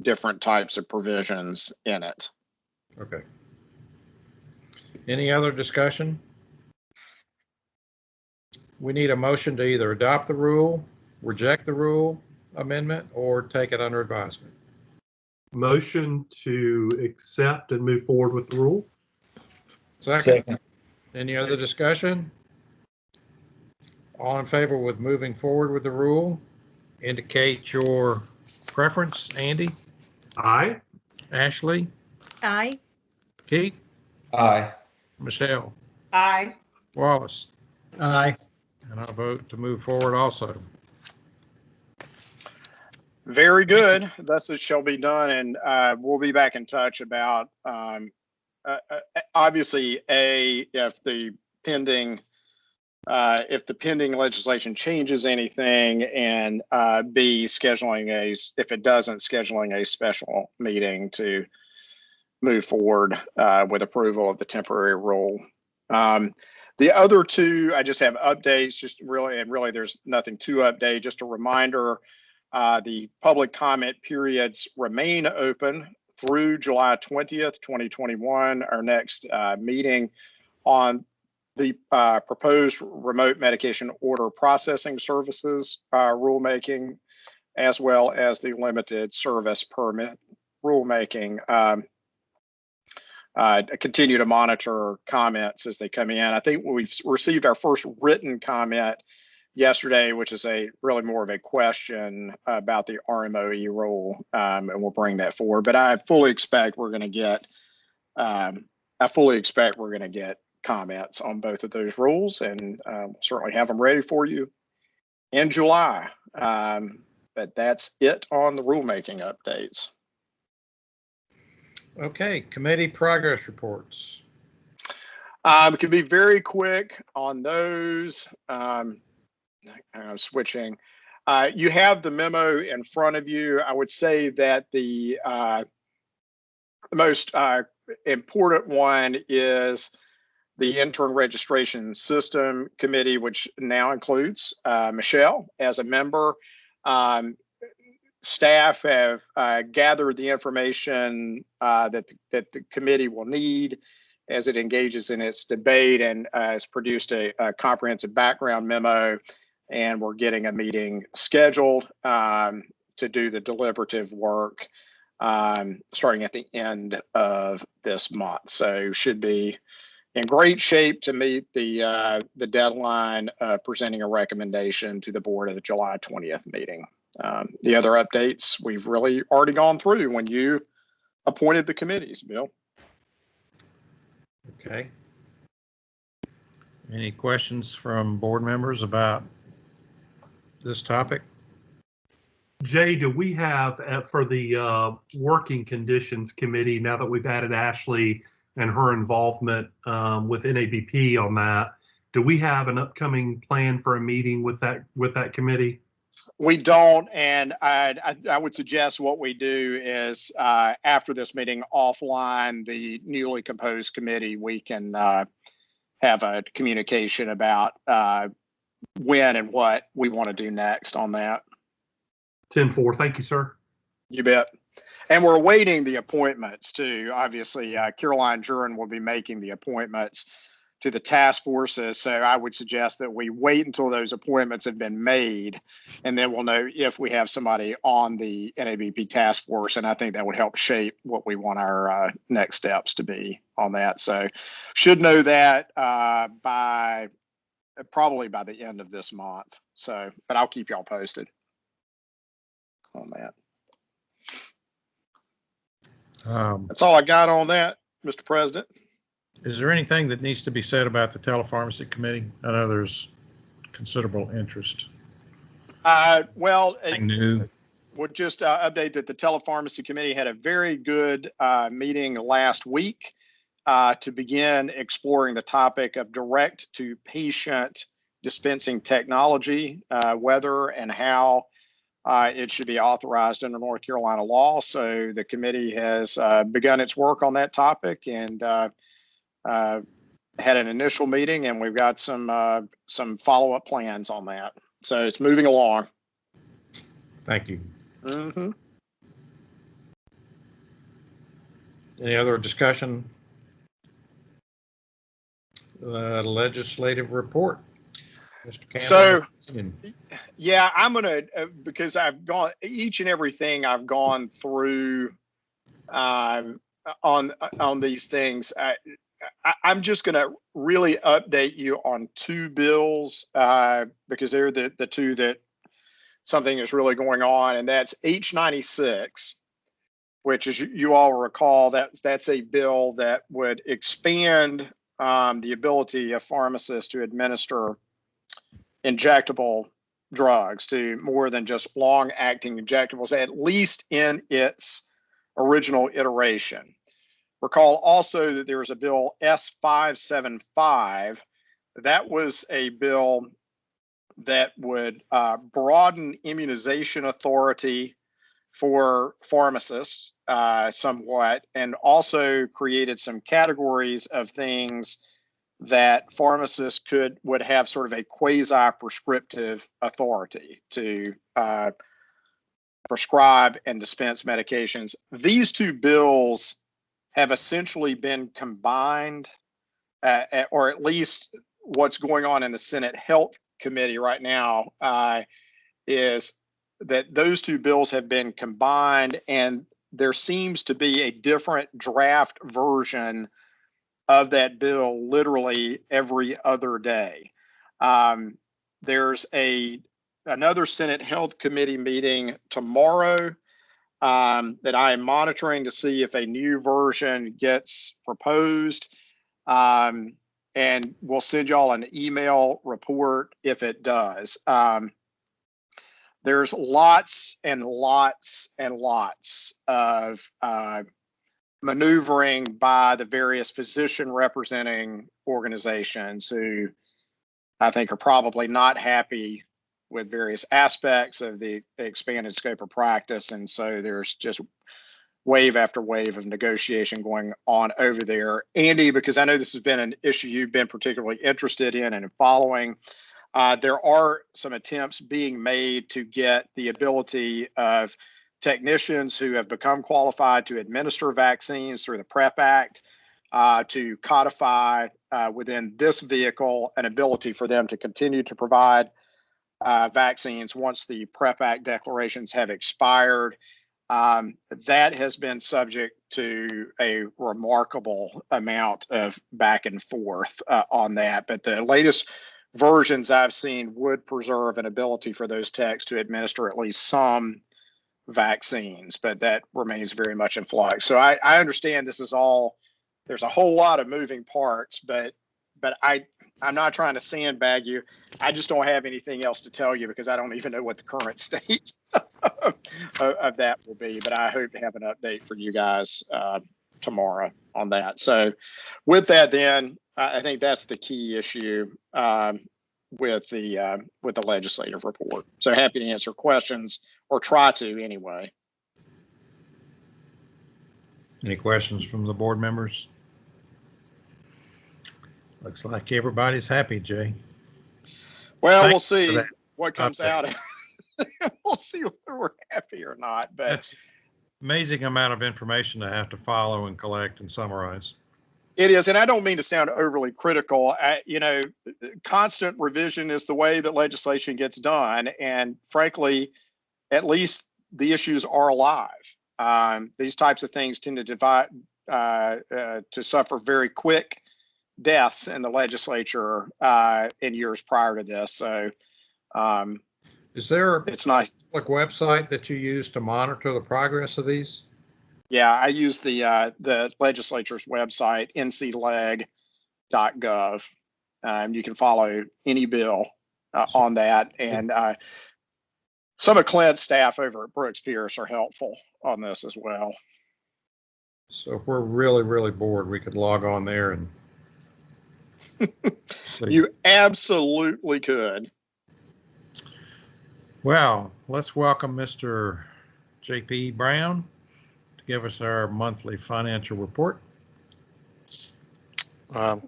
different types of provisions in it. Okay. Any other discussion? We need a motion to either adopt the rule, reject the rule amendment, or take it under advisement. Motion to accept and move forward with the rule. Second. Any other discussion? All in favor with moving forward with the rule, indicate your preference. Andy? Aye. Ashley? Aye. Keith? Aye. Michelle? Aye. Wallace? Aye. And I vote to move forward also. Very good. Thus it shall be done, and we'll be back in touch about obviously if the pending legislation changes anything, and B, if it doesn't, scheduling a special meeting to move forward with approval of the temporary rule. The other two, I just have updates, really there's nothing to update. Just a reminder, the public comment periods remain open through July 20th, 2021, our next meeting on the proposed remote medication order processing services rulemaking. as well as the limited service permit rulemaking. Continue to monitor comments as they come in. I think we've received our first written comment yesterday, which is really more of a question about the RMOE rule, and we'll bring that forward. But I fully expect we're going to get comments on both of those rules, and certainly have them ready for you in July. But that's it on the rulemaking updates. Okay, committee progress reports. It can be very quick on those. I'm switching. You have the memo in front of you. I would say that the most important one is the intern registration system committee, which now includes Michelle as a member. Staff have gathered the information that the committee will need as it engages in its debate, and has produced a comprehensive background memo. And we're getting a meeting scheduled to do the deliberative work starting at the end of this month. So should be in great shape to meet the deadline, presenting a recommendation to the board at the July 20th meeting. The other updates we've really already gone through when you appointed the committees, Bill. Okay. Any questions from board members about this topic? Jay, do we have for the working conditions committee, now that we've added Ashley and her involvement with NABP on that, do we have an upcoming plan for a meeting with that committee? We don't, and I would suggest what we do is after this meeting offline, the newly composed committee, we can have a communication about when and what we want to do next on that. 10-4, thank you, sir. You bet. And we're awaiting the appointments too. Obviously, Caroline Jurin will be making the appointments to the task forces. So I would suggest that we wait until those appointments have been made, and then we'll know if we have somebody on the NABP task force. And I think that would help shape what we want our next steps to be on that. So should know that probably by the end of this month. So, but I'll keep y'all posted on that. That's all I got on that, Mr. President. Is there anything that needs to be said about the telepharmacy committee? I know there's considerable interest. Well, new. We'll just update that the telepharmacy committee had a very good meeting last week to begin exploring the topic of direct to patient dispensing technology, whether and how it should be authorized under North Carolina law. So the committee has begun its work on that topic, and had an initial meeting, and we've got some follow-up plans on that. So it's moving along. Thank you. Mm-hmm. Any other discussion? Legislative report. Mr. Campbell. So, yeah, I'm gonna because I've gone each and everything I've gone through on these things. I'm just going to really update you on two bills because they're the two that something is really going on, and that's H96, which, as you all recall, that's a bill that would expand the ability of pharmacists to administer injectable drugs to more than just long-acting injectables, at least in its original iteration. Recall also that there was a bill S575. That was a bill that would broaden immunization authority for pharmacists somewhat, and also created some categories of things that pharmacists would have sort of a quasi-prescriptive authority to prescribe and dispense medications. These two bills have essentially been combined, or at least what's going on in the Senate Health Committee right now is that those two bills have been combined, and there seems to be a different draft version of that bill literally every other day. There's another Senate Health Committee meeting tomorrow that I am monitoring to see if a new version gets proposed. And we'll send y'all an email report if it does. There's lots and lots and lots of maneuvering by the various physician representing organizations who I think are probably not happy with various aspects of the expanded scope of practice. And so there's just wave after wave of negotiation going on over there. Andy, because I know this has been an issue you've been particularly interested in and following, there are some attempts being made to get the ability of technicians who have become qualified to administer vaccines through the PrEP Act to codify within this vehicle an ability for them to continue to provide vaccines once the PrEP Act declarations have expired. That has been subject to a remarkable amount of back and forth on that. But the latest versions I've seen would preserve an ability for those techs to administer at least some vaccines, but that remains very much in flux. So I understand this is all, there's a whole lot of moving parts, but I'm not trying to sandbag you. I just don't have anything else to tell you because I don't even know what the current state of that will be. But I hope to have an update for you guys tomorrow on that. So with that, then I think that's the key issue with the legislative report. So happy to answer questions or try to anyway. Any questions from the board members? Looks like everybody's happy, Jay. Well, Thanks we'll for see that what comes update. out. We'll see whether we're happy or not. But That's amazing amount of information to have to follow and collect and summarize. it is, and I don't mean to sound overly critical. Constant revision is the way that legislation gets done, and frankly, at least the issues are alive. These types of things tend to suffer very quick deaths in the legislature in years prior to this. So is there it's nice. Like website that you use to monitor the progress of these? Yeah, I use the legislature's website, ncleg.gov. You can follow any bill on that. And some of Clint's staff over at Brooks Pierce are helpful on this as well. So if we're really, really bored, we could log on there and see. You absolutely could. Well, let's welcome Mr. J.P. Brown to give us our monthly financial report.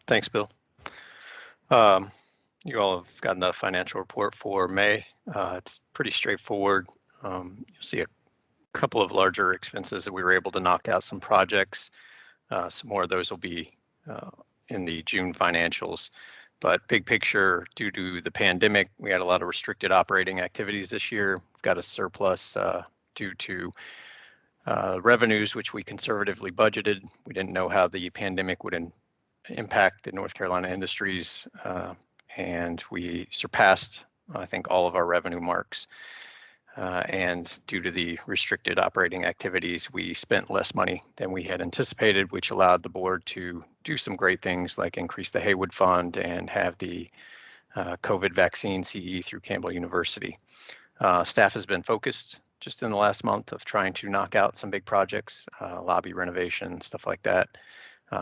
Thanks, Bill. You all have gotten the financial report for May. It's pretty straightforward. You'll see a couple of larger expenses that we were able to knock out some projects. Some more of those will be in the June financials. But big picture, due to the pandemic, we had a lot of restricted operating activities this year. We've got a surplus due to revenues, which we conservatively budgeted. We didn't know how the pandemic would impact the North Carolina industries, and we surpassed, I think, all of our revenue marks. And due to the restricted operating activities, we spent less money than we had anticipated, which allowed the board to do some great things like increase the Haywood Fund and have the COVID vaccine CE through Campbell University. Staff has been focused just in the last month of trying to knock out some big projects, lobby renovation, stuff like that.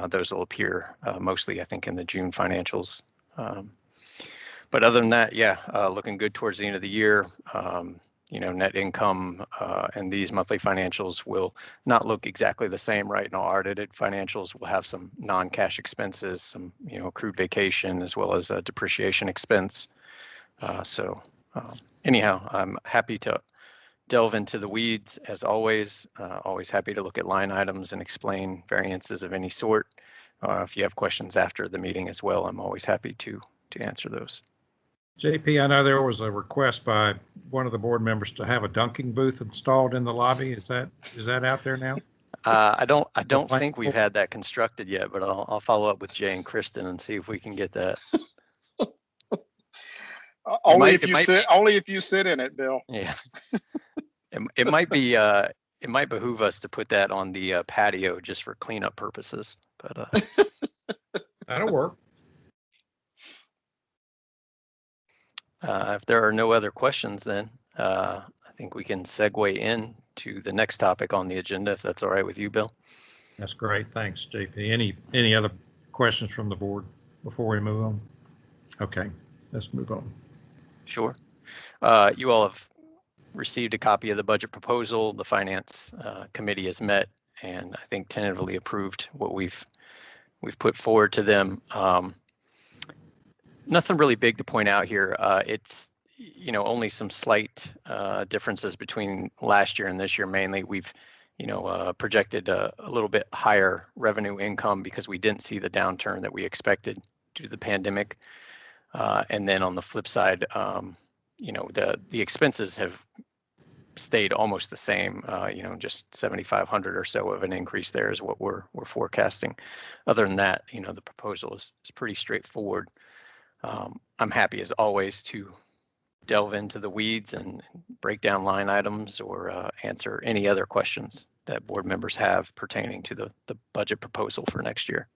Those will appear mostly, I think, in the June financials. But other than that, yeah, looking good towards the end of the year. Net income and these monthly financials will not look exactly the same, right? In our audited financials, we'll have some non-cash expenses, some accrued vacation, as well as a depreciation expense. Anyhow, I'm happy to delve into the weeds as always. Always happy to look at line items and explain variances of any sort. If you have questions after the meeting as well, I'm always happy to answer those. JP, I know there was a request by one of the board members to have a dunking booth installed in the lobby. Is that out there now? I don't think we've had that constructed yet, but I'll follow up with Jay and Kristen and see if we can get that. Only if you sit in it, Bill. Yeah. It might be it might behoove us to put that on the patio just for cleanup purposes, but that'll work. If there are no other questions, then I think we can segue in to the next topic on the agenda, if that's all right with you, Bill. That's great. Thanks, JP. Any other questions from the board before we move on? Okay, let's move on. Sure. You all have received a copy of the budget proposal. The Finance Committee has met and I think tentatively approved what we've put forward to them. Nothing really big to point out here. It's only some slight differences between last year and this year. Mainly, we've projected a little bit higher revenue income because we didn't see the downturn that we expected due to the pandemic. And then on the flip side, the expenses have stayed almost the same. Just 7,500 or so of an increase there is what we're forecasting. Other than that, the proposal is pretty straightforward. I'm happy as always to delve into the weeds and break down line items or answer any other questions that board members have pertaining to the budget proposal for next year.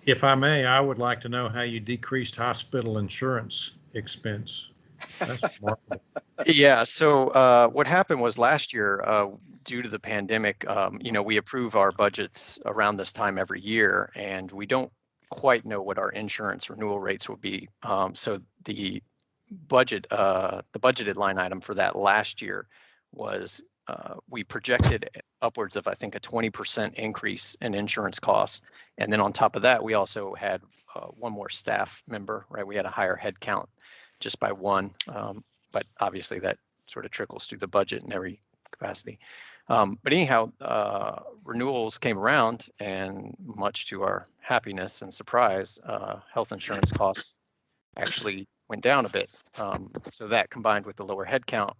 If I may, I would like to know how you decreased hospital insurance expense. That's remarkable. Yeah, so what happened was last year, due to the pandemic, we approve our budgets around this time every year, and we don't quite know what our insurance renewal rates will be. So the budgeted line item for that last year was we projected upwards of, I think, a 20% increase in insurance costs. And then on top of that, we also had one more staff member, right? We had a higher head count just by one, but obviously that sort of trickles through the budget in every capacity. But anyhow, renewals came around, and much to our happiness and surprise, health insurance costs actually went down a bit. So that, combined with the lower headcount,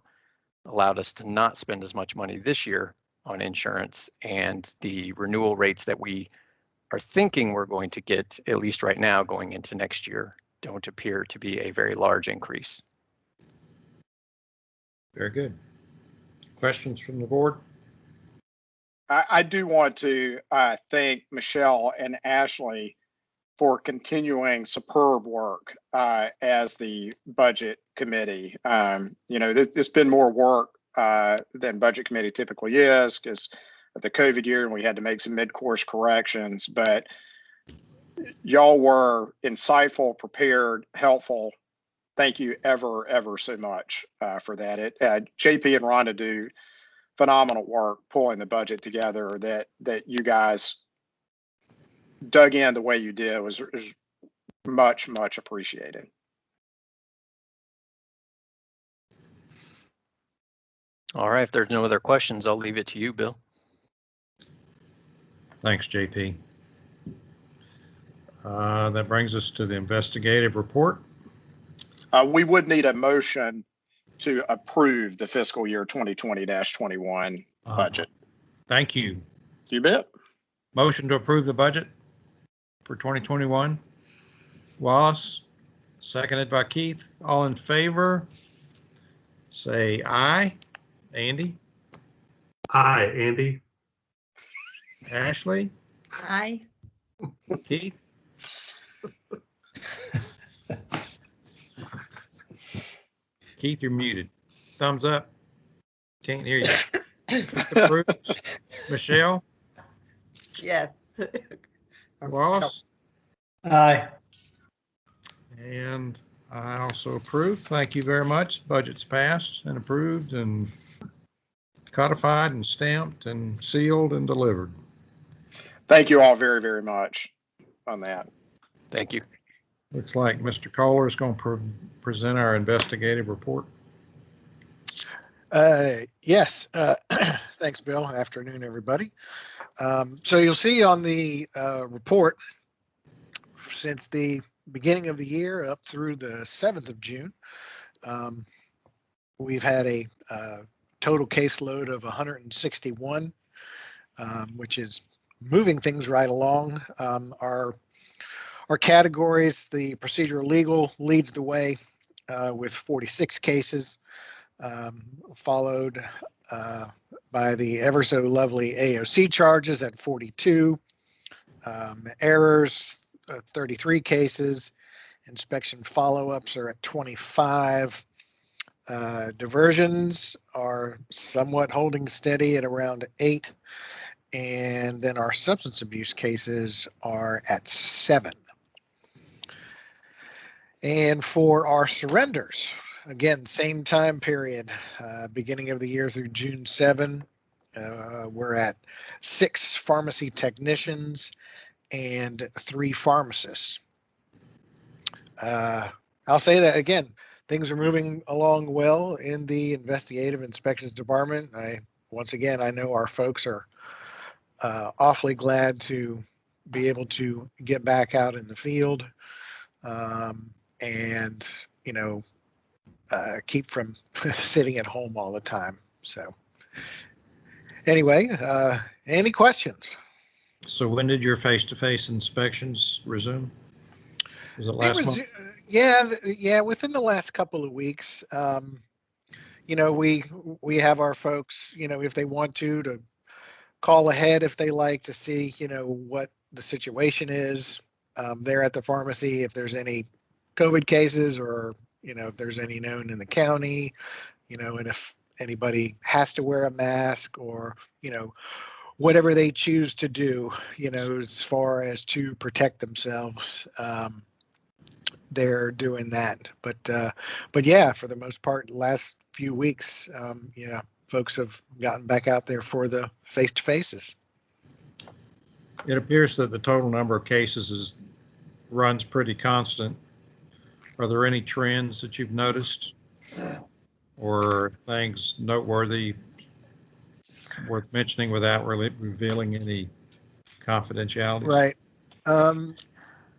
allowed us to not spend as much money this year on insurance, and the renewal rates that we are thinking we're going to get, at least right now going into next year, don't appear to be a very large increase. Very good. Questions from the board? I do want to thank Michelle and Ashley for continuing superb work as the budget committee. There's been more work than budget committee typically is because of the COVID year, and we had to make some mid-course corrections, but y'all were insightful, prepared, helpful. Thank you ever so much for that. JP and Rhonda do phenomenal work pulling the budget together. That you guys dug in the way you did was much appreciated. All right, if there's no other questions, I'll leave it to you, Bill. Thanks, JP. That brings us to the investigative report. We would need a motion to approve the fiscal year 2020-21 budget. Thank you. You bet. Motion to approve the budget for 2021. Wallace, seconded by Keith. All in favor, say aye. Andy? Aye, Andy. Ashley? Aye. Keith? Keith, you're muted. Thumbs up. Can't hear you. Approves. Michelle? Yes. Wallace? Aye. And I also approve. Thank you very much. Budget's passed and approved and codified and stamped and sealed and delivered. Thank you all very much on that. Thank you. Looks like Mr. Kohler is going to present our investigative report. Yes. Thanks, Bill. Afternoon, everybody. So you'll see on the report, since the beginning of the year up through the 7th of June, We've had a total caseload of 161, which is moving things right along. Our categories, the procedural legal leads the way with 46 cases, followed by the ever so lovely AOC charges at 42, errors 33 cases, inspection follow-ups are at 25. Diversions are somewhat holding steady at around 8. And then our substance abuse cases are at 7. And for our surrenders, again, same time period, beginning of the year through June 7, we're at 6 pharmacy technicians and 3 pharmacists. I'll say that again, things are moving along well in the investigative inspections department. Once again, I know our folks are awfully glad to be able to get back out in the field and, keep from sitting at home all the time. So anyway, any questions? So when did your face-to-face inspections resume? Was it last month? Yeah, within the last couple of weeks. We have our folks, if they want to call ahead if they like to see, what the situation is there at the pharmacy, if there's any COVID cases or, if there's any known in the county, and if anybody has to wear a mask or, whatever they choose to do, as far as to protect themselves, they're doing that. But yeah, for the most part, last few weeks, folks have gotten back out there for the face-to-faces. It appears that the total number of cases runs pretty constant. Are there any trends that you've noticed or things noteworthy worth mentioning without really revealing any confidentiality? Right.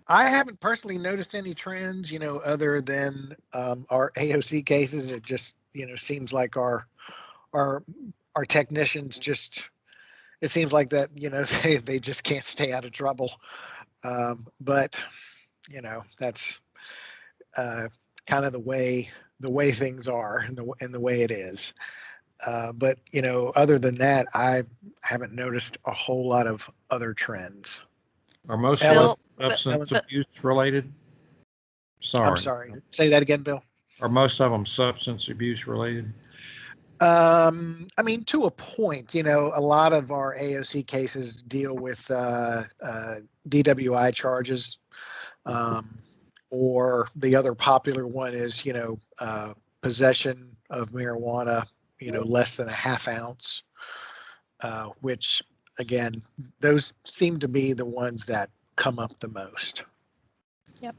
I haven't personally noticed any trends, other than our AOC cases. It just, seems like our technicians it seems like that, they just can't stay out of trouble. But, that's kind of the way things are and the way it is. But, other than that, I haven't noticed a whole lot of other trends. Are most substance abuse related? Sorry. I'm sorry. Say that again, Bill. Are most of them substance abuse related? To a point, a lot of our AOC cases deal with DWI charges, or the other popular one is, possession of marijuana, less than a half ounce, which again, those seem to be the ones that come up the most. Yep.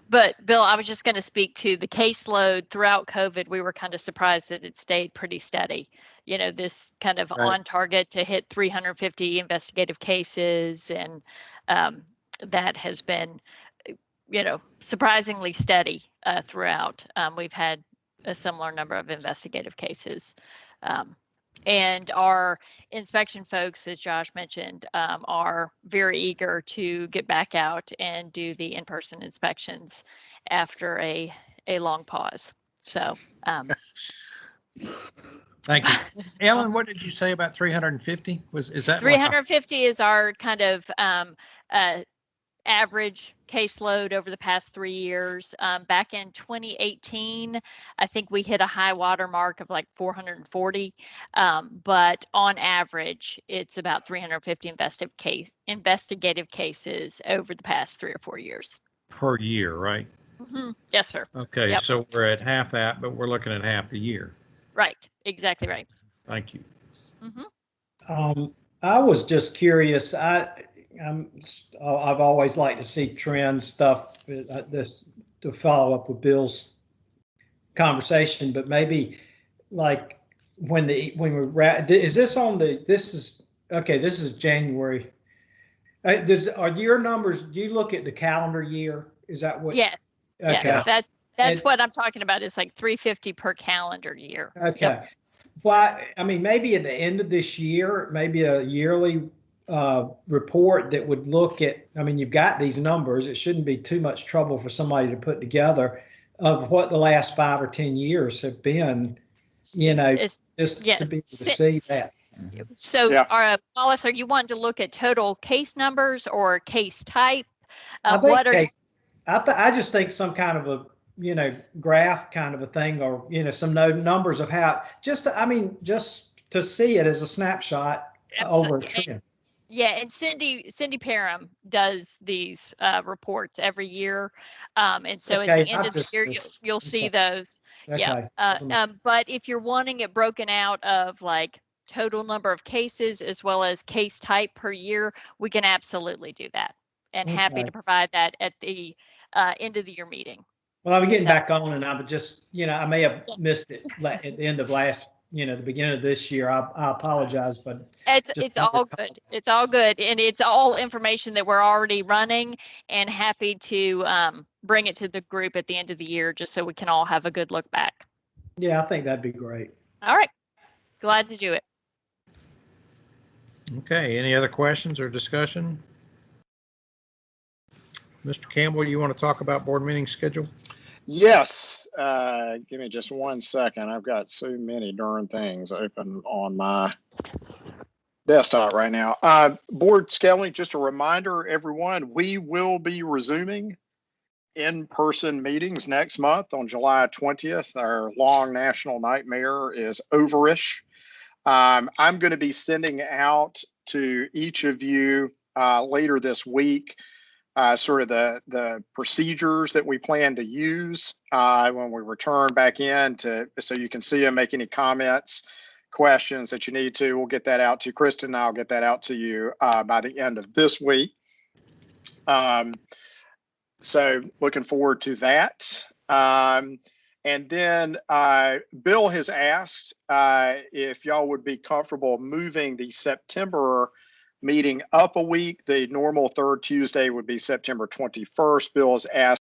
But Bill, I was just going to speak to the caseload throughout COVID. We were kind of surprised that it stayed pretty steady. This kind of on target to hit 350 investigative cases. And that has been, surprisingly steady throughout. We've had a similar number of investigative cases. And our inspection folks, as Josh mentioned, are very eager to get back out and do the in-person inspections after a long pause. So, thank you. Ellen, what did you say about 350? Is that 350 is our kind of average caseload over the past 3 years. Back in 2018, I think we hit a high water mark of like 440. But on average, it's about 350 investigative cases over the past 3 or 4 years. Per year, right? Mm-hmm. Yes, sir. Okay, yep. So we're at half that, but we're looking at half the year. Right, exactly right. Thank you. Mm-hmm. I was just curious. I've always liked to see trend stuff. This to follow up with Bill's conversation, but maybe like is this on the? This is January. Are your numbers? Do you look at the calendar year? Is that what? Yes. Okay. Yes, That's what I'm talking about, is like 350 per calendar year. Okay. Well, I mean, maybe at the end of this year, maybe a yearly report that would look at, I mean, you've got these numbers. It shouldn't be too much trouble for somebody to put together of what the last 5 or 10 years have been, you know, just to be able to see that. So, Wallace, are you wanting to look at total case numbers or case type? What are I just think some kind of a, you know, graph kind of a thing, or, you know, some numbers of how, just to see it as a snapshot over a trend. Yeah, and Cindy Parham does these reports every year, and so at the end of the year you'll see those. Yeah, but if you're wanting it broken out of like total number of cases as well as case type per year, we can absolutely do that, and happy to provide that at the end of the year meeting. Well, I'm getting back on, and I would just, you know, I may have missed it at the end of last, you know, the beginning of this year. I apologize, but it's all good. It's all good, and it's all information that we're already running, and happy to bring it to the group at the end of the year, just so we can all have a good look back. Yeah, I think that'd be great. All right, glad to do it. Okay, any other questions or discussion? Mr. Campbell, you want to talk about board meeting schedule? Yes. Give me just 1 second. I've got so many darn things open on my desktop right now. Board scheduling, just a reminder, everyone, we will be resuming in-person meetings next month on July 20th. Our long national nightmare is overish. I'm going to be sending out to each of you later this week sort of the procedures that we plan to use when we return back in, so you can see them, make any comments, questions that you need to. We'll get that out to Kristen, and I'll get that out to you by the end of this week. So looking forward to that. And then Bill has asked if y'all would be comfortable moving the September meeting up a week. The normal third Tuesday would be September 21st. Bill has asked